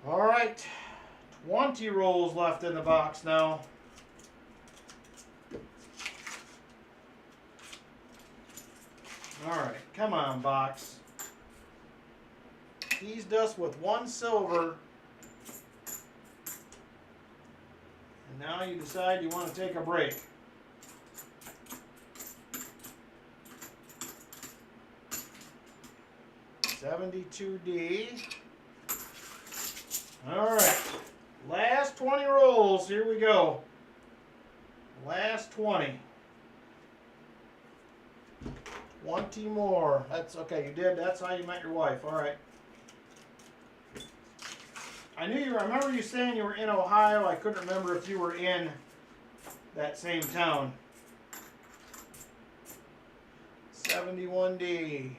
All right. 20 rolls left in the box now. All right, come on, box. Teased us with one silver. And now you decide you want to take a break. $72D. All right, last 20 rolls. Here we go. Last 20. 20 more. That's okay. You did. That's how you met your wife. All right. I remember you saying you were in Ohio. I couldn't remember if you were in that same town. 71D.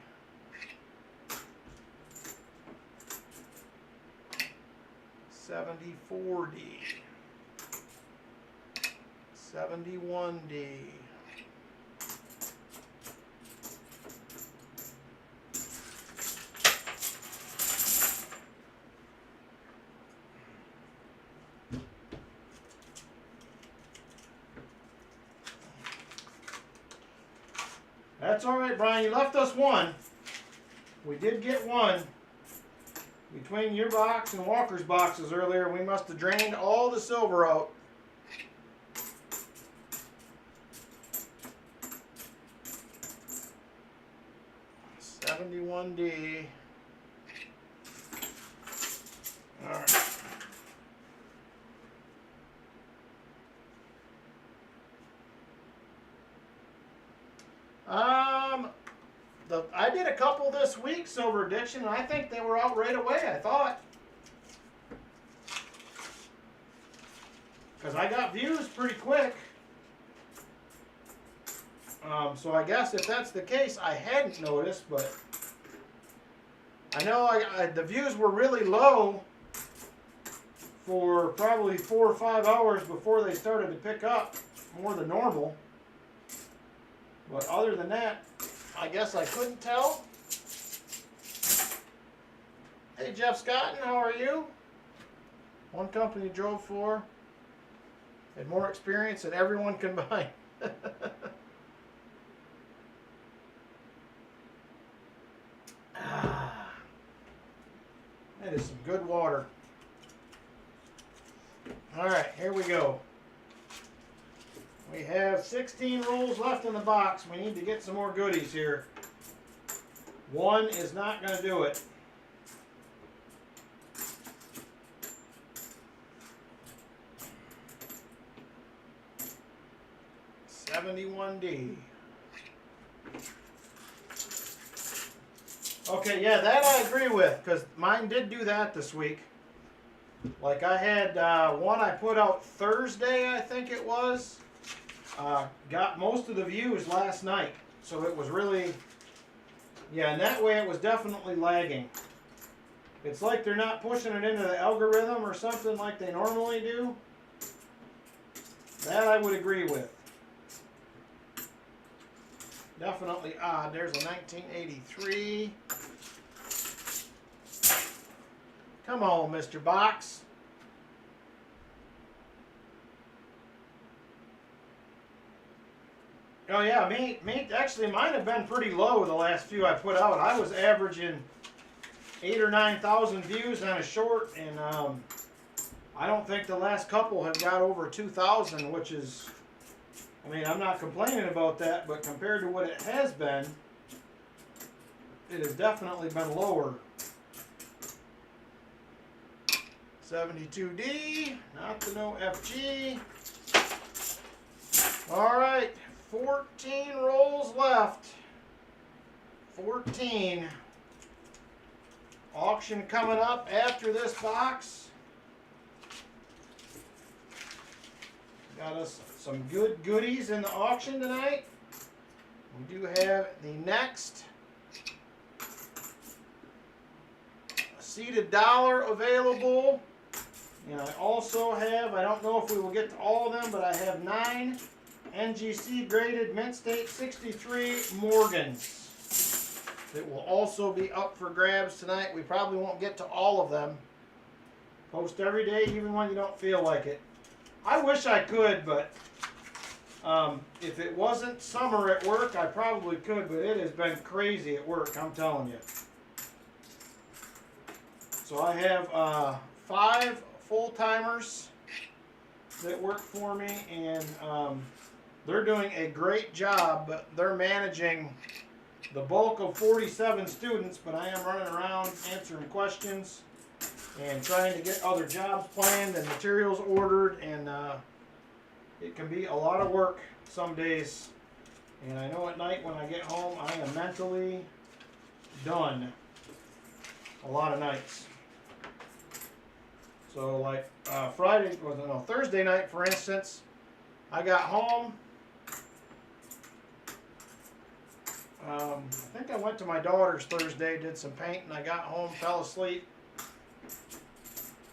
74D. 71D. That's all right, Brian. You left us one. We did get one. Between your box and Walker's boxes earlier, we must have drained all the silver out. $71D. All right. I did a couple this week, Silver Addiction, and I think they were out right away, I thought. Because I got views pretty quick. So I guess if that's the case, I hadn't noticed, but I know the views were really low for probably 4 or 5 hours before they started to pick up more than normal. But other than that, I guess I couldn't tell. Hey, Jeff Scotton, how are you? One company drove for. Had more experience than everyone combined. That is some good water. All right, here we go. We have 16 rolls left in the box. We need to get some more goodies here. One is not going to do it. $71D. Okay, yeah, that I agree with, because mine did do that this week. Like I had one I put out Thursday, I think it was. Got most of the views last night, so it was really, yeah, and that way it was definitely lagging. It's like they're not pushing it into the algorithm or something like they normally do. That I would agree with. Definitely odd. There's a 1983. Come on, Mr. Box. Oh yeah, actually mine have been pretty low the last few I put out. I was averaging 8,000 or 9,000 views on a short, and I don't think the last couple have got over 2,000, which is, I mean, I'm not complaining about that, but compared to what it has been, it has definitely been lower. 72D, not the no FG. All right, 14 rolls left. 14. Auction coming up after this box. Got us some good goodies in the auction tonight. We do have the next seated dollar available. And I also have, I don't know if we will get to all of them, but I have 9 NGC graded Mint State 63 Morgans that will also be up for grabs tonight. We probably won't get to all of them. Post every day, even when you don't feel like it. I wish I could, but if it wasn't summer at work, I probably could, but it has been crazy at work, I'm telling you. So I have 5 full-timers that work for me, and they're doing a great job, but they're managing the bulk of 47 students, but I am running around answering questions and trying to get other jobs planned and materials ordered, and it can be a lot of work some days. And I know at night when I get home, I am mentally done a lot of nights. So like Thursday night, for instance, I got home. I think I went to my daughter's Thursday, did some painting. I got home, fell asleep.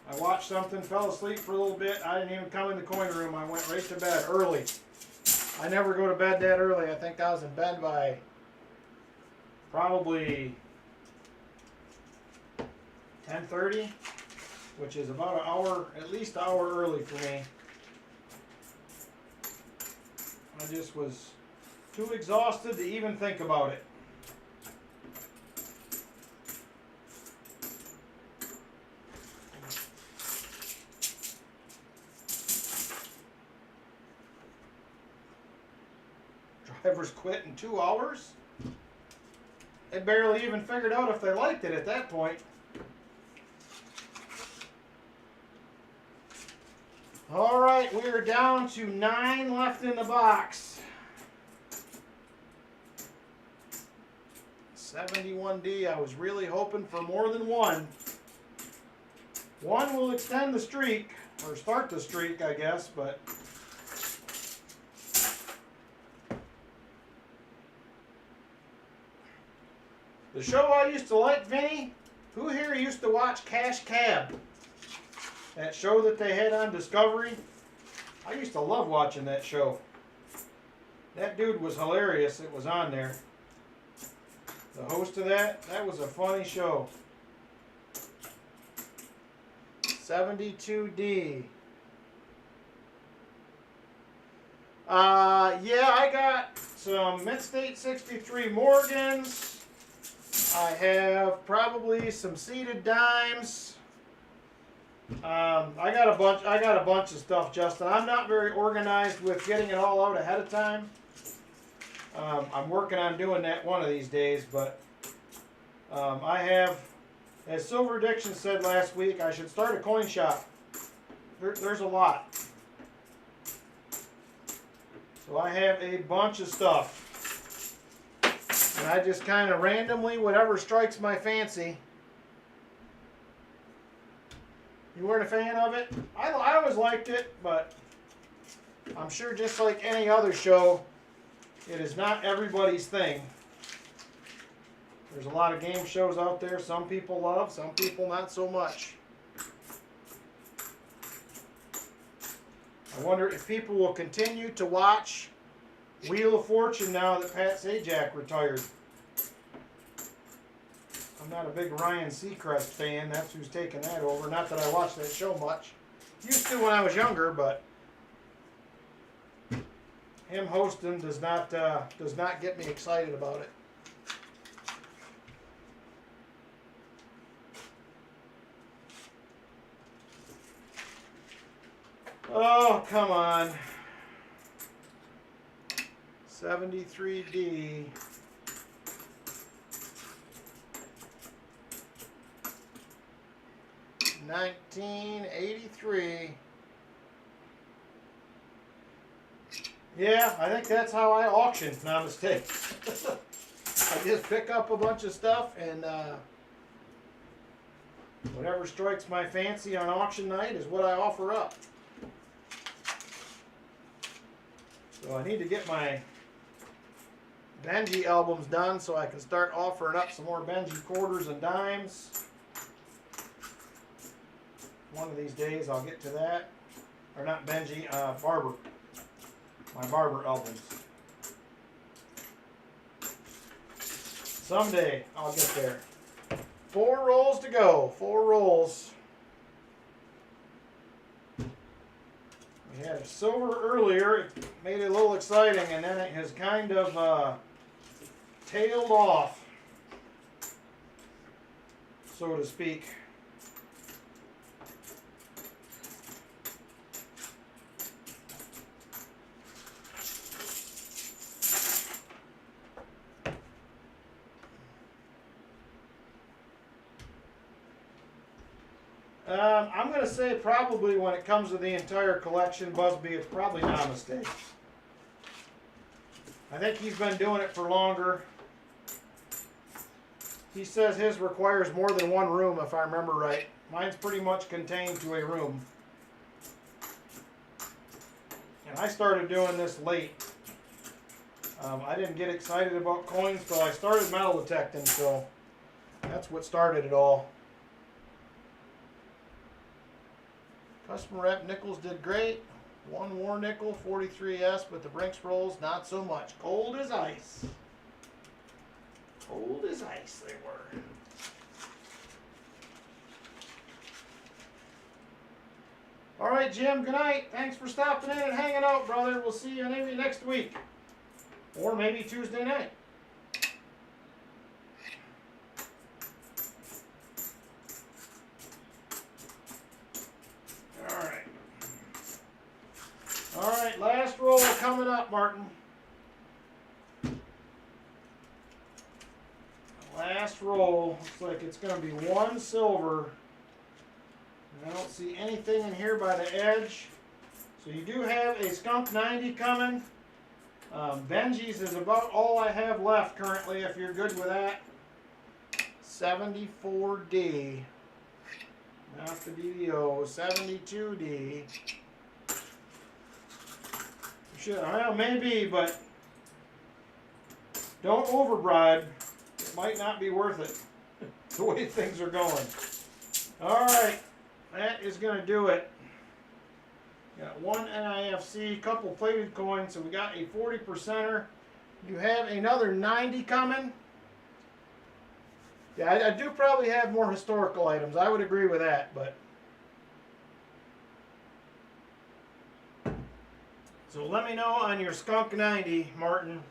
I watched something, fell asleep for a little bit. I didn't even come in the coin room. I went right to bed early. I never go to bed that early. I think I was in bed by probably 10:30, which is about an hour, at least an hour early for me. I just was too exhausted to even think about it. Drivers quit in 2 hours? They barely even figured out if they liked it at that point. All right, we are down to 9 left in the box. 71D, I was really hoping for more than one. One will extend the streak, or start the streak, I guess, but the show I used to like, Vinny, who here used to watch Cash Cab? That show that they had on Discovery? I used to love watching that show. That dude was hilarious. It was on there. The host of that was a funny show. 72D. Yeah, I got some Mint State 63 Morgans. I have probably some seeded dimes. I got a bunch of stuff, Justin. I'm not very organized with getting it all out ahead of time. I'm working on doing that one of these days, but I have, as Silver Addiction said last week, I should start a coin shop. There's a lot. So I have a bunch of stuff. And I just kind of randomly, whatever strikes my fancy. You weren't a fan of it? I always liked it, but I'm sure just like any other show, it is not everybody's thing. There's a lot of game shows out there some people love, some people not so much. I wonder if people will continue to watch Wheel of Fortune now that Pat Sajak retired. I'm not a big Ryan Seacrest fan. That's who's taking that over. Not that I watch that show much. Used to when I was younger, but him hosting does not get me excited about it. Oh, come on. 73D. $19.83. Yeah, I think that's how I auction, not a mistake. I just pick up a bunch of stuff and whatever strikes my fancy on auction night is what I offer up. So I need to get my Benji albums done so I can start offering up some more Benji quarters and dimes. One of these days I'll get to that. Or not Benji, Barber. My Barber albums. Someday I'll get there. 4 rolls to go. 4 rolls. We had a silver earlier. It made it a little exciting, and then it has kind of tailed off, so to speak. I'm going to say probably when it comes to the entire collection, Busby, it's probably not a mistake. I think he's been doing it for longer. He says his requires more than 1 room, if I remember right. Mine's pretty much contained to a room. And I started doing this late. I didn't get excited about coins until I started metal detecting, so that's what started it all. Customer rep Nickels did great. 1 war nickel, 43S, but the Brinks rolls, not so much. Cold as ice. Cold as ice they were. All right, Jim, good night. Thanks for stopping in and hanging out, brother. We'll see you maybe next week. Or maybe Tuesday night. All right, last roll coming up, Martin. Last roll. Looks like it's going to be 1 silver. And I don't see anything in here by the edge. So you do have a skunked 90 coming. Benji's is about all I have left currently, if you're good with that. 74D. Not the DDO. 72D. Shit, well, maybe, but don't overbribe. It might not be worth it, the way things are going. All right, that is going to do it. Got 1 NIFC, couple plated coins, so we got a 40%er. You have another 90 coming. Yeah, I do probably have more historical items. I would agree with that, but. So let me know on your skunk 90, Martin.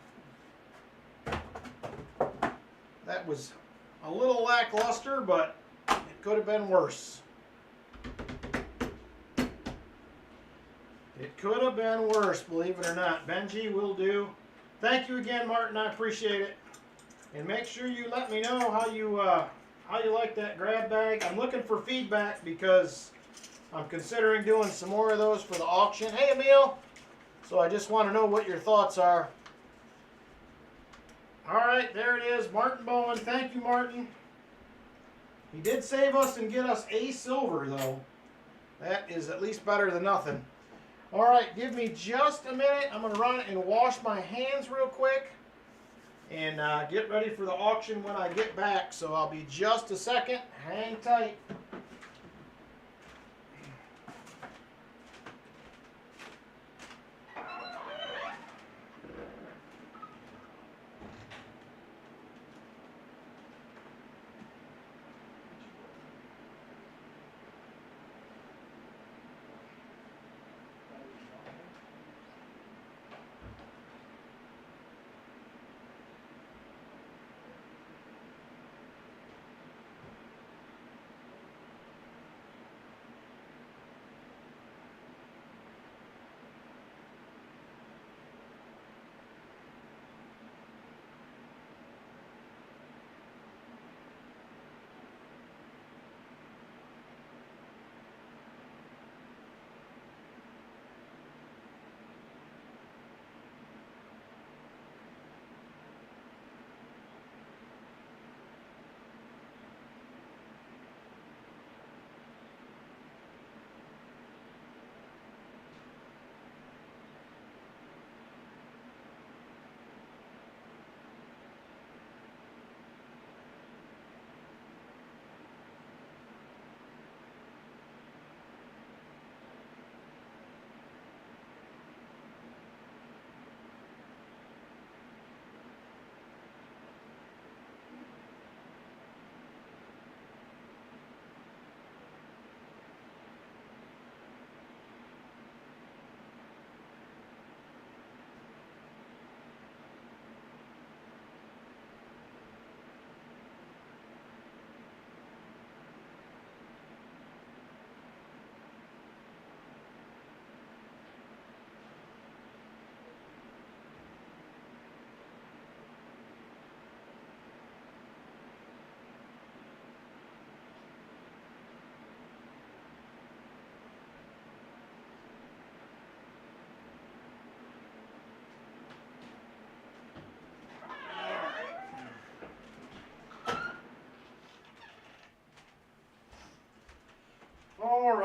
That was a little lackluster, but it could have been worse. It could have been worse, believe it or not. Benji will do. Thank you again, Martin. I appreciate it. And make sure you let me know how you like that grab bag. I'm looking for feedback because I'm considering doing some more of those for the auction. Hey, Emil. So I just want to know what your thoughts are. All right, there it is. Martin Bowman. Thank you, Martin. He did save us and get us a silver, though. That is at least better than nothing. All right, give me just a minute. I'm going to run and wash my hands real quick and get ready for the auction when I get back. So I'll be just a second. Hang tight.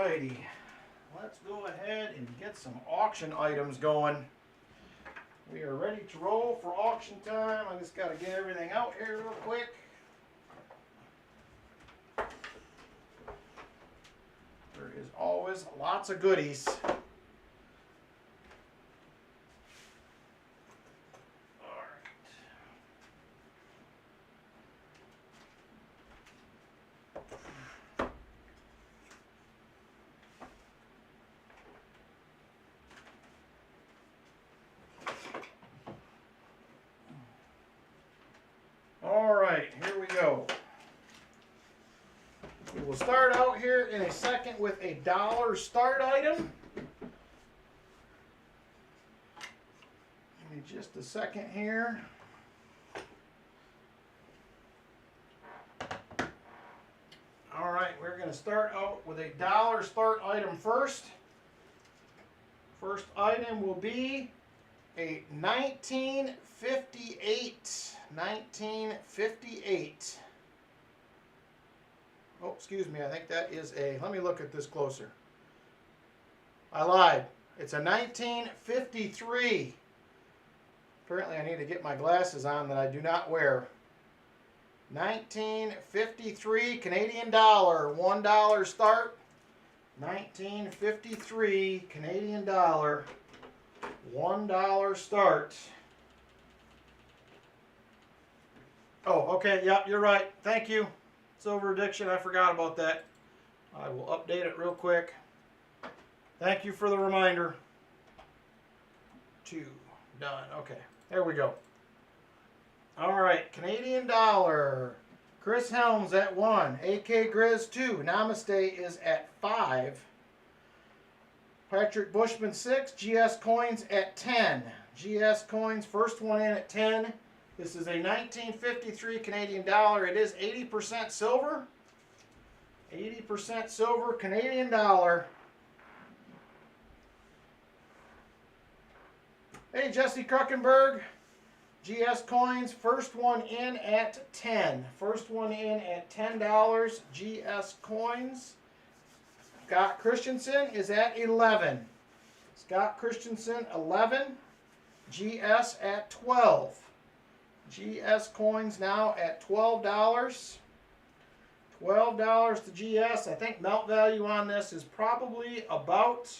righty. Let's go ahead and get some auction items going. We are ready to roll for auction time. I just got to get everything out here real quick. There is always lots of goodies. Alright, here we go. We will start out here in a second with a dollar start item. Give me just a second here. Alright, we're going to start out with a dollar start item first. First item will be a 1958. Oh, excuse me, I think that is a, let me look at this closer. I lied. It's a 1953. Apparently I need to get my glasses on that I do not wear. 1953 Canadian dollar, $1 start. 1953 Canadian dollar, $1 start. Oh, okay, yep, you're right. Thank you. Silver Addiction, I forgot about that. I will update it real quick. Thank you for the reminder. 2, done. Okay, there we go. All right, Canadian dollar. Chris Helms at 1. AK Grizz 2. Namaste is at 5. Patrick Bushman 6. GS Coins at 10. GS Coins, first one in at 10. This is a 1953 Canadian dollar. It is 80% silver. 80% silver Canadian dollar. Hey, Jesse Kruckenberg. GS Coins, first one in at 10. First one in at $10. GS Coins. Scott Christensen is at 11. Scott Christensen, 11. GS at 12. GS Coins now at $12. $12 to GS. I think melt value on this is probably about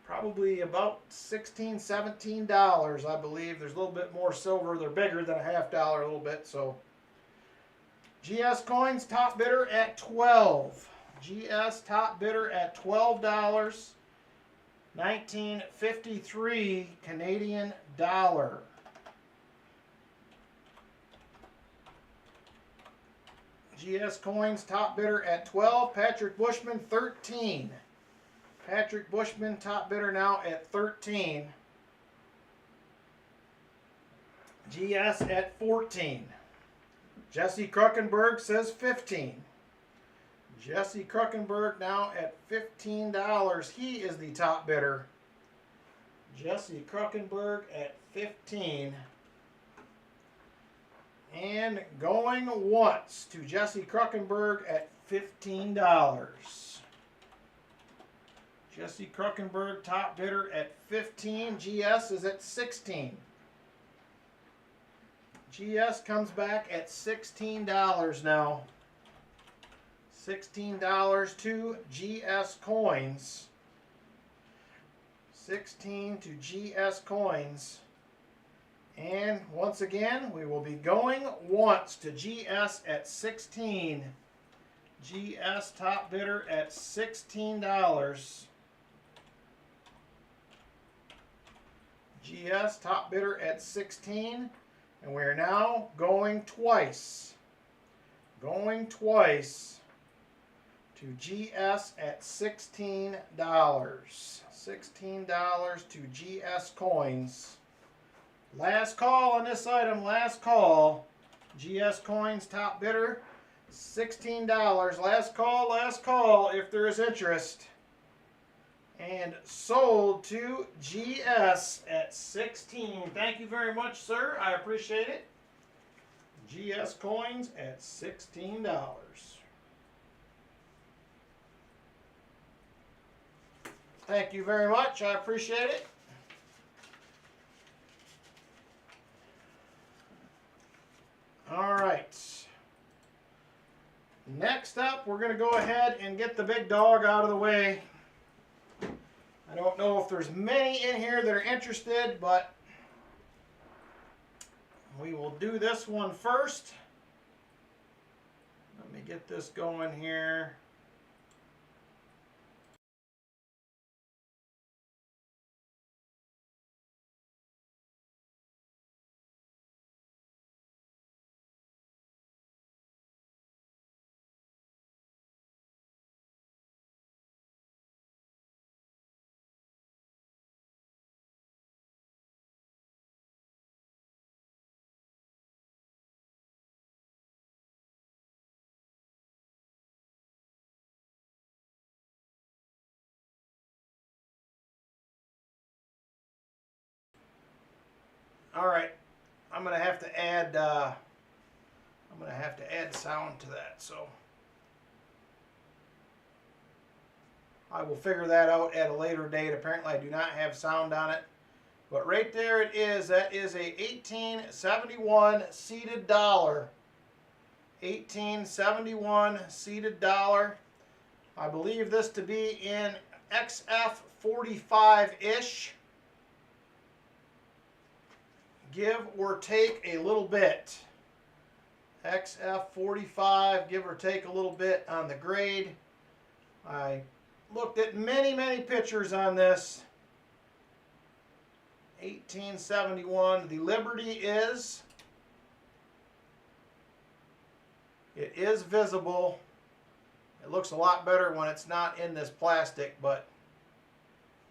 $16, $17, I believe. There's a little bit more silver. They're bigger than a $half a little bit. So GS Coins top bidder at 12. GS top bidder at $12. 1953 Canadian dollar. GS Coins top bidder at 12. Patrick Bushman 13. Patrick Bushman top bidder now at 13. GS at 14. Jesse Kruckenberg says 15. Jesse Kruckenberg now at $15. He is the top bidder. Jesse Kruckenberg at 15. And going once to Jesse Kruckenberg at $15. Jesse Kruckenberg top bidder at 15. GS is at 16. GS comes back at $16 now. $16 to GS Coins. 16 to GS Coins. And once again, we will be going once to GS at 16. GS top bidder at $16. GS top bidder at 16. And we are now going twice. Going twice to GS at $16. $16 to GS Coins. Last call on this item, last call. GS Coins top bidder, $16. Last call if there is interest. And sold to GS at 16. Thank you very much, sir. I appreciate it. GS Coins at $16. Thank you very much. I appreciate it. All right. Next up, we're going to go ahead and get the big dog out of the way. I don't know if there's many in here that are interested, but we will do this one first. Let me get this going here. All right, I'm gonna have to add sound to that, so I will figure that out at a later date. Apparently, I do not have sound on it, but right there it is. That is a 1871 seated dollar. 1871 seated dollar. I believe this to be in XF 45-ish. Give or take a little bit. XF 45, give or take a little bit on the grade. I looked at many pictures on this. 1871. The Liberty is. It is visible. It looks a lot better when it's not in this plastic, but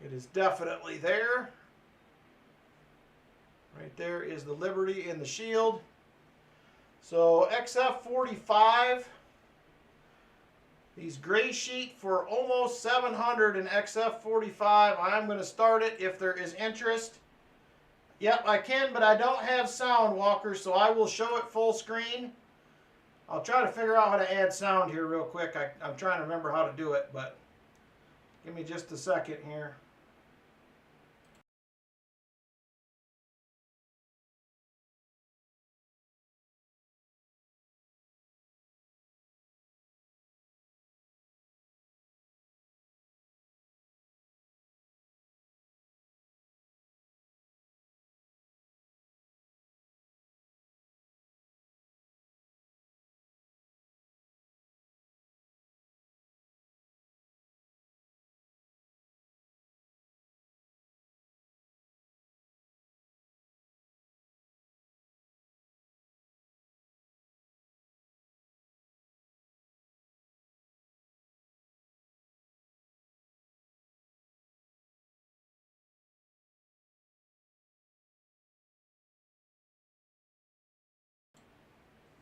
it is definitely there. Right there is the Liberty in the shield. So XF 45. These gray sheet for almost 700 in XF 45. I'm going to start it if there is interest. Yep, I can, but I don't have sound, Walker, so I will show it full screen. I'll try to figure out how to add sound here real quick. I'm trying to remember how to do it, but give me just a second here.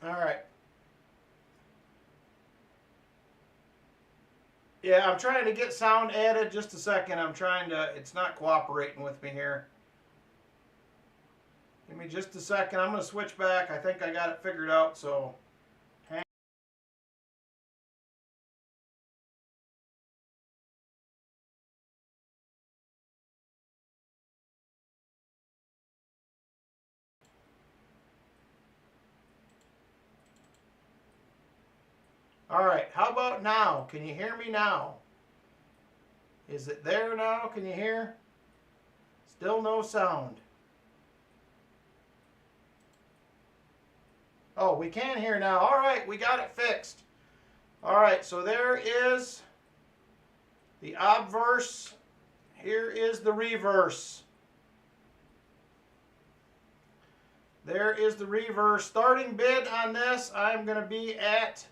All right. Yeah, I'm trying to get sound added. Just a second. I'm trying to, it's not cooperating with me here. Give me just a second. I'm going to switch back. I think I got it figured out, so hang. All right, how about now? Can you hear me now? Is it there now? Can you hear? Still no sound. Oh, we can hear now. All right, we got it fixed. All right, so there is the obverse. Here is the reverse. There is the reverse. Starting bid on this, I'm going to be at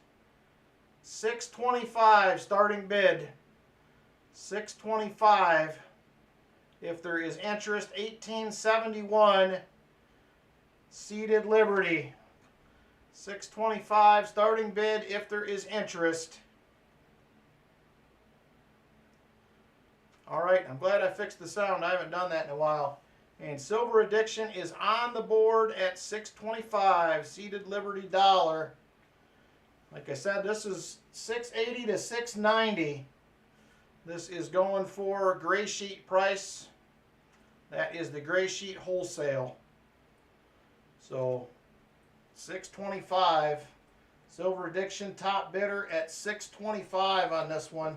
$625 starting bid. $625 if there is interest. 1871 seated Liberty. $625 starting bid if there is interest. All right, I'm glad I fixed the sound. I haven't done that in a while. And Silver Addiction is on the board at $625 seated Liberty dollar. Like I said, this is $680 to $690. This is going for gray sheet price. That is the gray sheet wholesale. So $6.25. Silver Addiction top bidder at $6.25 on this one.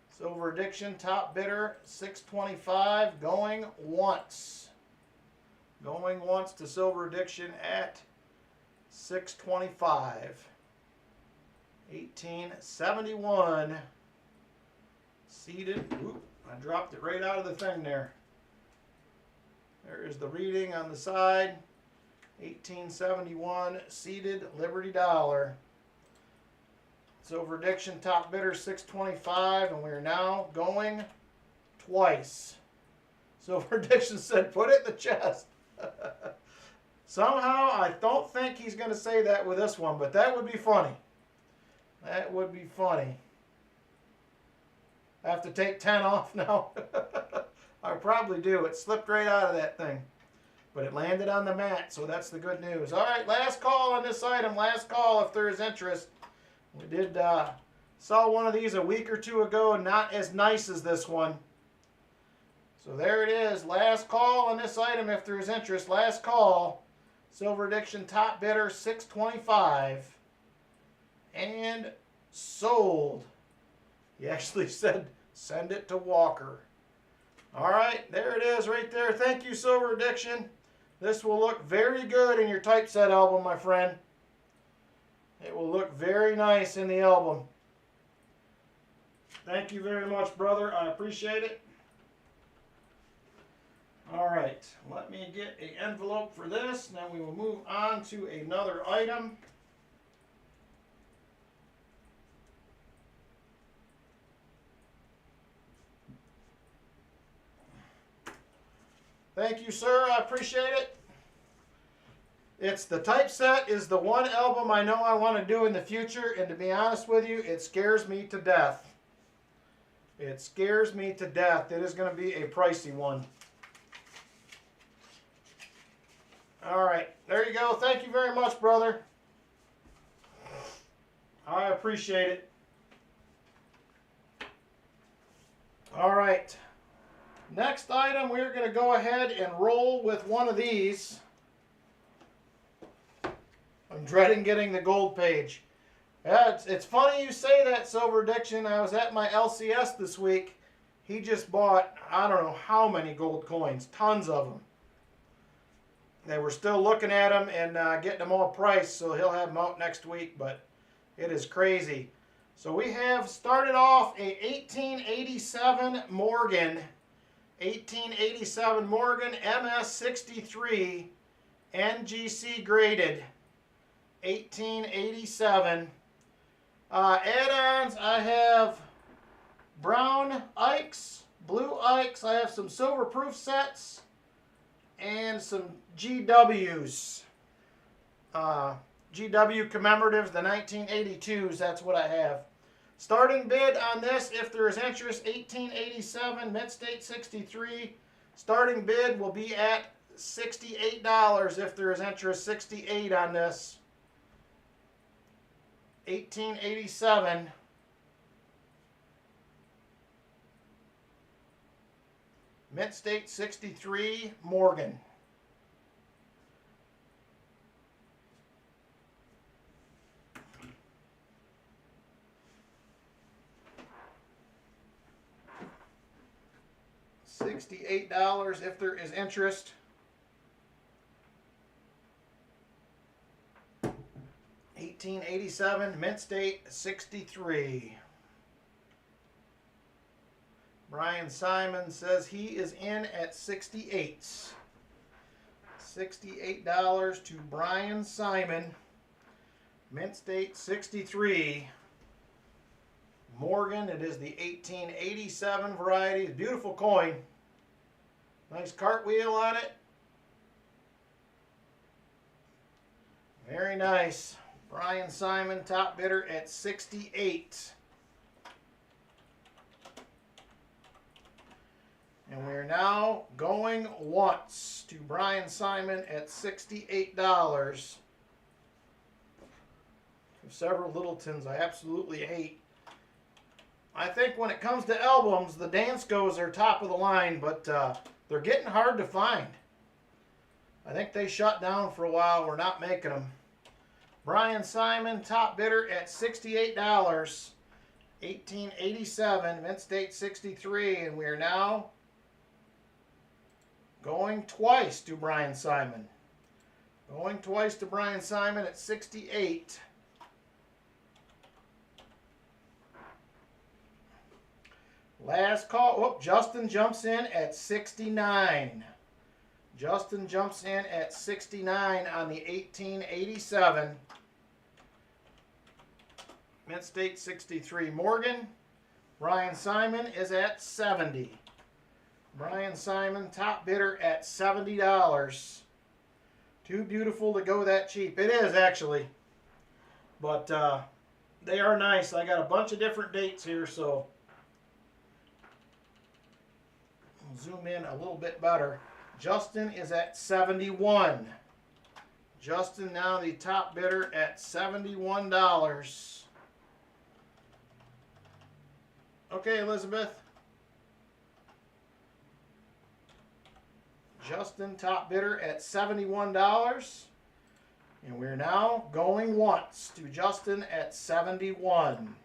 Silver Addiction top bidder $6.25. Going once. Going once to Silver Addiction at $6.25. 1871. Seated. Oop, I dropped it right out of the thing there. There is the reading on the side. 1871 seated Liberty dollar. Silver Addiction top bidder $6.25, and we're now going twice. Silver Addiction said, put it in the chest. Somehow, I don't think he's going to say that with this one, but that would be funny. That would be funny. I have to take 10 off now. I probably do. It slipped right out of that thing. But it landed on the mat, so that's the good news. All right, last call on this item. Last call if there is interest. We did saw one of these a week or two ago. Not as nice as this one. So there it is. Last call on this item if there is interest. Last call. Silver Addiction top bidder $6.25. And sold. He actually said, send it to Walker. All right, there it is right there. Thank you, Silver Addiction. This will look very good in your typeset album, my friend. It will look very nice in the album. Thank you very much, brother. I appreciate it. All right, let me get an envelope for this. Now we will move on to another item. Thank you, sir. I appreciate it. It's the typeset is the one album I know I want to do in the future, and to be honest with you, it scares me to death. It scares me to death. It is going to be a pricey one. All right, there you go. Thank you very much, brother. I appreciate it. All right. Next item, we're going to go ahead and roll with one of these. I'm dreading getting the gold page. Yeah, it's funny you say that, Silver Addiction. I was at my LCS this week. He just bought, I don't know how many gold coins. Tons of them. They were still looking at them and getting them all priced, so he'll have them out next week, but it is crazy. So we have started off a 1887 Morgan. 1887 Morgan MS63 NGC graded. 1887. Add-ons, I have brown Ikes, blue Ikes. I have some silver proof sets and some GWs. GW commemoratives, the 1982s, that's what I have. Starting bid on this, if there is interest, 1887 Mid-State 63. Starting bid will be at $68 if there is interest, $68 on this. 1887. Mid-State 63 Morgan. $68 if there is interest. $1887 Mid-State 63. Brian Simon says he is in at 68. $68 to Brian Simon. Mid-State 63. Morgan, it is the 1887 variety. Beautiful coin. Nice cartwheel on it. Very nice. Brian Simon, top bidder at 68. And we're now going once to Brian Simon at $68. Several Littletons I absolutely hate. I think when it comes to albums, the Danskos are top of the line, but they're getting hard to find. I think they shut down for a while. We're not making them. Brian Simon, top bidder at $68. 1887, mint state 63, and we are now going twice to Brian Simon. Going twice to Brian Simon at 68. Last call. Oh, Justin jumps in at 69. Justin jumps in at 69 on the 1887. Mint State 63. Morgan. Brian Simon is at 70. Brian Simon, top bidder at $70. Too beautiful to go that cheap. It is, actually. But they are nice. I got a bunch of different dates here, so I'll zoom in a little bit better. Justin is at 71. Justin now the top bidder at $71. Okay, Elizabeth. Justin, top bidder at $71. And we're now going once to Justin at 71.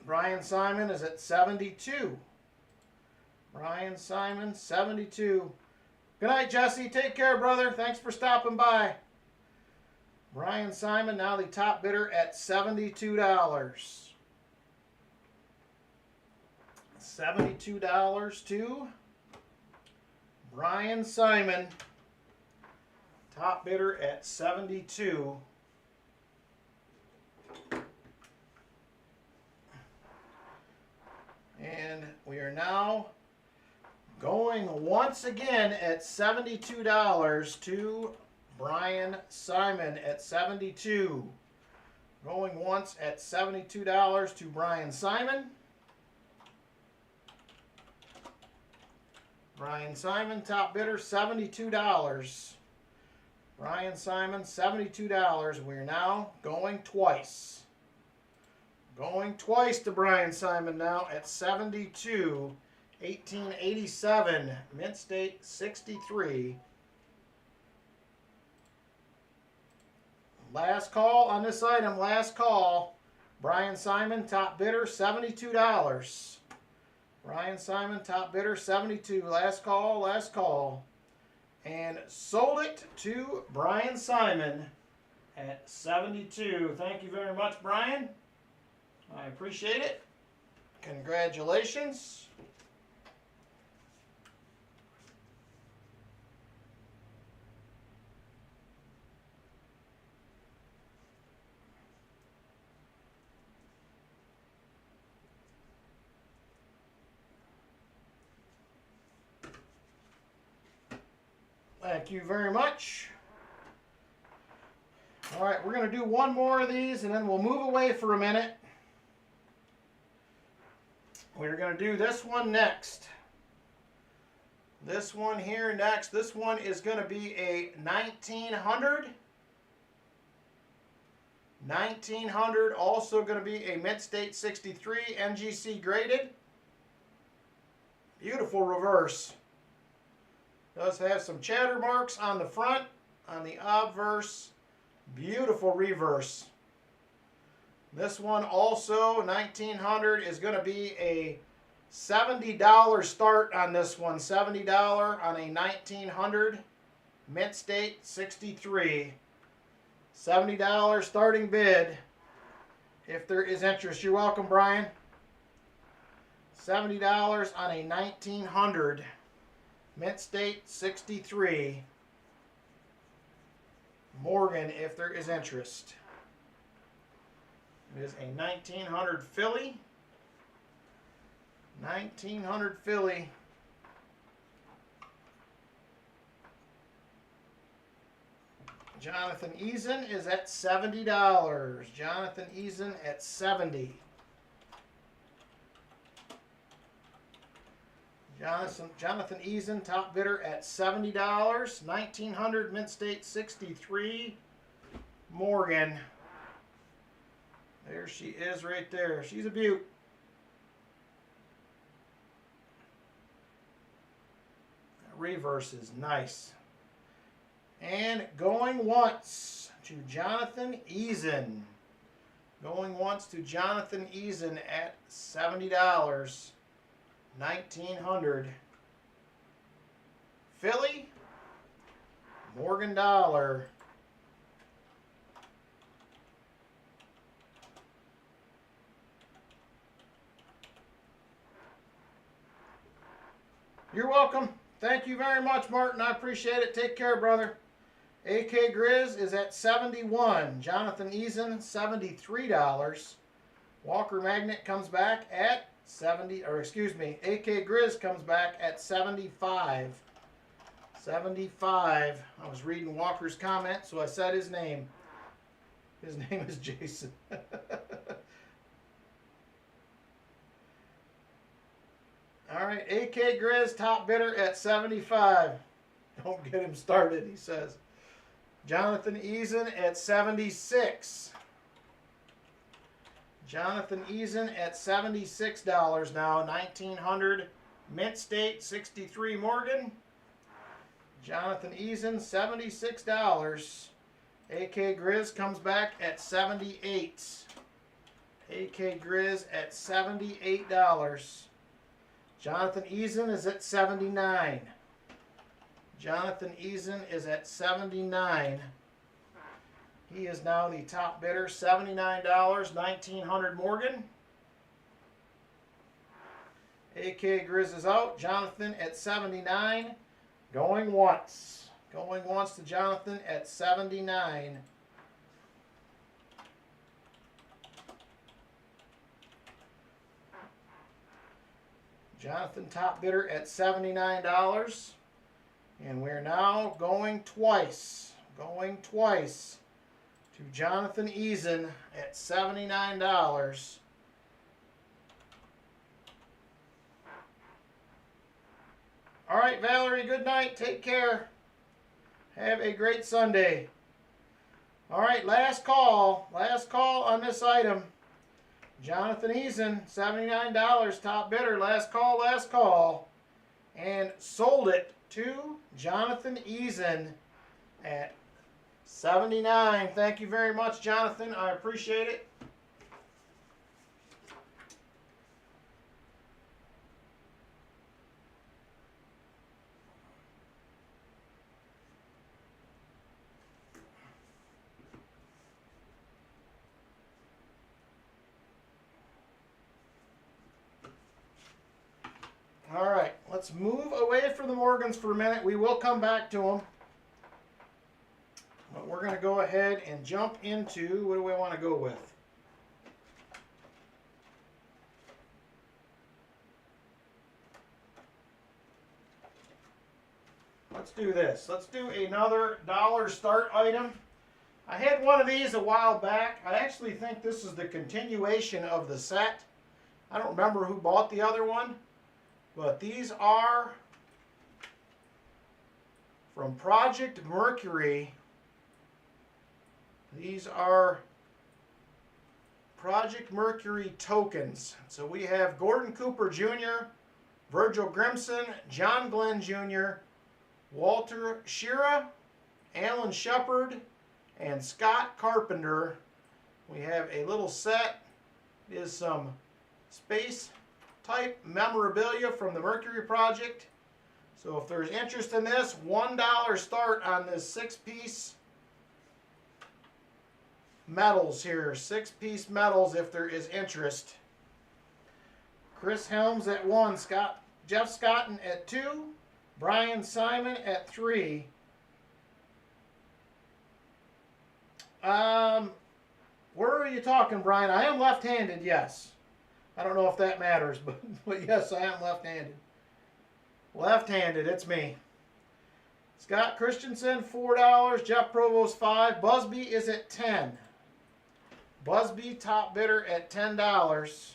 Brian Simon is at 72. Brian Simon, 72. Good night, Jesse. Take care, brother. Thanks for stopping by. Brian Simon, now the top bidder at $72. $72 to Brian Simon, top bidder at 72. And we are now going once again at $72 to Brian Simon at 72. Going once at $72 to Brian Simon. Brian Simon, top bidder, $72. Brian Simon, $72. We're now going twice. Going twice to Brian Simon now at 72. 1887, mint state 63. Last call on this item, last call. Brian Simon, top bidder, $72. Brian Simon, top bidder, 72. Last call, last call. And sold it to Brian Simon at 72. Thank you very much, Brian. I appreciate it. Congratulations. Thank you very much. All right, we're going to do one more of these and then we'll move away for a minute. We're going to do this one next. This one here next. This one is going to be a 1900. 1900, also going to be a mint state 63 NGC graded. Beautiful reverse. Does have some chatter marks on the front, on the obverse. Beautiful reverse. This one also, 1900, is going to be a $70 start on this one. $70 on a 1900 mint state 63. $70 starting bid if there is interest. You're welcome, Brian. $70 on a 1900 mint state 63. Morgan, if there is interest. It is a 1900 Philly. 1900 Philly. Jonathan Eason is at $70. Jonathan Eason at 70. Jonathan Eason, top bidder at $70. 1900 Mint State 63. Morgan. There she is right there. She's a beaut. Reverse is nice. And going once to Jonathan Eason. Going once to Jonathan Eason at $70. 1900. Philly. Morgan Dollar. You're welcome. Thank you very much, Martin. I appreciate it. Take care, brother. AK Grizz is at 71. Jonathan Eason, $73. Walker Magnet comes back at 70, or excuse me, AK Grizz comes back at 75. 75. I was reading Walker's comment, so I said his name. His name is Jason. All right, AK Grizz, top bidder at 75. Don't get him started, he says. Jonathan Eason at 76. Jonathan Eason at $76 now. 1900 Mint State 63 Morgan. Jonathan Eason, $76. AK Grizz comes back at 78. AK Grizz at $78. Jonathan Eason is at 79. Jonathan Eason is at 79. He is now the top bidder, $79, 1900 Morgan. AK Grizz is out. Jonathan at 79. Going once. Going once to Jonathan at 79. Jonathan top bidder at $79. And we're now going twice. Going twice to Jonathan Eason at $79. All right, Valerie, good night. Take care. Have a great Sunday. All right, last call. Last call on this item. Jonathan Eason, $79, top bidder. Last call, last call. And sold it to Jonathan Eason at $79. Thank you very much, Jonathan. I appreciate it. All right, let's move away from the Morgans for a minute. We will come back to them. But we're going to go ahead and jump into, what do we want to go with? Let's do this. Let's do another dollar start item. I had one of these a while back. I actually think this is the continuation of the set. I don't remember who bought the other one. But these are from Project Mercury. These are Project Mercury tokens. So we have Gordon Cooper Jr., Virgil Grimson, John Glenn Jr., Walter Shearer, Alan Shepard, and Scott Carpenter. We have a little set. It is some space type memorabilia from the Mercury Project. So if there's interest in this, $1 start on this 6-piece medals here. 6-piece medals if there is interest. Chris Helms at 1, Jeff Scotton at 2, Brian Simon at 3. Where are you talking, Brian? I am left-handed, yes. I don't know if that matters, but yes, I am left-handed. Left-handed, it's me. Scott Christensen, $4. Jeff Provost, $5. Busby is at 10. Busby, top bidder at $10.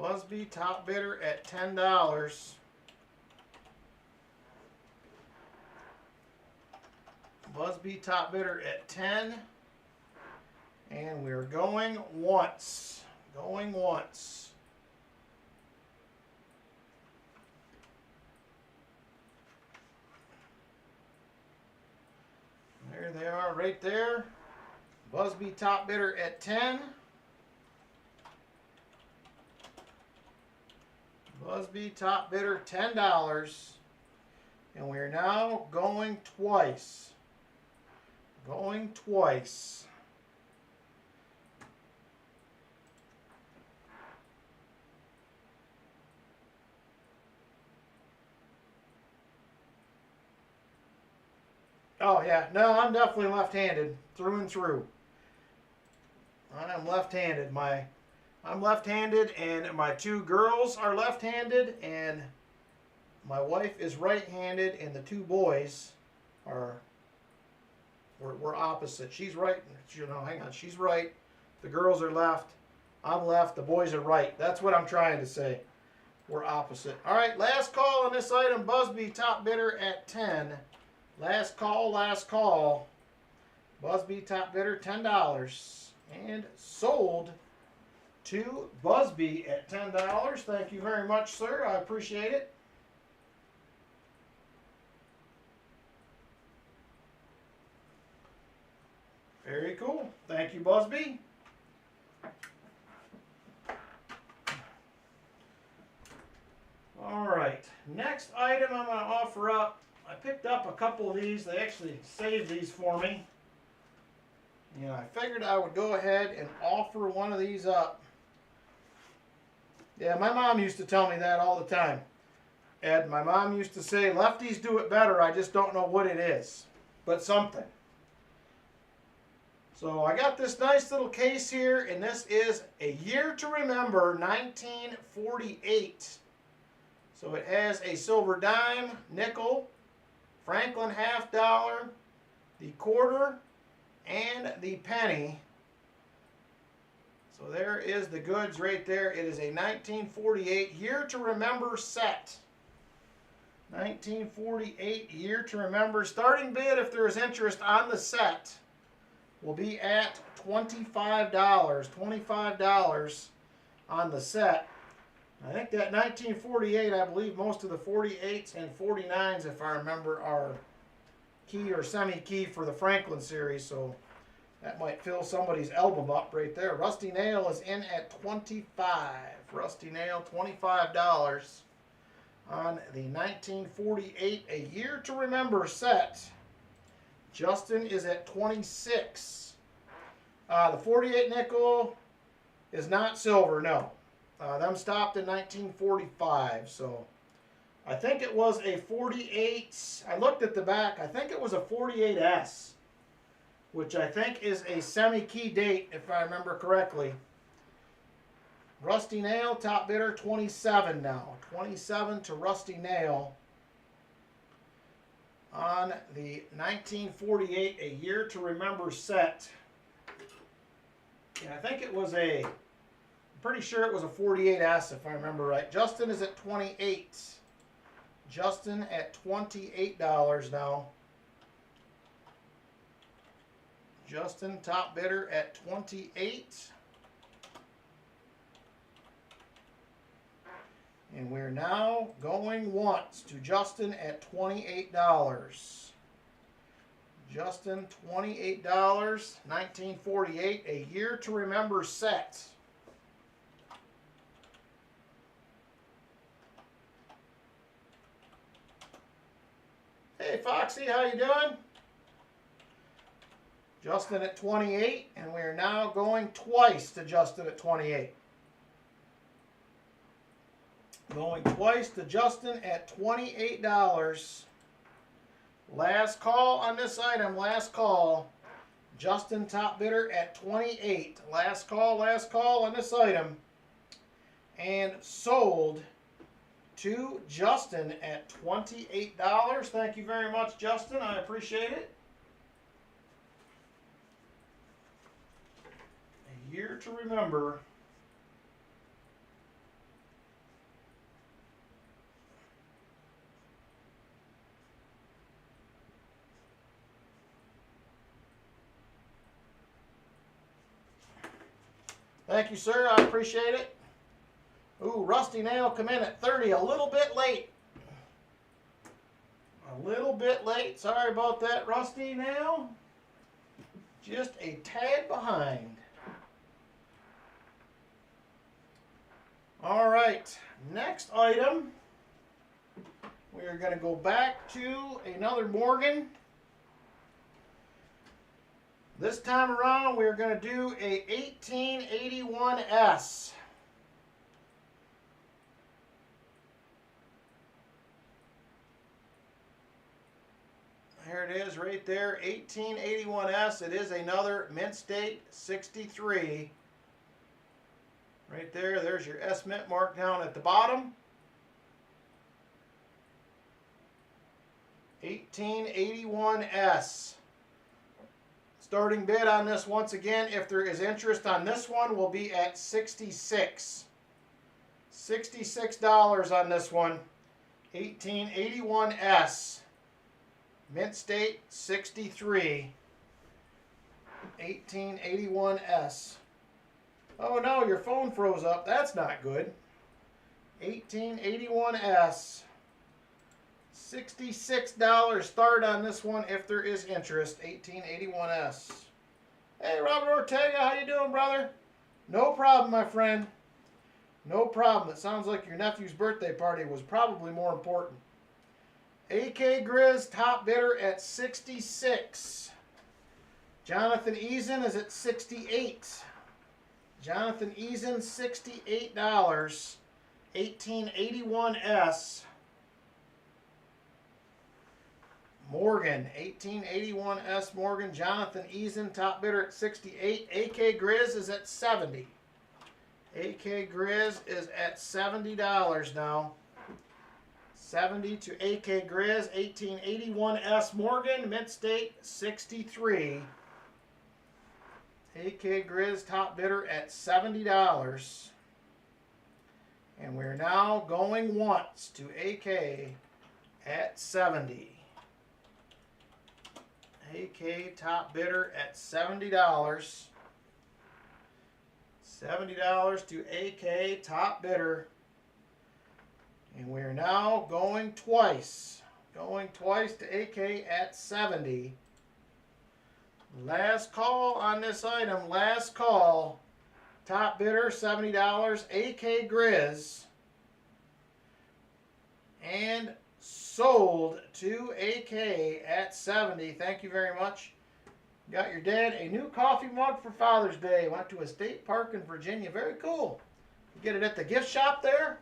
Busby, top bidder at $10. Busby, top bidder at 10. And we're going once. Going once. There they are right there. Busby, top bidder at 10. Busby, top bidder $10. And we're now going twice. Going twice. Oh yeah, no, I'm definitely left-handed through and through. I'm left-handed. I'm left-handed, and my two girls are left-handed, and my wife is right-handed, and the two boys are we're opposite. She's right, hang on, she's right. The girls are left. I'm left. The boys are right. That's what I'm trying to say. We're opposite. All right, last call on this item. Busby, top bidder at 10. Last call, last call. Busby, top bidder, $10. And sold to Busby at $10. Thank you very much, sir. I appreciate it. Very cool. Thank you, Busby. All right. Next item I'm going to offer up. I picked up a couple of these. They actually saved these for me. And I figured I would go ahead and offer one of these up. Yeah, my mom used to tell me that all the time. Ed, my mom used to say, lefties do it better. I just don't know what it is. But something. So I got this nice little case here, and this is a year to remember, 1948. So it has a silver dime, nickel, Franklin half dollar, the quarter, and the penny. So there is the goods right there. It is a 1948 year to remember set. 1948 year to remember. Starting bid, if there is interest on the set, will be at $25. $25 on the set. I think that 1948, I believe most of the 48s and 49s, if I remember, are key or semi-key for the Franklin series, so that might fill somebody's album up right there. Rusty Nail is in at $25. Rusty Nail, $25 on the 1948 A Year to Remember set. Justin is at $26. The 48 nickel is not silver, no. Them stopped in 1945, so I think it was a 48. I looked at the back. I think it was a 48S, which I think is a semi-key date, if I remember correctly. Rusty Nail, top bidder, 27 now. 27 to Rusty Nail on the 1948 A Year to Remember set. And I think it was I'm pretty sure it was a 48S, if I remember right. Justin is at 28. Justin at $28 now. Justin, top bidder at 28. And we're now going once to Justin at $28. Justin, $28. 1948, A Year to Remember set. Hey Foxy, how you doing? Justin at 28, and we are now going twice to Justin at 28. Going twice to Justin at $28. Last call on this item, last call. Justin, top bidder at 28. Last call on this item. And sold to Justin at $28. Thank you very much, Justin. I appreciate it. A Year to Remember. Thank you, sir. I appreciate it. Ooh, Rusty Nail come in at 30, a little bit late. A little bit late. Sorry about that, Rusty Nail. Just a tad behind. All right, next item. We are going to go back to another Morgan. This time around, we're going to do a 1881S. There it is right there, 1881S. It is another Mint State 63. Right there, there's your S Mint mark down at the bottom. 1881S. Starting bid on this, once again, if there is interest on this one, will be at $66. $66 on this one. 1881S. Mint State 63. 1881S. Oh no, your phone froze up. That's not good. 1881S. $66 start on this one if there is interest. 1881S. Hey, Robert Ortega, how you doing, brother? No problem, my friend. No problem. It sounds like your nephew's birthday party was probably more important. AK Grizz, top bidder at 66. Jonathan Eason is at 68. Jonathan Eason, $68. 1881S. Morgan, 1881S Morgan. Jonathan Eason, top bidder at 68. AK Grizz is at 70. AK Grizz is at $70 now. 70 to AK Grizz. 1881S Morgan. Mint State 63. AK Grizz, top bidder at $70. And we're now going once to AK at 70. AK top bidder at $70. $70 to AK top bidder. And we're now going twice. Going twice to AK at 70. Last call on this item. Last call. Top bidder $70. AK Grizz. And sold to AK at 70. Thank you very much. Got your dad a new coffee mug for Father's Day. Went to a state park in Virginia. Very cool. You get it at the gift shop there.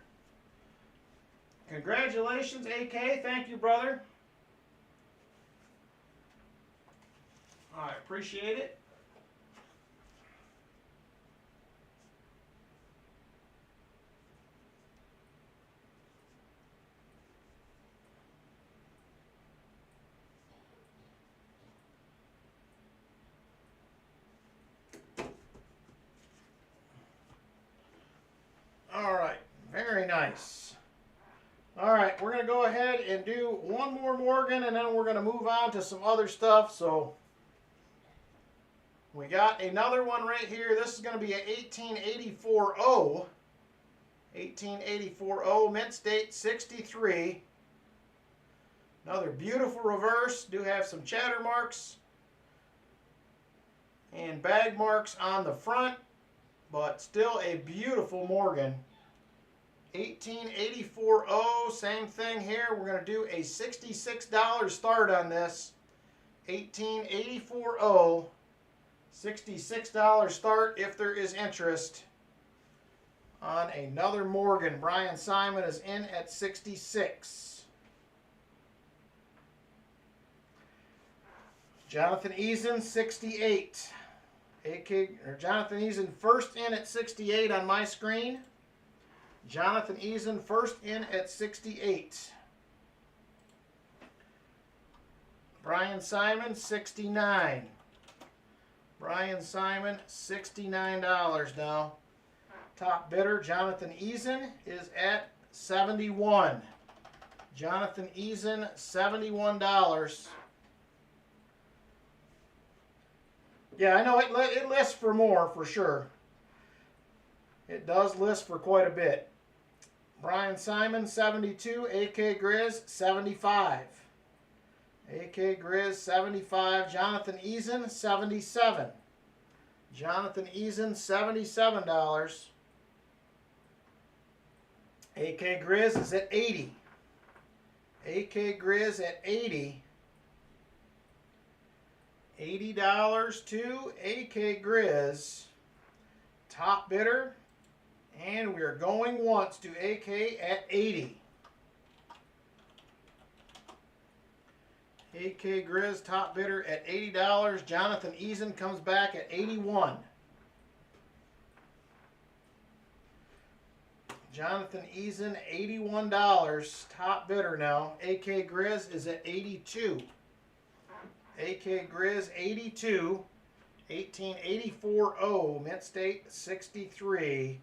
Congratulations, AK. Thank you, brother. I appreciate it. All right, very nice. All right, we're going to go ahead and do one more Morgan, and then we're going to move on to some other stuff. So we got another one right here. This is going to be an 1884O. 1884O, Mint State 63. Another beautiful reverse. Do have some chatter marks and bag marks on the front, but still a beautiful Morgan. 1884O, same thing here. We're going to do a $66 start on this. 1884O, $66 start if there is interest on another Morgan. Brian Simon is in at 66. Jonathan Eason, 68. Jonathan Eason first in at 68 on my screen. Jonathan Eason first in at 68. Brian Simon, 69. Brian Simon, $69 now. Top bidder, Jonathan Eason, is at 71. Jonathan Eason, $71. Yeah, I know it lists for more, for sure. It does list for quite a bit. Brian Simon, 72. AK Grizz, 75. AK Grizz, 75. Jonathan Eason, 77. Jonathan Eason, $77. AK Grizz is at 80. AK Grizz at 80. $80 to AK Grizz. Top bidder. And we're going once to AK at 80. AK Grizz top bidder at $80. Jonathan Eason comes back at 81. Jonathan Eason, $81. Top bidder now. AK Grizz is at 82. AK Grizz, 82. 1884-0. Mint State, 63.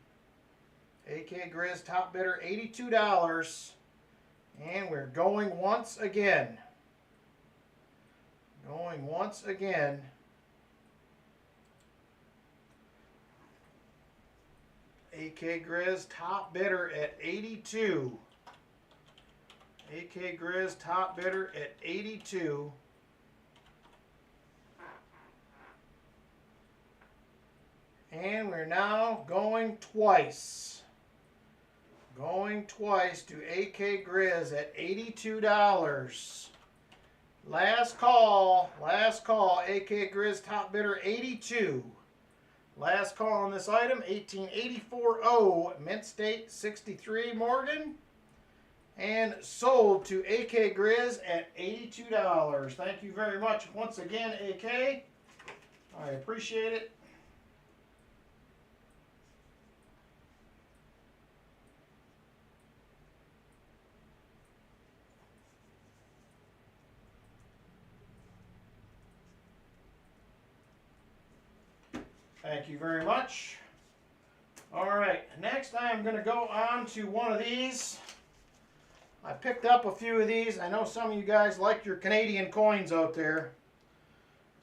AK Grizz top bidder, $82. And we're going once again. Going once again. AK Grizz top bidder at 82. AK Grizz top bidder at 82. And we're now going twice. Going twice to AK Grizz at $82. Last call, AK Grizz top bidder 82. Last call on this item, 1884-0, Mint State 63 Morgan. And sold to AK Grizz at $82. Thank you very much once again, AK. I appreciate it. Thank you very much. All right, next I'm going to go on to one of these. I picked up a few of these. I know some of you guys like your Canadian coins out there.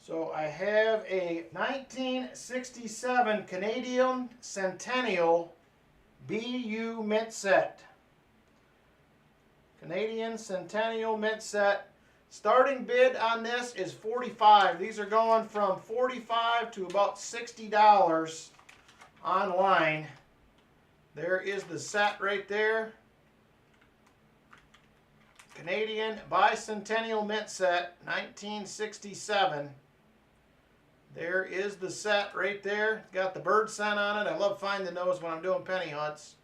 So I have a 1967 Canadian Centennial BU mint set. Canadian Centennial mint set. Starting bid on this is $45. These are going from $45 to about $60 online. There is the set right there. Canadian Bicentennial mint set, 1967. There is the set right there. Got the bird scent on it. I love finding those when I'm doing penny hunts.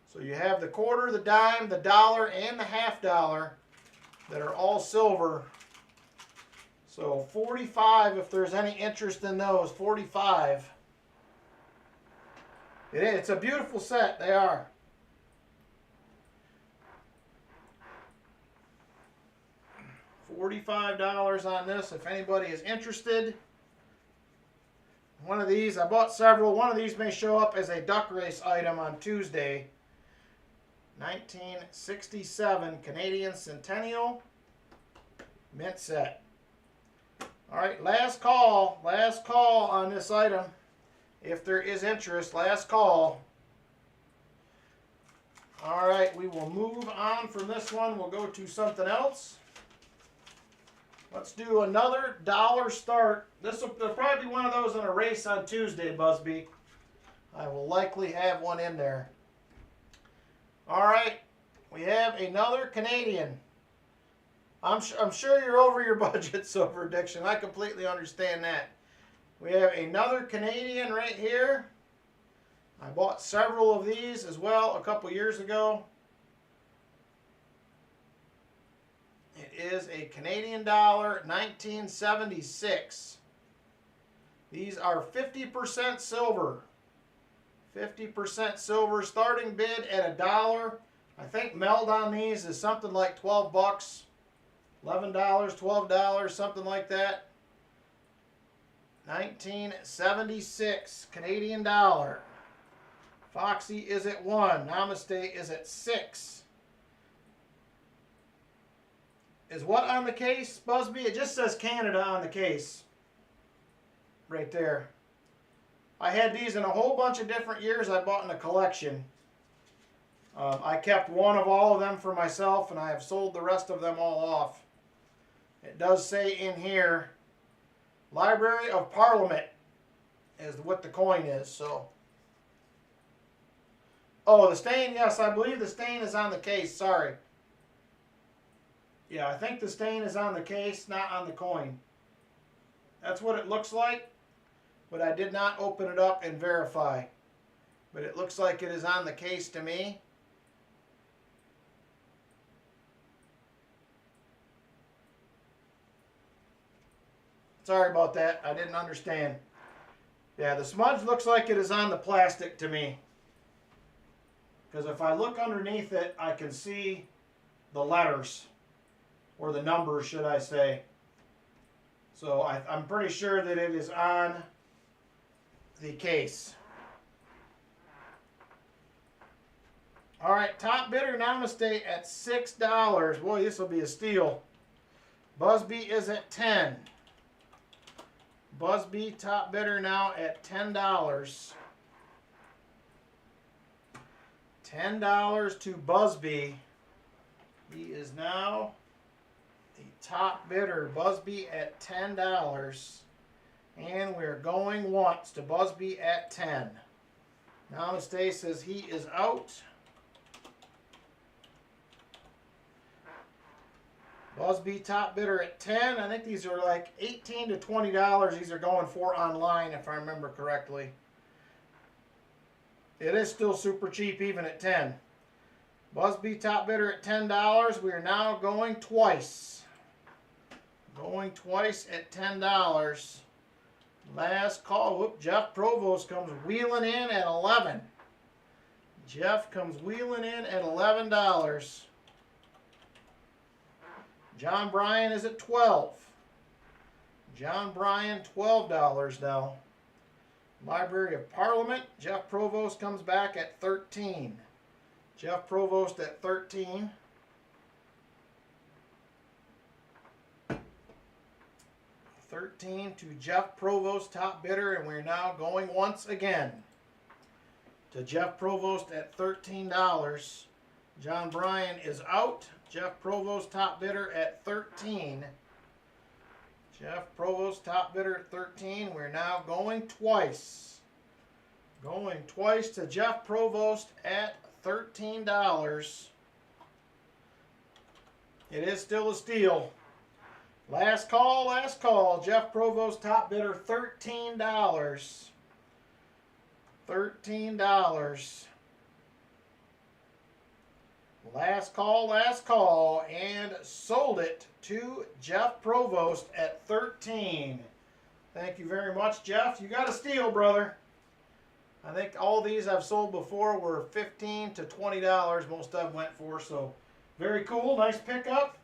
So you have the quarter, the dime, the dollar, and the half dollar that are all silver. So $45 if there's any interest in those. $45. It is. It's a beautiful set. They are. $45 on this if anybody is interested. One of these, I bought several. One of these may show up as a duck race item on Tuesday. 1967 Canadian Centennial mint set. All right, last call on this item. If there is interest, last call. All right, we will move on from this one. We'll go to something else. Let's do another dollar start. This will probably be one of those in a race on Tuesday, Busby. I will likely have one in there. All right, we have another Canadian. I'm sure you're over your budget, Silver Addiction. I completely understand that. We have another Canadian right here. I bought several of these as well a couple years ago. It is a Canadian dollar, 1976. These are 50% silver. 50% silver. Starting bid at $1. I think meld on these is something like 12 bucks. $11, $12, something like that. 1976 Canadian dollar. Foxy is at 1. Namaste is at 6. Is what on the case, Busby? It just says Canada on the case. Right there. I had these in a whole bunch of different years I bought in a collection. I kept one of all of them for myself, and I have sold the rest of them all off. It does say in here, Library of Parliament is what the coin is. So, oh, the stain, yes, I believe the stain is on the case. Sorry. Yeah, I think the stain is on the case, not on the coin. That's what it looks like, but I did not open it up and verify. But it looks like it is on the case to me. Sorry about that. I didn't understand. Yeah, the smudge looks like it is on the plastic to me. Because if I look underneath it, I can see the letters. Or the numbers, should I say. So I'm pretty sure that it is on the case. All right, top bidder Namaste at $6. Boy, this will be a steal. Busby is at 10. Busby top bidder now at $10. $10 to Busby. He is now the top bidder. Busby at $10. And we're going once to Busby at 10. Namaste says he is out. Busby top bidder at 10. I think these are like $18 to $20 these are going for online, if I remember correctly. It is still super cheap even at 10. Busby top bidder at $10. We are now going twice. Going twice at $10. Last call. Whoop, Jeff Provost comes wheeling in at 11. Jeff comes wheeling in at $11. John Bryan is at 12. John Bryan, $12 now. Library of Parliament, Jeff Provost comes back at 13. Jeff Provost at 13. $13 to Jeff Provost, top bidder, and we're now going once again to Jeff Provost at $13. John Bryan is out. Jeff Provost, top bidder at 13. Jeff Provost, top bidder at 13. We're now going twice. Going twice to Jeff Provost at $13. It is still a steal. Last call, last call. Jeff Provost, top bidder, $13. $13. Last call, and sold it to Jeff Provost at 13. Thank you very much, Jeff. You got a steal, brother. I think all these I've sold before were $15 to $20 most of them went for, so very cool. Nice pickup.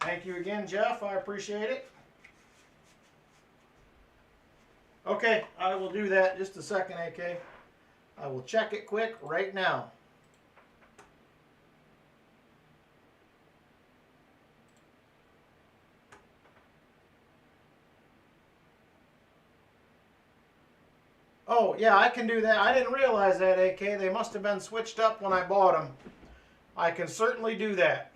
Thank you again, Jeff. I appreciate it. Okay, I will do that just a second, AK. I will check it quick right now. Oh, yeah, I can do that. I didn't realize that, AK. They must have been switched up when I bought them. I can certainly do that.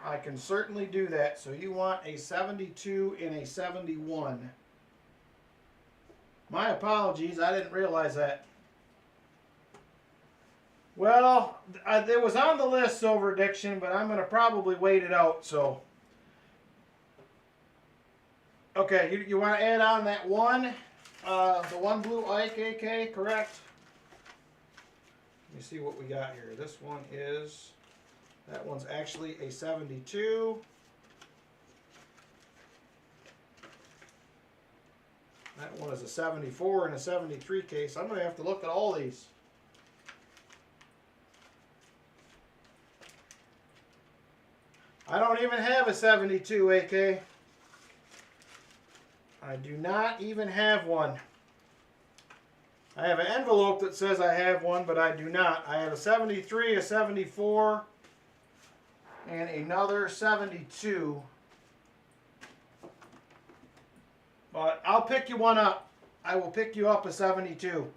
I can certainly do that. So you want a 72 and a 71. My apologies. I didn't realize that. Well, it was on the list, Silver Addiction, but I'm going to probably wait it out. So, okay, you want to add on that one, the one blue Ike, AK, correct? Let me see what we got here. This one is... That one's actually a 72. That one is a 74 and a 73 case. I'm going to have to look at all these. I don't even have a 72, AK. I do not even have one. I have an envelope that says I have one, but I do not. I have a 73, a 74, and another 72. But I'll pick you one up. I will pick you up a 72.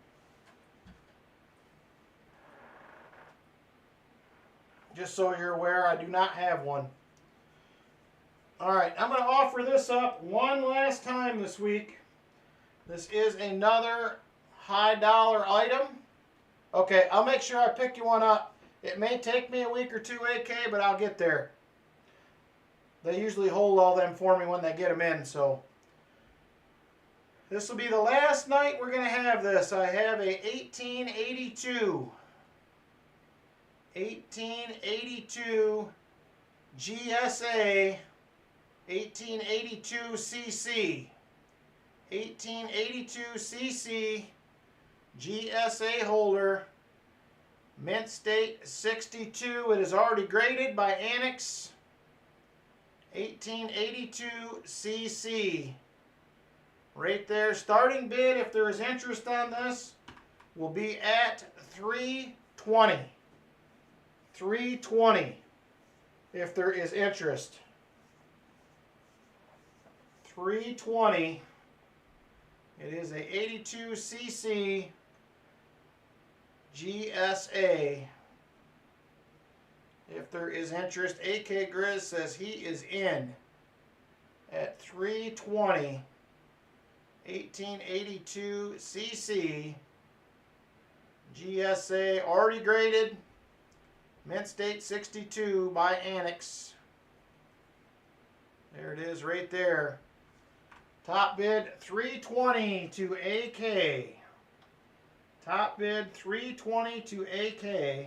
Just so you're aware, I do not have one. Alright, I'm going to offer this up one last time this week. This is another high dollar item. Okay, I'll make sure I pick you one up. It may take me a week or two, AK, but I'll get there. They usually hold all them for me when they get them in, so. This will be the last night we're going to have this. I have a 1882. 1882 GSA 1882 CC. 1882 CC GSA holder. Mint state 62. It is already graded by Annex. 1882 CC. Right there. Starting bid, if there is interest on this, will be at $320. $320 if there is interest. $320. It is a 82 cc GSA. If there is interest, AK Grizz says he is in at $320. 1882 cc GSA, already graded. Mint state 62 by Annex. There it is right there. Top bid $320 to AK. Top bid $320 to AK.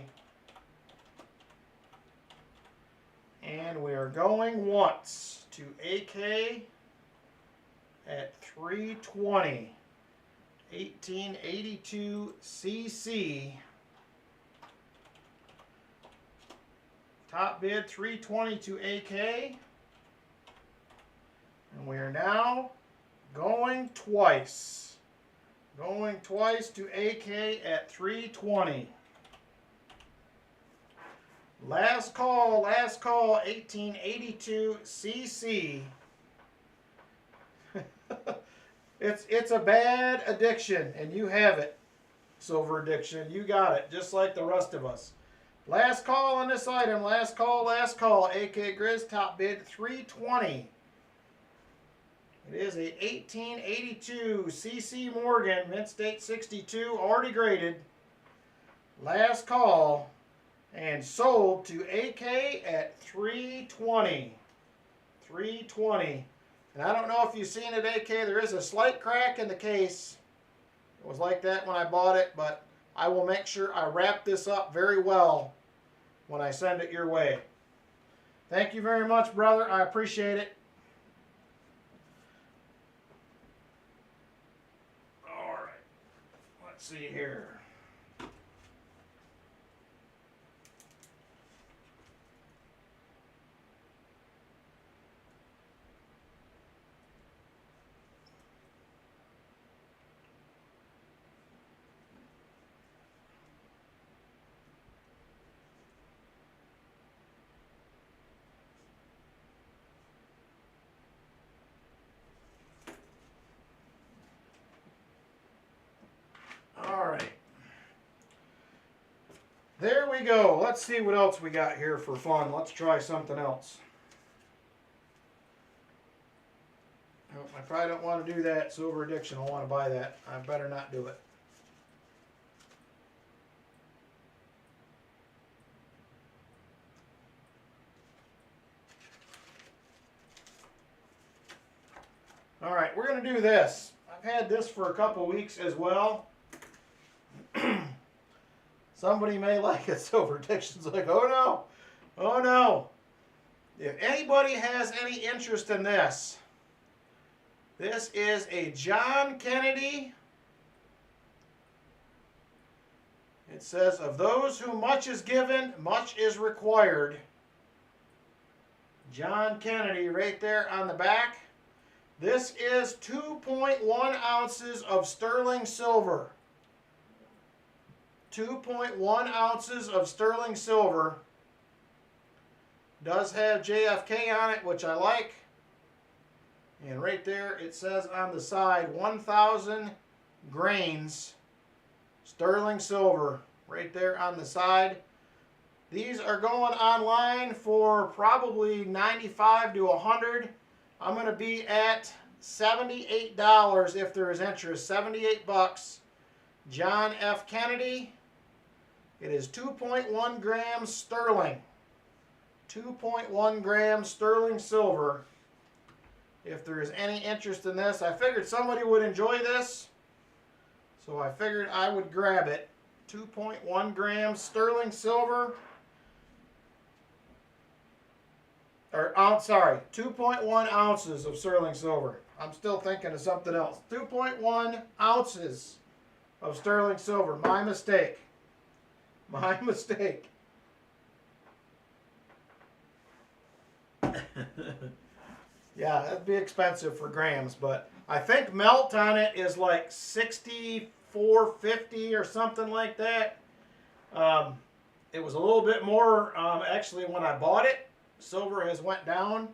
And we are going once to AK at $320. 1882 cc. Top bid $320 to AK. And we are now going twice. Going twice to AK at $320. Last call, 1882 cc. It's a bad addiction, and you have it. Silver addiction, you got it, just like the rest of us. Last call on this item, last call. AK Grizz, top bid $320. It is a 1882 CC Morgan, Mint State 62, already graded. Last call, and sold to AK at $320. $320. And I don't know if you've seen it, AK, there is a slight crack in the case. It was like that when I bought it, but I will make sure I wrap this up very well when I send it your way. Thank you very much, brother. I appreciate it. All right. Let's see here. There we go. Let's see what else we got here for fun. Let's try something else. Oh, I probably don't want to do that. Silver addiction. I want to buy that. I better not do it. All right, we're going to do this. I've had this for a couple weeks as well. Somebody may like it. Silver addiction's like, oh no, oh no. If anybody has any interest in this, this is a John Kennedy. It says, of those whom much is given, much is required. John Kennedy right there on the back. This is 2.1 ounces of sterling silver. 2.1 ounces of sterling silver. Does have JFK on it, which I like. And right there it says on the side 1,000 grains sterling silver. Right there on the side. These are going online for probably $95 to $100. I'm going to be at $78 if there is interest. 78 bucks. John F. Kennedy. It is 2.1 grams sterling. 2.1 grams sterling silver. If there is any interest in this, I figured somebody would enjoy this, so I figured I would grab it. 2.1 grams sterling silver. Or, sorry, 2.1 ounces of sterling silver. I'm still thinking of something else. 2.1 ounces of sterling silver. My mistake. My mistake. Yeah, that'd be expensive for grams, but I think melt on it is like $64.50 or something like that. It was a little bit more actually when I bought it. Silver has went down.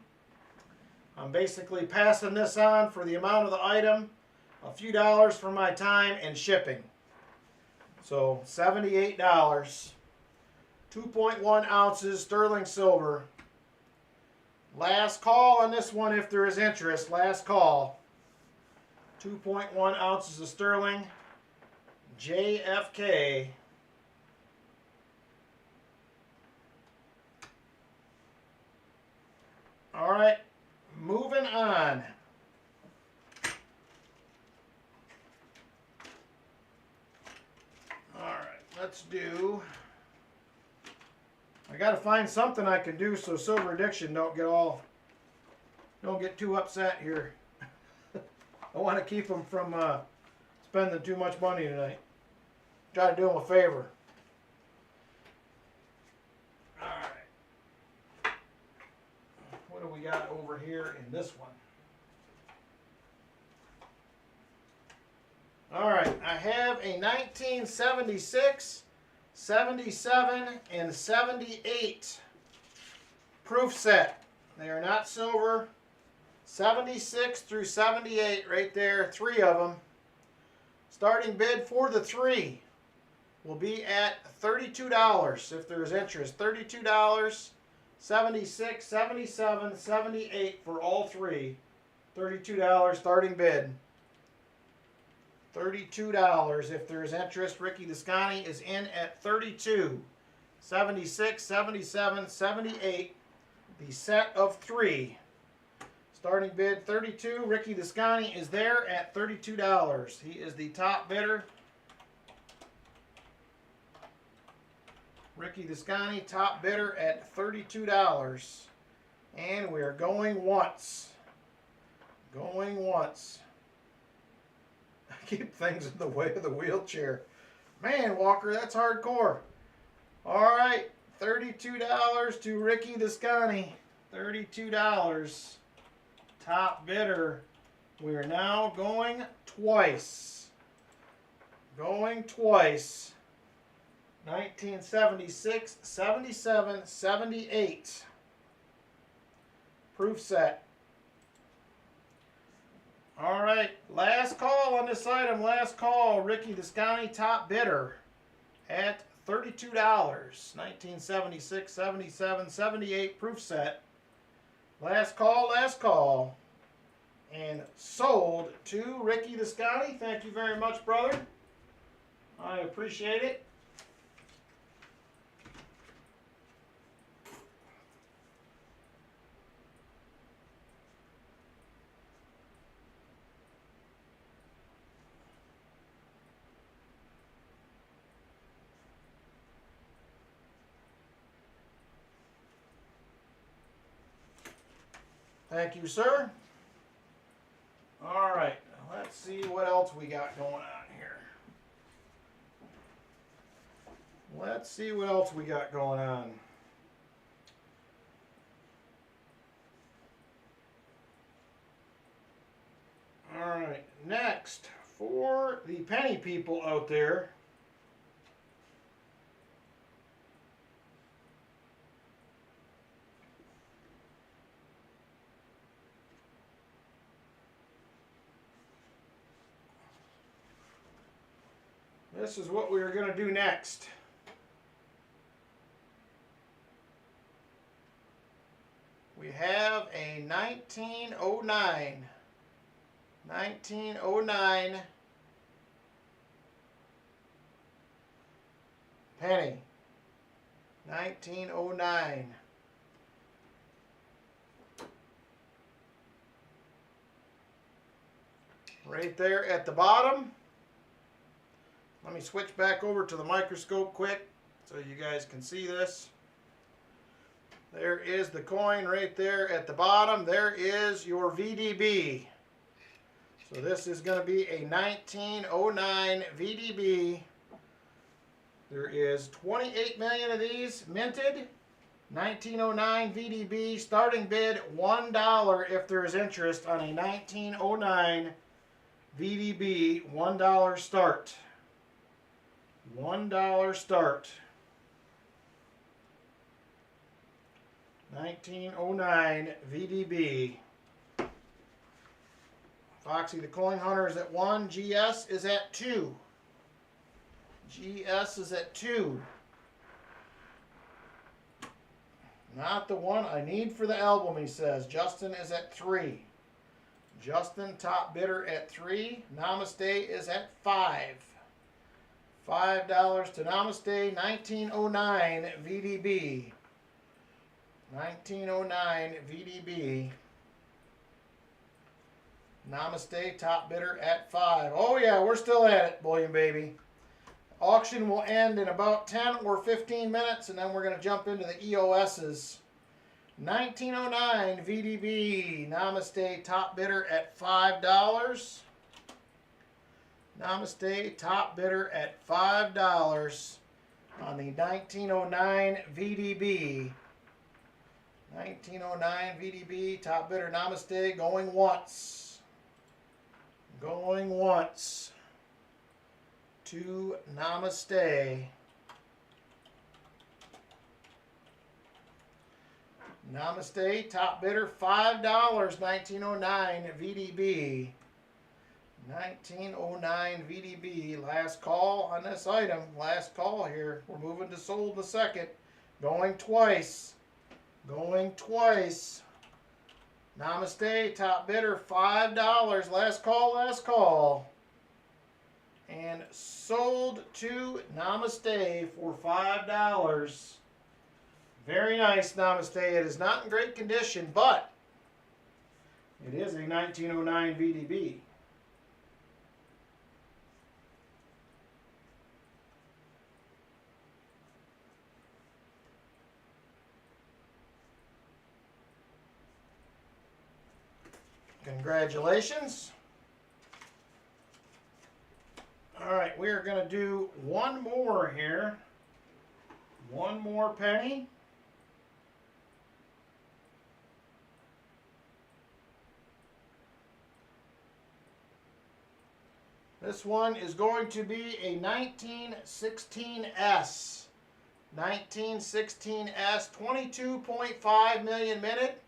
I'm basically passing this on for the amount of the item, a few dollars for my time and shipping. So $78. 2.1 ounces sterling silver. Last call on this one if there is interest. Last call. 2.1 ounces of sterling. JFK. All right, moving on. All right, let's do. I got to find something I can do so Silver Addiction don't get too upset here. I want to keep them from spending too much money tonight. Try to do them a favor. All right. What do we got over here in this one? All right, I have a 1976, 77, and 78 proof set. They are not silver. 76 through 78 right there, 3 of them. Starting bid for the 3 will be at $32 if there is interest. $32, 76, 77, 78 for all 3. $32 starting bid. $32 if there is interest. Ricky Descani is in at 32. 76, 77, 78. The set of 3. Starting bid 32. Ricky Descani is there at $32. He is the top bidder. Ricky Descani, top bidder at $32. And we are going once. Going once. I keep things in the way of the wheelchair. Man, Walker, that's hardcore. All right, $32 to Ricky Descani. $32. Top bidder. We are now going twice. Going twice. 1976, 77, 78. Proof set. All right, last call on this item. Last call. Ricky Descani, top bidder at $32. 1976, 77, 78 proof set. Last call, last call. And sold to Ricky Descani. Thank you very much, brother. I appreciate it. Thank you, sir. All right, let's see what else we got going on here. Let's see what else we got going on. All right, next, for the penny people out there, This is what we are going to do next. We have a 1909. 1909 penny. 1909. Right there at the bottom. Let me switch back over to the microscope quick so you guys can see this. There is the coin right there at the bottom. There is your VDB. So this is going to be a 1909 VDB. There is 28 million of these minted. 1909 VDB, starting bid $1 if there is interest on a 1909 VDB, $1 start. $1 start. 1909 VDB. Foxy the Coin Hunter is at 1. GS is at 2. GS is at 2. Not the one I need for the album, he says. Justin is at 3. Justin, top bidder at 3. Namaste is at 5. $5 to Namaste. 1909 VDB. 1909 VDB. Namaste, top bidder at 5. Oh yeah, we're still at it, Bullion Baby. Auction will end in about 10 or 15 minutes, and then we're going to jump into the EOS's. 1909 VDB. Namaste, top bidder at $5. Namaste, top bidder at $5 on the 1909 VDB. 1909 VDB, top bidder Namaste, going once. Going once to Namaste. Namaste, top bidder $5, 1909 VDB. 1909 VDB, last call on this item. Last call here. We're moving to sold in a second. Going twice. Going twice. Namaste, top bidder $5. Last call, last call. And sold to Namaste for $5. Very nice, Namaste. It is not in great condition, but it is a 1909 VDB. Congratulations. All right, we are going to do one more here. One more penny. This one is going to be a 1916S. 1916S, 22.5 million minute.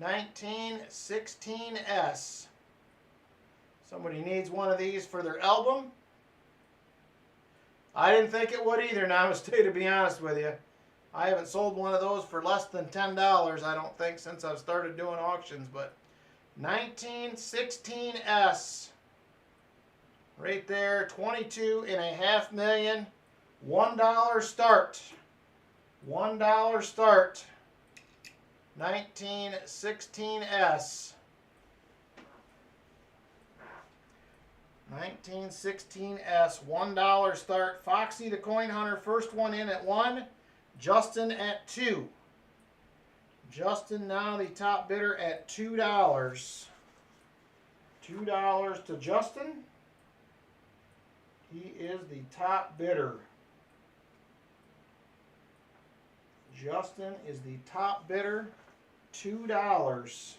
1916S. Somebody needs one of these for their album. I didn't think it would either, Namaste, to be honest with you. I haven't sold one of those for less than $10, I don't think, since I've started doing auctions, but 1916S. Right there, 22.5 million. $1 start. $1 start. 1916S. 1916S, $1 start. Foxy the Coin Hunter, first one in at 1. Justin at 2. Justin now the top bidder at $2. $2 to Justin. He is the top bidder. Justin is the top bidder. $2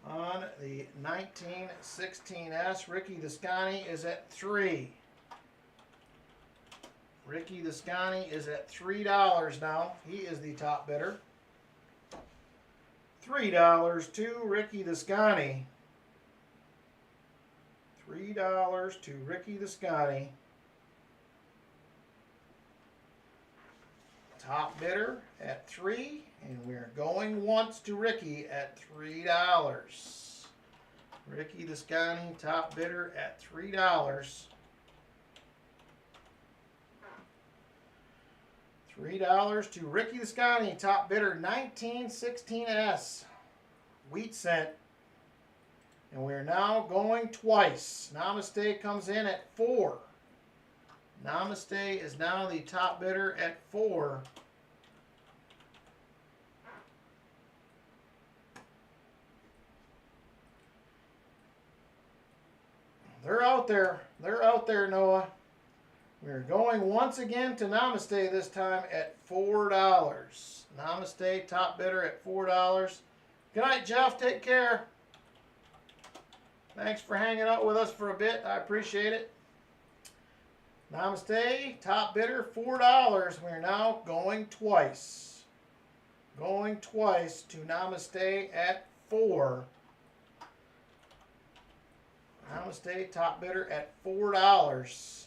on the 1916S. Ricky the Scotty is at 3. Ricky the Scotty is at $3 now. He is the top bidder. $3 to Ricky the Scotty. $3 to Ricky the Scotty. Top bidder at $3, and we're going once to Ricky at $3. Ricky the Scotty, top bidder at $3. $3 to Ricky the Scotty, top bidder 1916S. Wheat cent. And we're now going twice. Namaste comes in at 4. Namaste is now the top bidder at 4. They're out there. They're out there, Noah. We're going once again to Namaste this time at $4. Namaste, top bidder at $4. Good night, Jeff. Take care. Thanks for hanging out with us for a bit. I appreciate it. Namaste, top bidder, $4. We're now going twice. Going twice to Namaste at 4. Namaste, top bidder at $4.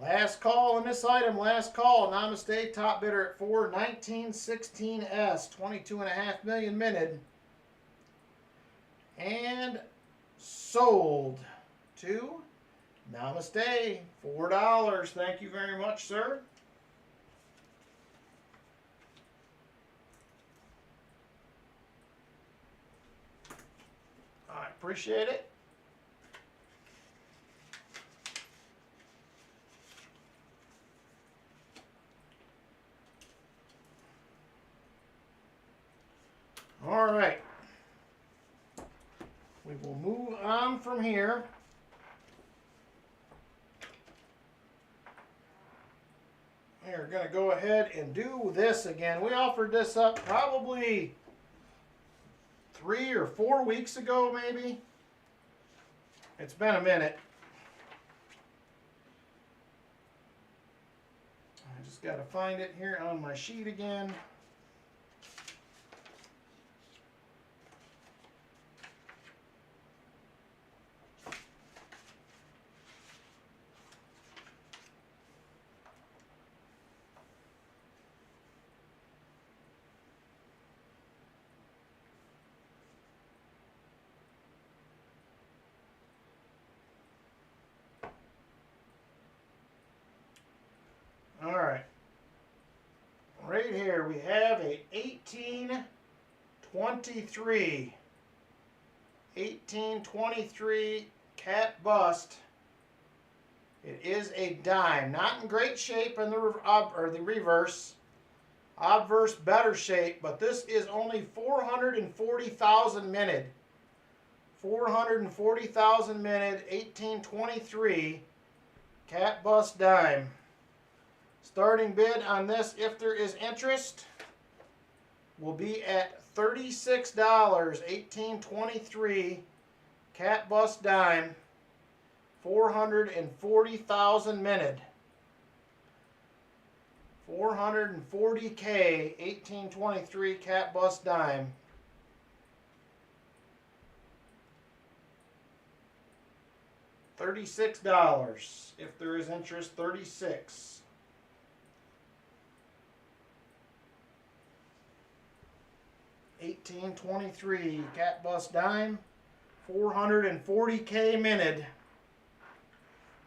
Last call on this item, last call. Namaste, top bidder at 4. 1916S, 22.5 million minted. And sold to Namaste, $4. Thank you very much, sir. I appreciate it. All right. We will move on from here. We're going to go ahead and do this again. We offered this up probably 3 or 4 weeks ago, maybe. It's been a minute. I just got to find it here on my sheet again. All right. Right here we have a 1823 cat bust. It is a dime, not in great shape in the reverse. Obverse better shape, but this is only 440,000 minted. 440,000 minted, 1823 cat bust dime. Starting bid on this, if there is interest, will be at $36. 1823 cat bust dime, 440,000 minted. 440K, 1823 cat bust dime. $36. If there is interest, $36. 1823 cat bust dime, 440K minted.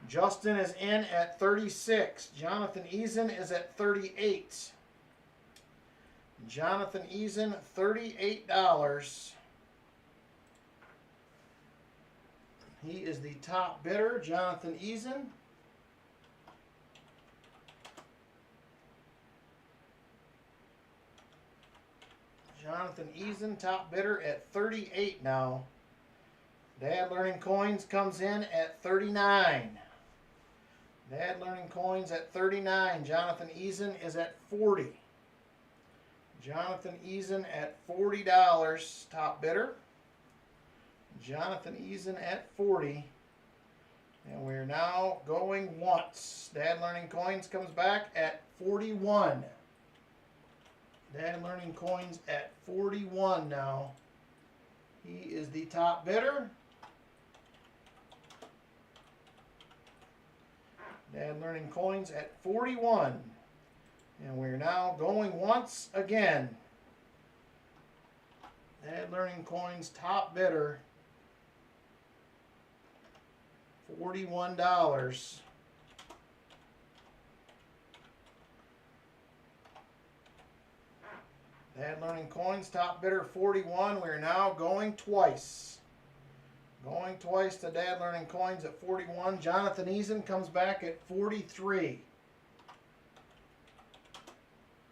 Justin is in at 36. Jonathan Eason is at 38. Jonathan Eason, $38. He is the top bidder, Jonathan Eason. Jonathan Eason, top bidder at 38 now. Dad Learning Coins comes in at 39. Dad Learning Coins at 39. Jonathan Eason is at 40. Jonathan Eason at $40, top bidder. Jonathan Eason at 40. And we're now going once. Dad Learning Coins comes back at 41. Dad Learning Coins at 41 now. He is the top bidder. Dad Learning Coins at 41. And we're now going once again. Dad Learning Coins top bidder, $41. Dad Learning Coins top bidder 41. We're now going twice. Going twice to Dad Learning Coins at 41. Jonathan Eason comes back at 43.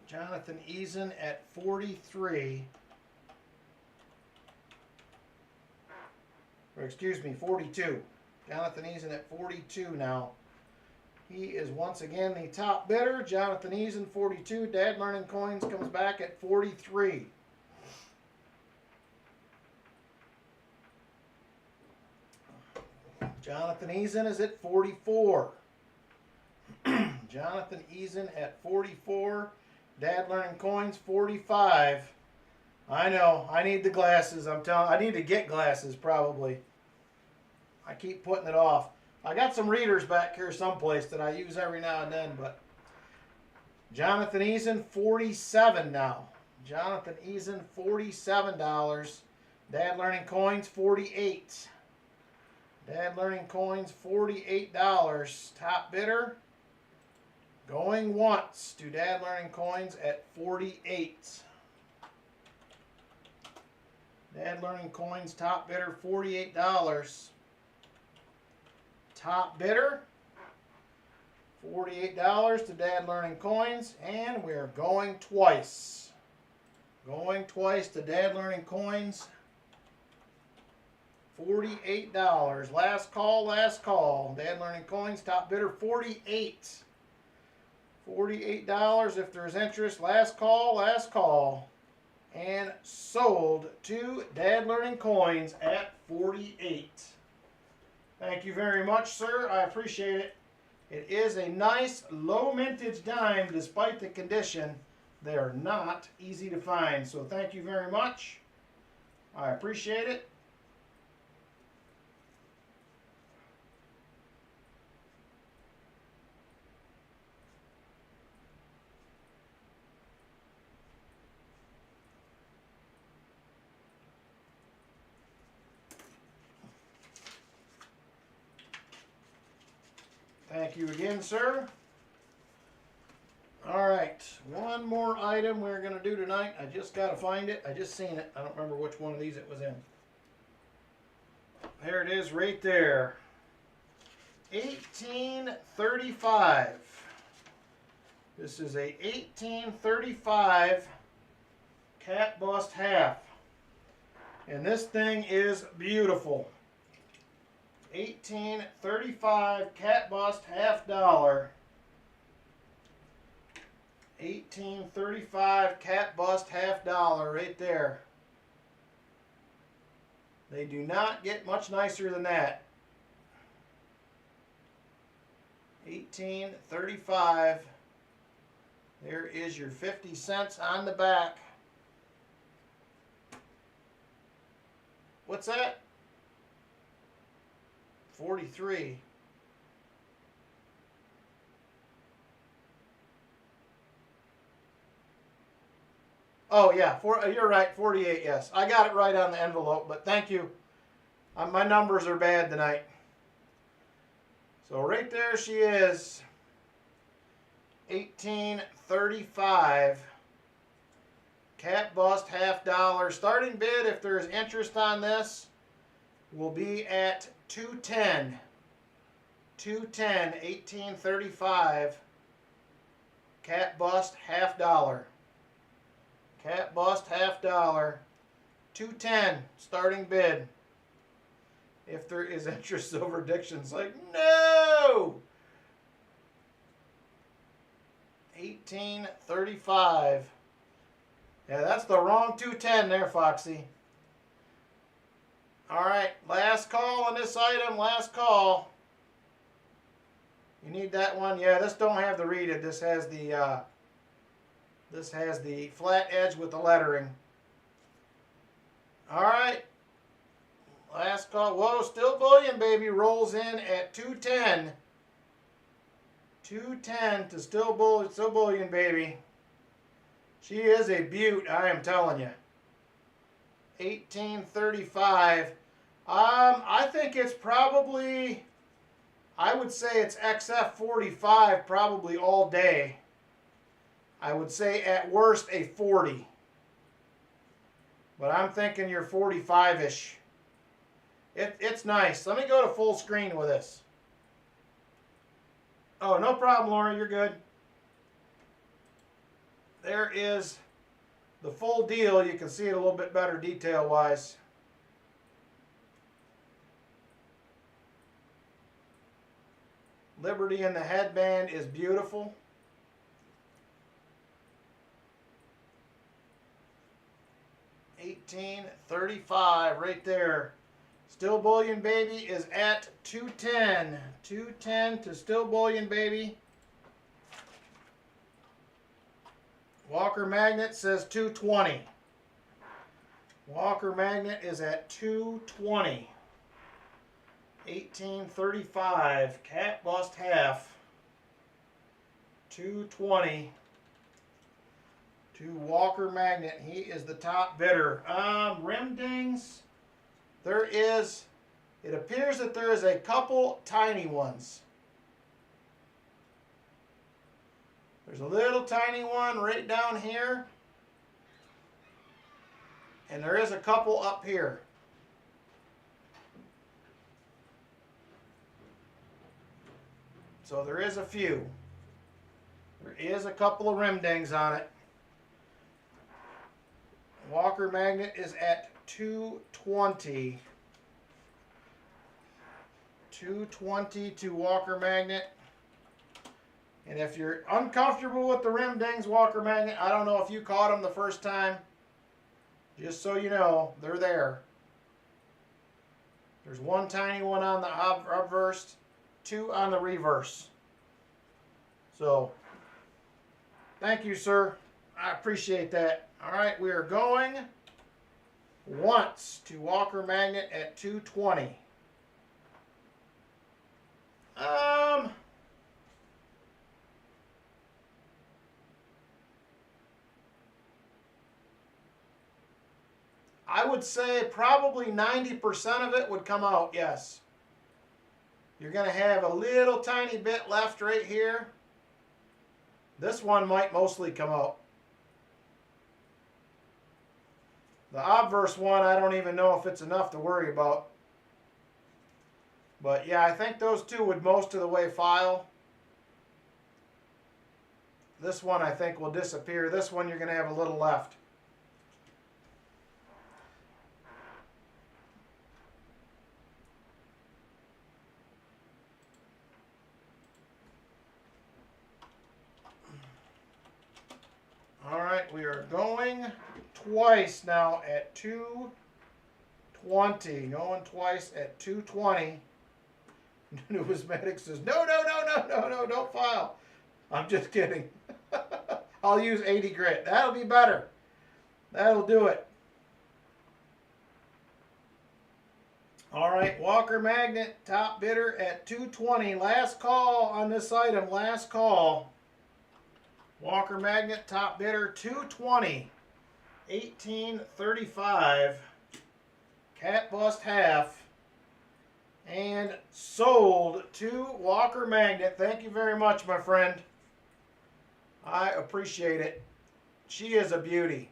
Jonathan Eason at 43. Or excuse me, 42. Jonathan Eason at 42 now. He is once again the top bidder. Jonathan Eason, 42. Dad Learning Coins comes back at 43. Jonathan Eason is at 44. Jonathan Eason at 44. Dad Learning Coins, 45. I know, I need the glasses. I need to get glasses probably. I keep putting it off. I got some readers back here someplace that I use every now and then, but Jonathan Eason, 47 now. Jonathan Eason, $47. Dad Learning Coins, 48. Dad Learning Coins, $48. Top bidder, going once to Dad Learning Coins at 48. Dad Learning Coins, top bidder, $48. Top bidder, $48 to Dad Learning Coins, and we're going twice. Going twice to Dad Learning Coins, $48. Last call, last call. Dad Learning Coins, top bidder, 48. $48 if there's interest. Last call, last call. And sold to Dad Learning Coins at 48. Thank you very much, sir. I appreciate it. It is a nice low mintage dime despite the condition. They are not easy to find. So thank you very much. I appreciate it. Thank you again, sir. All right, one more item we're going to do tonight. I just got to find it. I just seen it. I don't remember which one of these it was in. There it is right there. 1835. This is a 1835 cat bust half. And this thing is beautiful. 1835 cat bust half dollar. 1835 cat bust half dollar right there. They do not get much nicer than that. 1835. There is your 50 cents on the back. What's that? 43. Oh yeah, you're right, 48, yes. I got it right on the envelope, but thank you. My numbers are bad tonight. So right there she is. 1835 cat bust half dollar. Starting bid, if there's interest on this, will be at 210. 210, 1835 cat bust half dollar. Cat bust half dollar. 210 starting bid. If there is interest, Silver Diction's like, no! 1835. Yeah, that's the wrong 210 there, Foxy. All right, last call on this item, last call. You need that one? Yeah, this don't have the read it. This has the flat edge with the lettering. All right. Last call. Whoa, still bullion, baby. Rolls in at 210. 210 to still bullion, baby. She is a beaut, I am telling you. 1835. I think it's probably, I would say it's XF45 probably all day. I would say at worst a 40. But I'm thinking you're 45-ish. It's nice. Let me go to full screen with this. Oh, no problem, Laura. You're good. There is the full deal. You can see it a little bit better detail-wise. Liberty in the headband is beautiful. $18.35 right there. Still bullion, baby, is at 210. 210 to still bullion, baby. Walker Magnet says 220. Walker Magnet is at 220. 1835. Cat bust half. 220 to Walker Magnet. He is the top bidder. Rim dings. There is, it appears that there is a couple tiny ones. There's a little tiny one right down here. And there is a couple up here. So there is a few. There is a couple of rim dings on it. Walker Magnet is at 220. 220 to Walker Magnet. And if you're uncomfortable with the rim dings, Walker Magnet, I don't know if you caught them the first time. Just so you know, they're there. There's one tiny one on the obverse, two on the reverse. So, thank you, sir. I appreciate that. All right, we are going once to Walker Magnet at 220. I would say probably 90% of it would come out, yes. You're going to have a little tiny bit left right here. This one might mostly come out. The obverse one, I don't even know if it's enough to worry about. But yeah, I think those two would most of the way file. This one I think will disappear. This one you're going to have a little left. All right, we are going twice now at 220. Going twice at 220. Numismatic says, no, don't file. I'm just kidding. I'll use 80 grit. That'll be better. That'll do it. All right, Walker Magnet, top bidder at 220. Last call on this item, last call. Walker Magnet, top bidder, 220. 1835. Cat bust half. And sold to Walker Magnet. Thank you very much, my friend. I appreciate it. She is a beauty.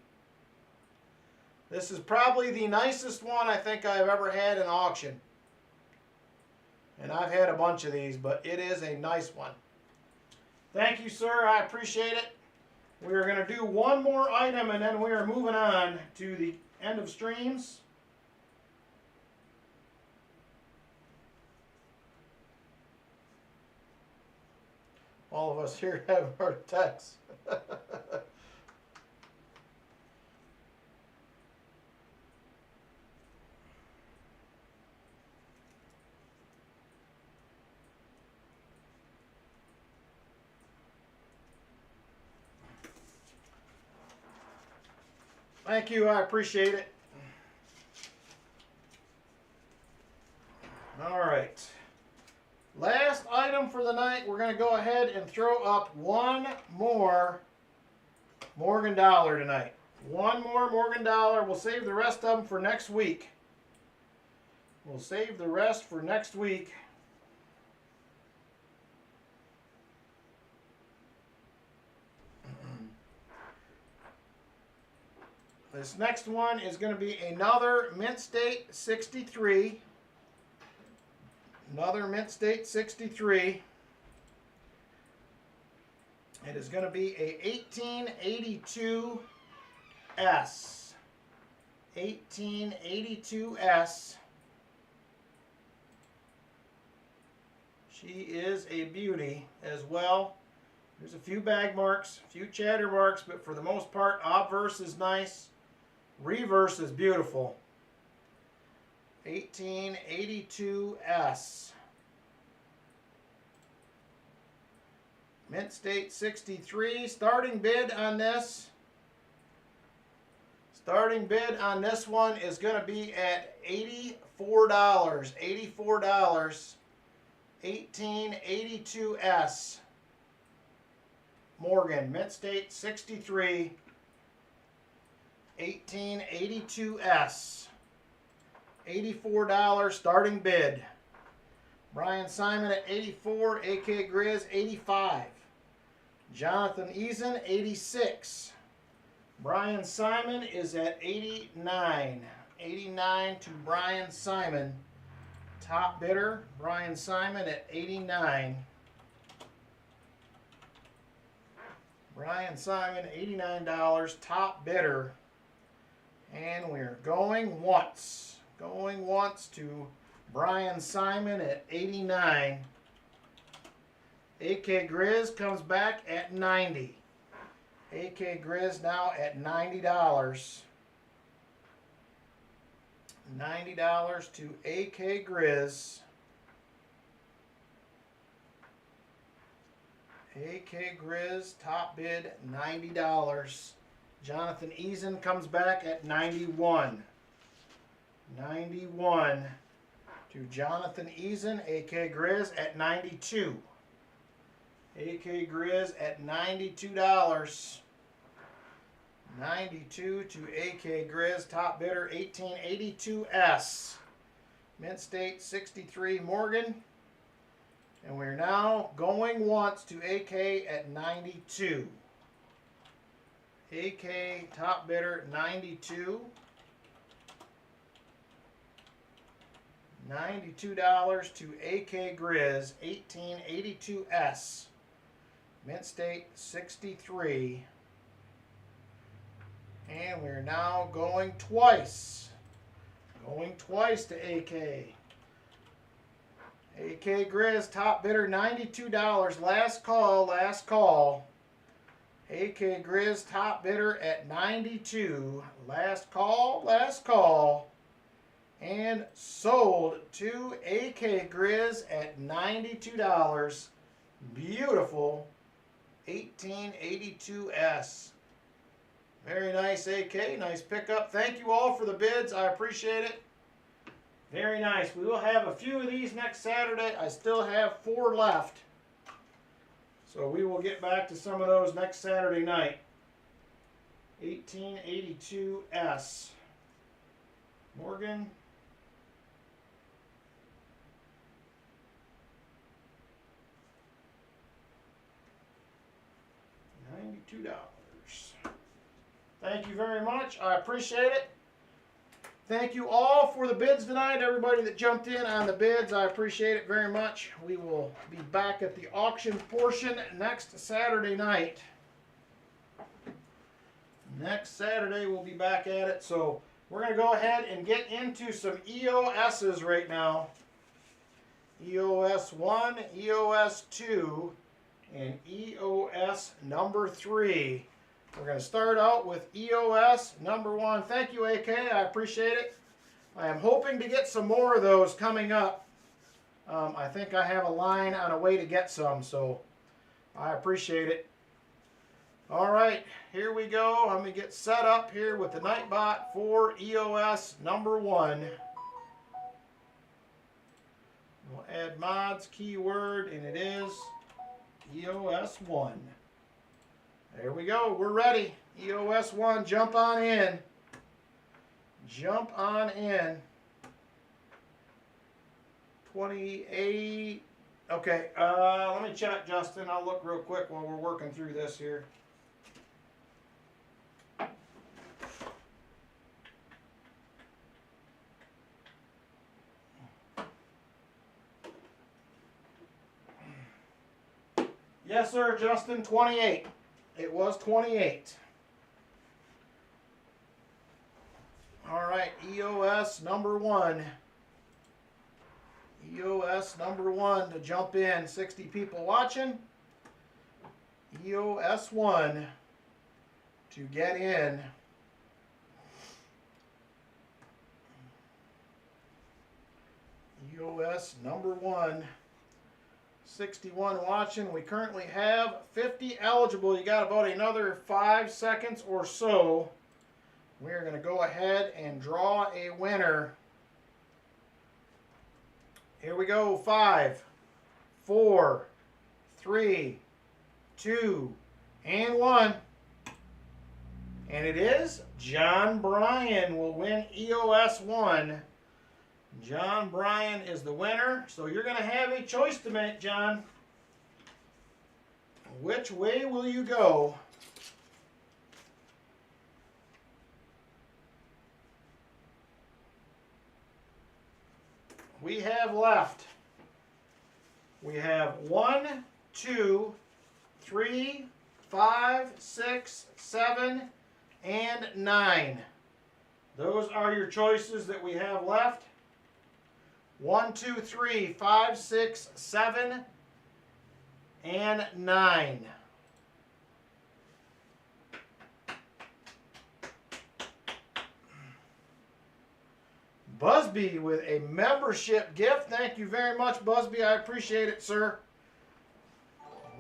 This is probably the nicest one I think I've ever had in auction. And I've had a bunch of these, but it is a nice one. Thank you, sir. I appreciate it. We are going to do one more item, and then we are moving on to the end of streams. All of us here have our attacks. Thank you, I appreciate it. All right. Last item them for the night. We're going to go ahead and throw up one more Morgan Dollar tonight. One more Morgan Dollar. We'll save the rest of them for next week. We'll save the rest for next week. This next one is going to be another Mint State 63. Another Mint State 63. It is going to be a 1882S. 1882S. She is a beauty as well. There's a few bag marks, a few chatter marks, but for the most part, obverse is nice. Reverse is beautiful. 1882S. Mint State 63. Starting bid on this. Starting bid on this one is going to be at $84. $84. 1882S. Morgan, Mint State 63. 1882S. $84 starting bid. Brian Simon at 84. AK Grizz 85. Jonathan Eason 86. Brian Simon is at 89. 89 to Brian Simon. Top bidder, Brian Simon at 89. Brian Simon, $89, top bidder. And we're going once. Going once to Brian Simon at 89. AK Grizz comes back at 90. AK Grizz now at $90. $90 to AK Grizz. AK Grizz, top bid, $90. Jonathan Eason comes back at 91. 91 to Jonathan Eason. AK Grizz at 92. AK Grizz at $92. 92 to AK Grizz, top bidder, 1882S. Mint State 63 Morgan. And we're now going once to AK at 92. AK top bidder 92. $92 to AK Grizz 1882S. Mint State 63. And we're now going twice. Going twice to AK. AK Grizz, top bidder, $92. Last call, last call. AK Grizz, top bidder at 92. Last call, last call. And sold to AK Grizz at $92. Beautiful 1882S. Very nice, AK. Nice pickup. Thank you all for the bids. I appreciate it. Very nice. We will have a few of these next Saturday. I still have 4 left. So we will get back to some of those next Saturday night. 1882S. Morgan. $92. Thank you very much. I appreciate it. Thank you all for the bids tonight. Everybody that jumped in on the bids, I appreciate it very much. We will be back at the auction portion next Saturday night. Next Saturday we'll be back at it. So we're going to go ahead and get into some EOSs right now. EOS 1, EOS 2, and EOS number 3. We're going to start out with EOS number 1. Thank you, AK. I appreciate it. I am hoping to get some more of those coming up. I think I have a line on a way to get some, so I appreciate it. All right, here we go. I'm going to get set up here with the Nightbot for EOS number 1. We'll add mods, keyword, and it is EOS1. There we go. We're ready. EOS1, jump on in. Jump on in. 28. Okay, let me check, Justin. I'll look real quick while we're working through this here. Yes, sir, Justin, 28. It was 28. All right, EOS number 1. EOS number 1 to jump in. 60 people watching. EOS 1 to get in. EOS number 1. 61 watching. We currently have 50 eligible. You got about another 5 seconds or so. We're going to go ahead and draw a winner. Here we go. 5, 4, 3, 2, and 1. And it is John Bryan will win EOS 1. John Bryan is the winner. So you're going to have a choice to make, John. Which way will you go? We have left. We have 1, 2, 3, 5, 6, 7, and 9. Those are your choices that we have left. 1, 2, 3, 5, 6, 7, and 9. Busby with a membership gift. Thank you very much, Busby. I appreciate it, sir.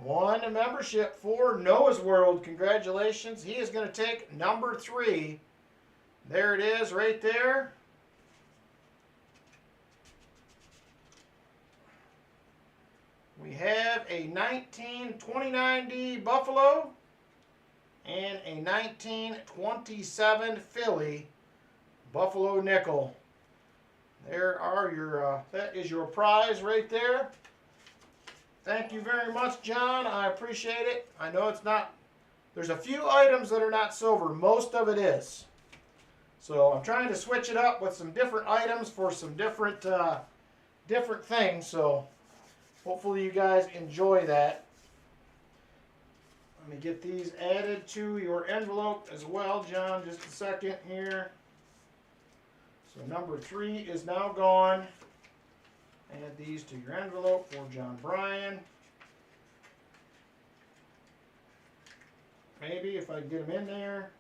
1 membership for Noah's World. Congratulations. He is going to take number 3. There it is right there. We have a 1929D Buffalo and a 1927 Philly Buffalo nickel. There are your, that is your prize right there. Thank you very much, John. I appreciate it. I know it's not, there's a few items that are not silver. Most of it is. So I'm trying to switch it up with some different items for some different, different things. So hopefully you guys enjoy that. Let me get these added to your envelope as well, John. Just a second here. So number 3 is now gone. Add these to your envelope for John Bryan. Maybe if I can get them in there.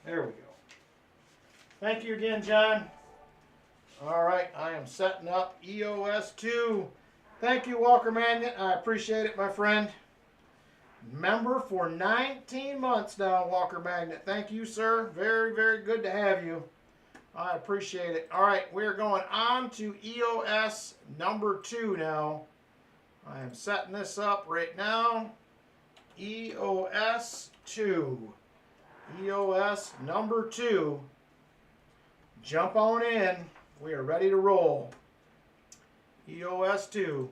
There we go. Thank you again, John. All right, I am setting up EOS 2. Thank you, Walker Magnet. I appreciate it, my friend. Member for 19 months now, Walker Magnet. Thank you, sir. Very, very good to have you. I appreciate it. All right, we're going on to EOS number 2 now. I am setting this up right now. EOS 2. EOS number 2. Jump on in. We are ready to roll. EOS 2.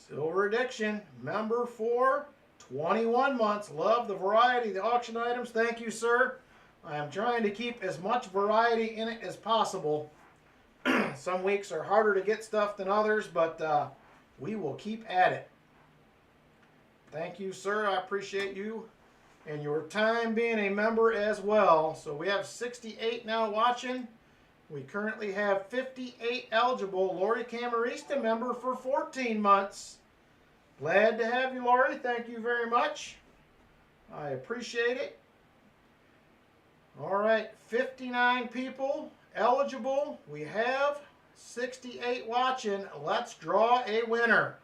Silver Addiction, member for 21 months. Love the variety of the auction items. Thank you, sir. I am trying to keep as much variety in it as possible. Some weeks are harder to get stuff than others, but we will keep at it. Thank you, sir. I appreciate you and your time being a member as well. So we have 68 now watching. We currently have 58 eligible. Lori Camarista, member for 14 months. Glad to have you, Lori. Thank you very much. I appreciate it. All right, 59 people eligible. We have 68 watching. Let's draw a winner.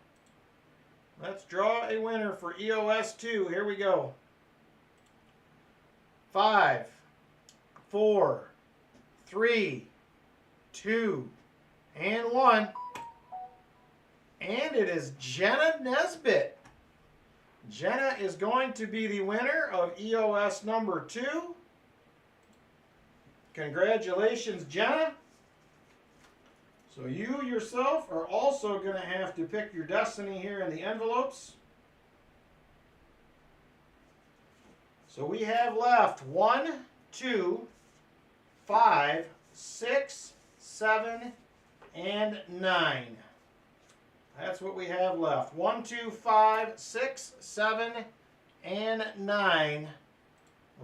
Let's draw a winner for EOS 2. Here we go. 5, 4, 3, 2, and 1. And it is Jenna Nesbitt. Jenna is going to be the winner of EOS number 2. Congratulations, Jenna. So you yourself are also going to have to pick your destiny here in the envelopes. So we have left 1, 2, 5, 6, 7, and 9. That's what we have left. 1, 2, 5, 6, 7, and 9.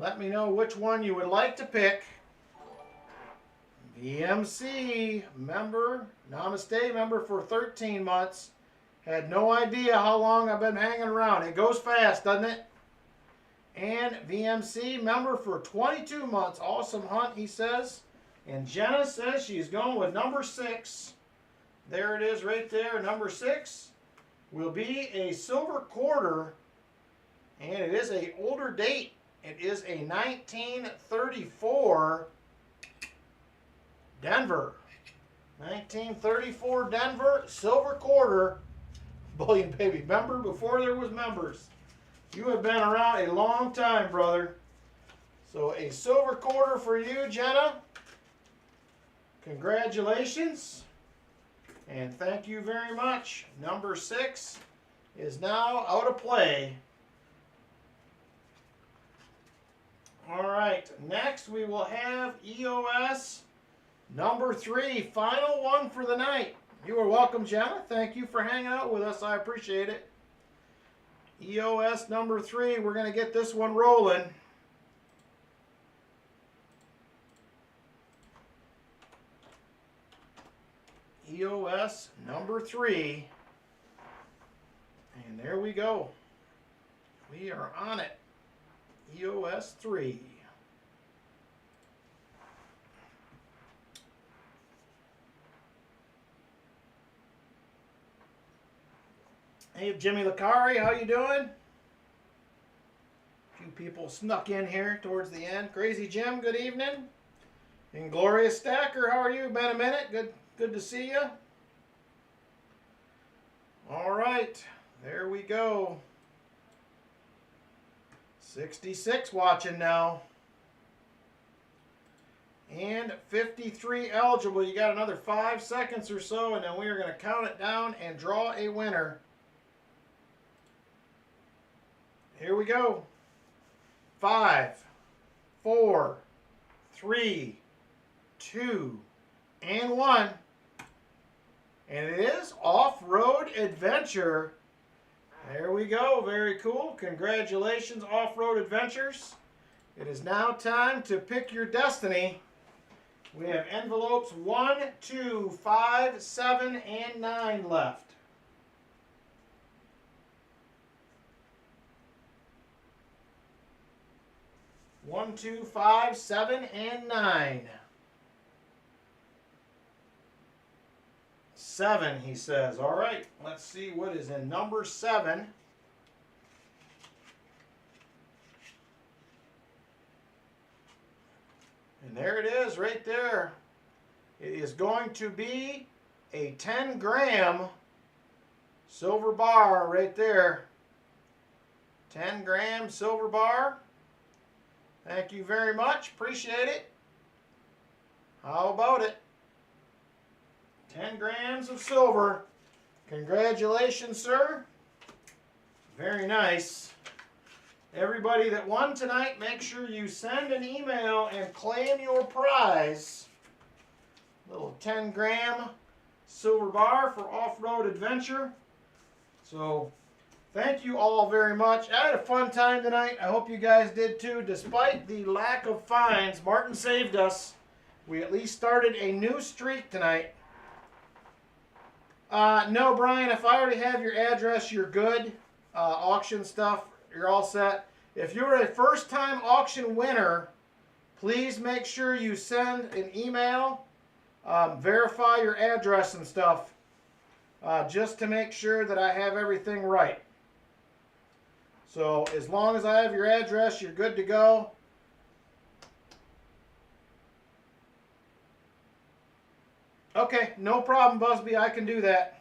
Let me know which one you would like to pick. VMC member, Namaste member for 13 months. Had no idea how long I've been hanging around. It goes fast, doesn't it? And VMC member for 22 months. Awesome hunt, he says. And Jenna says she's going with number 6. There it is right there. Number 6 will be a silver quarter. And it is an older date. It is a 1934 Denver. 1934 Denver, silver quarter. Bullion baby. Member before there was members. You have been around a long time, brother. So a silver quarter for you, Jenna. Congratulations. And thank you very much. Number 6 is now out of play. All right, next we will have EOS number 3, final one for the night. You are welcome, Jenna. Thank you for hanging out with us. I appreciate it. EOS number 3, we're going to get this one rolling. EOS number 3. And there we go. We are on it. EOS 3. Hey, Jimmy Lacari, how you doing? A few people snuck in here towards the end. Crazy Jim, good evening. And Glorious Stacker, how are you? Been a minute. Good to see you. All right, there we go. 66 watching now. And 53 eligible. You got another 5 seconds or so, and then we are going to count it down and draw a winner. Here we go. 5, 4, 3, 2, and 1. And it is Off-Road Adventure. There we go. Very cool. Congratulations, Off-Road Adventures. It is now time to pick your destiny. We have envelopes 1, 2, 5, 7, and 9 left. 1, 2, 5, 7, and 9. 7, he says. All right, let's see what is in number 7. And there it is right there. It is going to be a 10-gram silver bar right there. 10-gram silver bar. Thank you very much. Appreciate it. How about it? 10 grams of silver. Congratulations, sir. Very nice. Everybody that won tonight, make sure you send an email and claim your prize. Little 10-gram silver bar for Off-Road Adventure. So, thank you all very much. I had a fun time tonight. I hope you guys did too. Despite the lack of fines, Martin saved us. We at least started a new streak tonight. No, Brian, if I already have your address, you're good. Auction stuff, you're all set. If you're a first-time auction winner, please make sure you send an email, verify your address and stuff, just to make sure that I have everything right. So as long as I have your address, you're good to go. Okay, no problem, Busby. I can do that.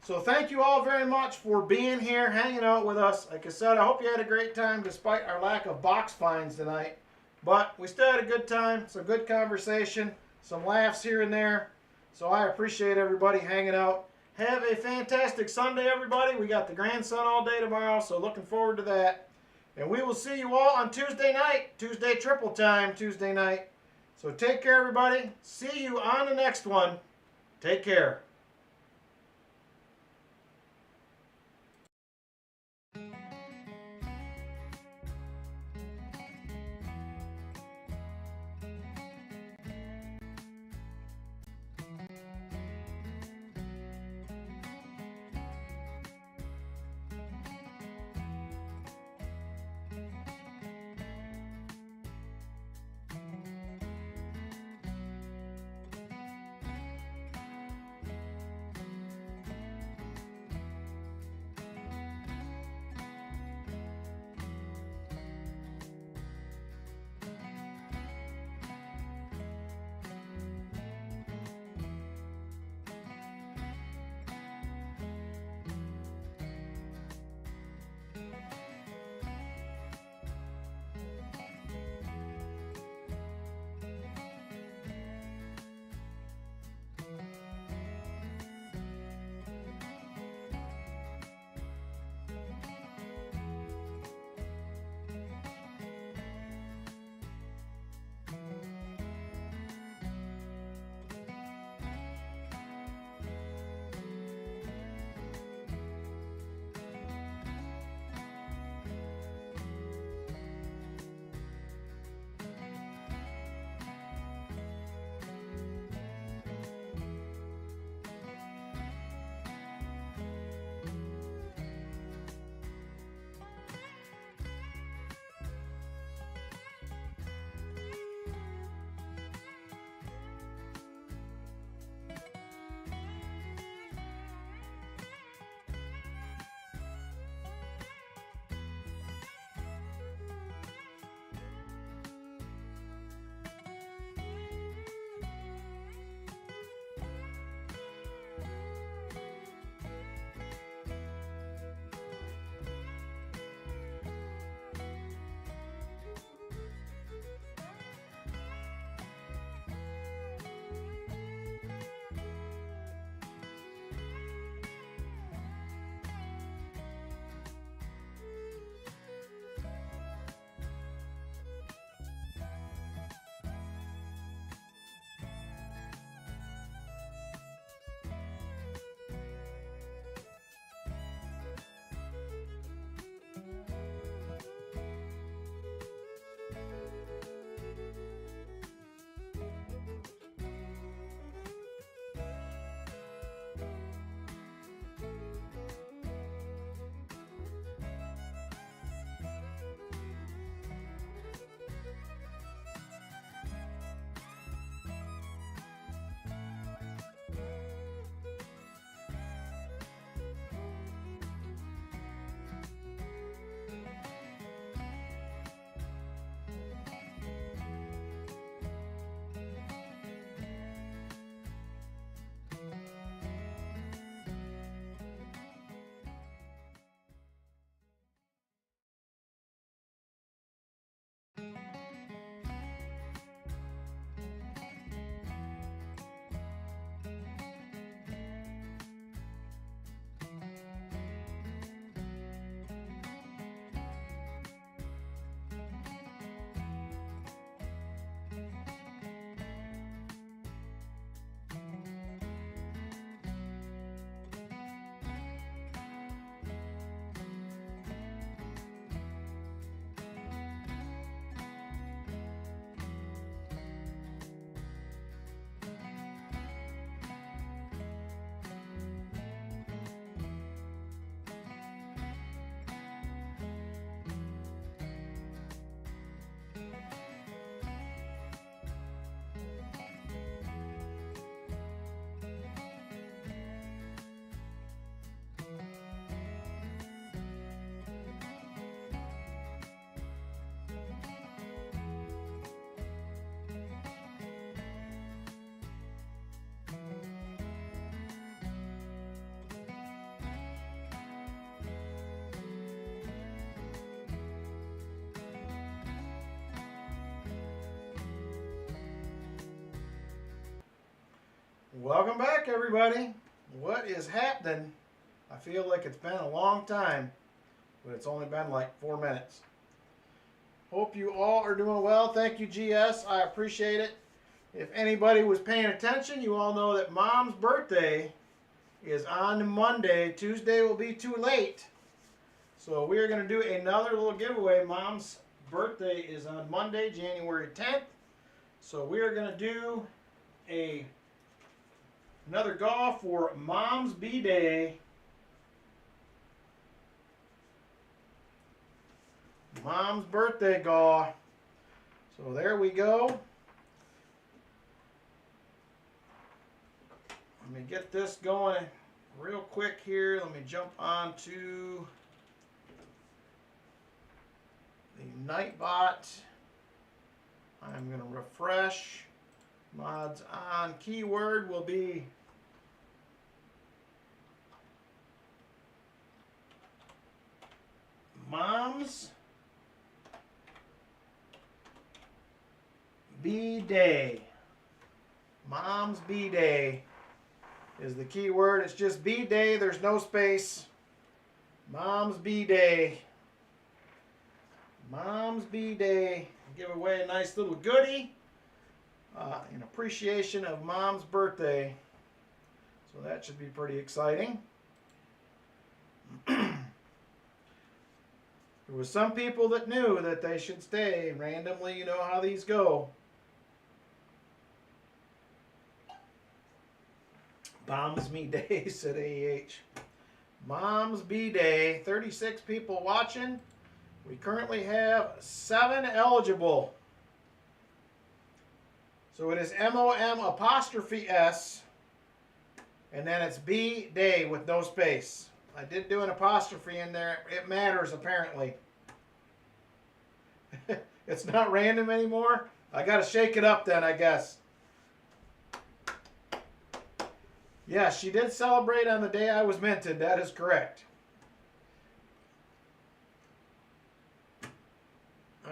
So thank you all very much for being here, hanging out with us. Like I said, I hope you had a great time despite our lack of box finds tonight. But we still had a good time, some good conversation, some laughs here and there. So I appreciate everybody hanging out. Have a fantastic Sunday, everybody. We got the grandson all day tomorrow, so looking forward to that. And we will see you all on Tuesday night, Tuesday triple time, Tuesday night. So take care, everybody. See you on the next one. Take care. Welcome back, everybody. What is happening? I feel like it's been a long time, but it's only been like 4 minutes. Hope you all are doing well. Thank you, GS. I appreciate it. If anybody was paying attention, you all know that Mom's birthday is on Monday. Tuesday will be too late. So we're going to do another little giveaway. Mom's birthday is on Monday, January 10th. So we are going to do another golf for Mom's B-Day. Mom's birthday golf. So there we go. Let me get this going real quick here. Let me jump on to the Nightbot. I'm going to refresh. Mods on. Keyword will be Mom's B-Day. Mom's B-Day is the keyword. It's just B-Day. There's no space. Mom's B-Day. Mom's B-Day. Give away a nice little goodie in appreciation of Mom's birthday. So that should be pretty exciting. There was some people that knew that they should stay. Randomly, you know how these go. Mom's B-Day, said AH. Mom's B-Day. 36 people watching. We currently have 7 eligible. So it is MOM''S, and then it's B-Day with no space. I did do an apostrophe in there. It matters, apparently. It's not random anymore. I got to shake it up then, I guess. Yeah, she did celebrate on the day I was minted. That is correct.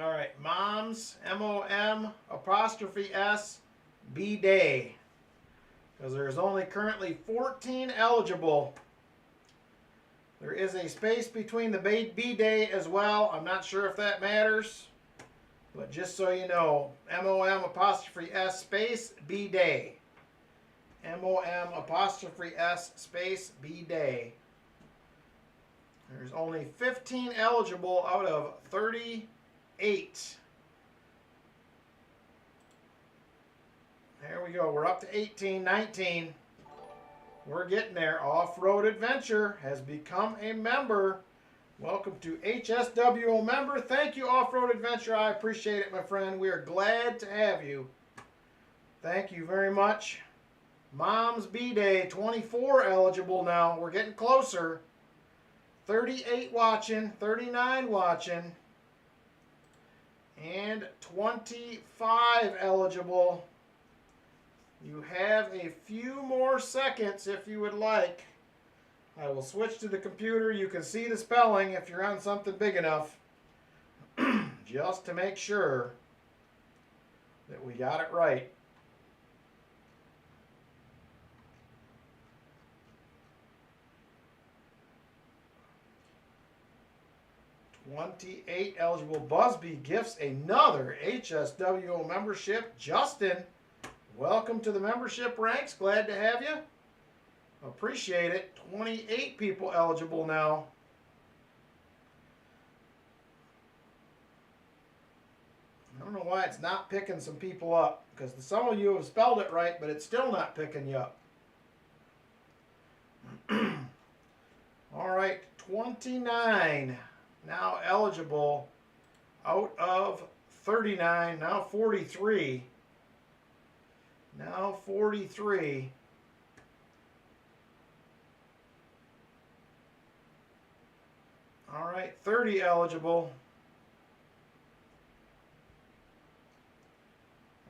All right, Mom's MOM''S B-Day. Because there's only currently 14 eligible. There is a space between the B-Day as well. I'm not sure if that matters. But just so you know, MOM''S space B-Day. MOM''S space B-Day. There's only 15 eligible out of 38. There we go. We're up to 18, 19. We're getting there. Off-Road Adventure has become a member. Welcome to HSWO member. Thank you, Off-Road Adventure. I appreciate it, my friend. We are glad to have you. Thank you very much. Mom's B-Day, 24 eligible now. We're getting closer. 38 watching, 39 watching, and 25 eligible. You have a few more seconds if you would like. I will switch to the computer. You can see the spelling if you're on something big enough. Just to make sure that we got it right. $28 eligible. Busby gifts another HSWO membership. Justin, welcome to the membership ranks. Glad to have you. Appreciate it. 28 people eligible now. I don't know why it's not picking some people up, because some of you have spelled it right, but it's still not picking you up. All right, 29 now eligible out of 39, now 43. Now 43. All right, 30 eligible.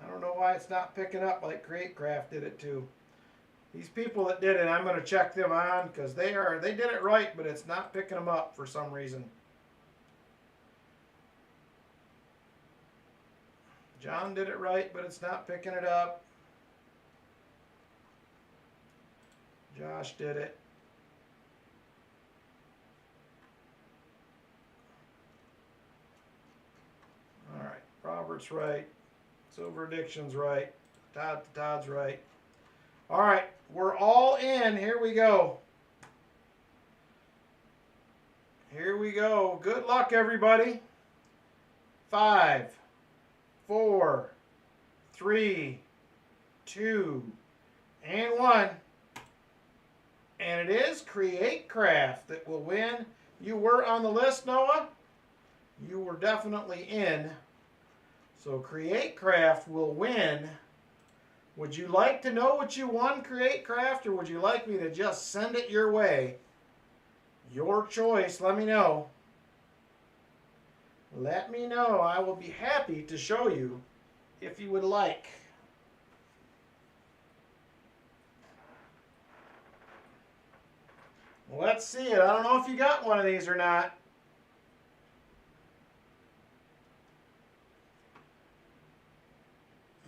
I don't know why it's not picking up like CreateCraft did it too. These people that did it, I'm going to check them on because they did it right, but it's not picking them up for some reason. John did it right, but it's not picking it up. Josh did it. All right, Robert's right. Silver Addiction's right. Todd's right. All right, we're all in. Here we go. Here we go. Good luck, everybody. 5, 4, 3, 2, and 1. And it is Create Craft that will win. You were on the list, Noah. You were definitely in. So Create Craft will win. Would you like to know what you won, Create Craft, or would you like me to just send it your way? Your choice. Let me know. Let me know. I will be happy to show you if you would like. Let's see it. I don't know if you got one of these or not.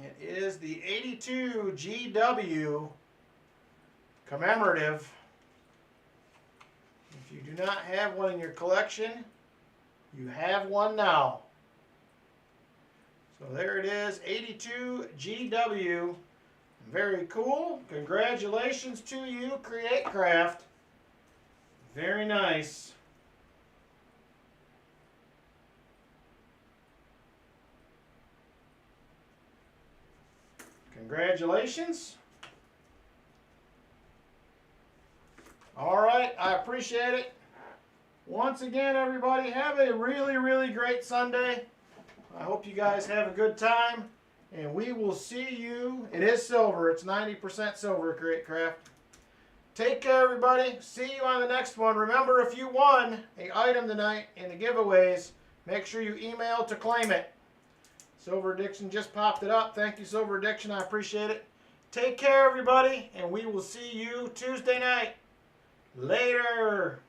It is the 82 GW commemorative. If you do not have one in your collection, you have one now. So there it is, 82 GW. Very cool. Congratulations to you, Create Craft. Very nice. Congratulations. All right, I appreciate it. Once again, everybody, have a really, really great Sunday. I hope you guys have a good time, and we will see you. It is silver. It's 90% silver, Create Craft. Take care, everybody. See you on the next one. Remember, if you won an item tonight in the giveaways, make sure you email to claim it. Silver Addiction just popped it up. Thank you, Silver Addiction. I appreciate it. Take care, everybody, and we will see you Tuesday night. Later.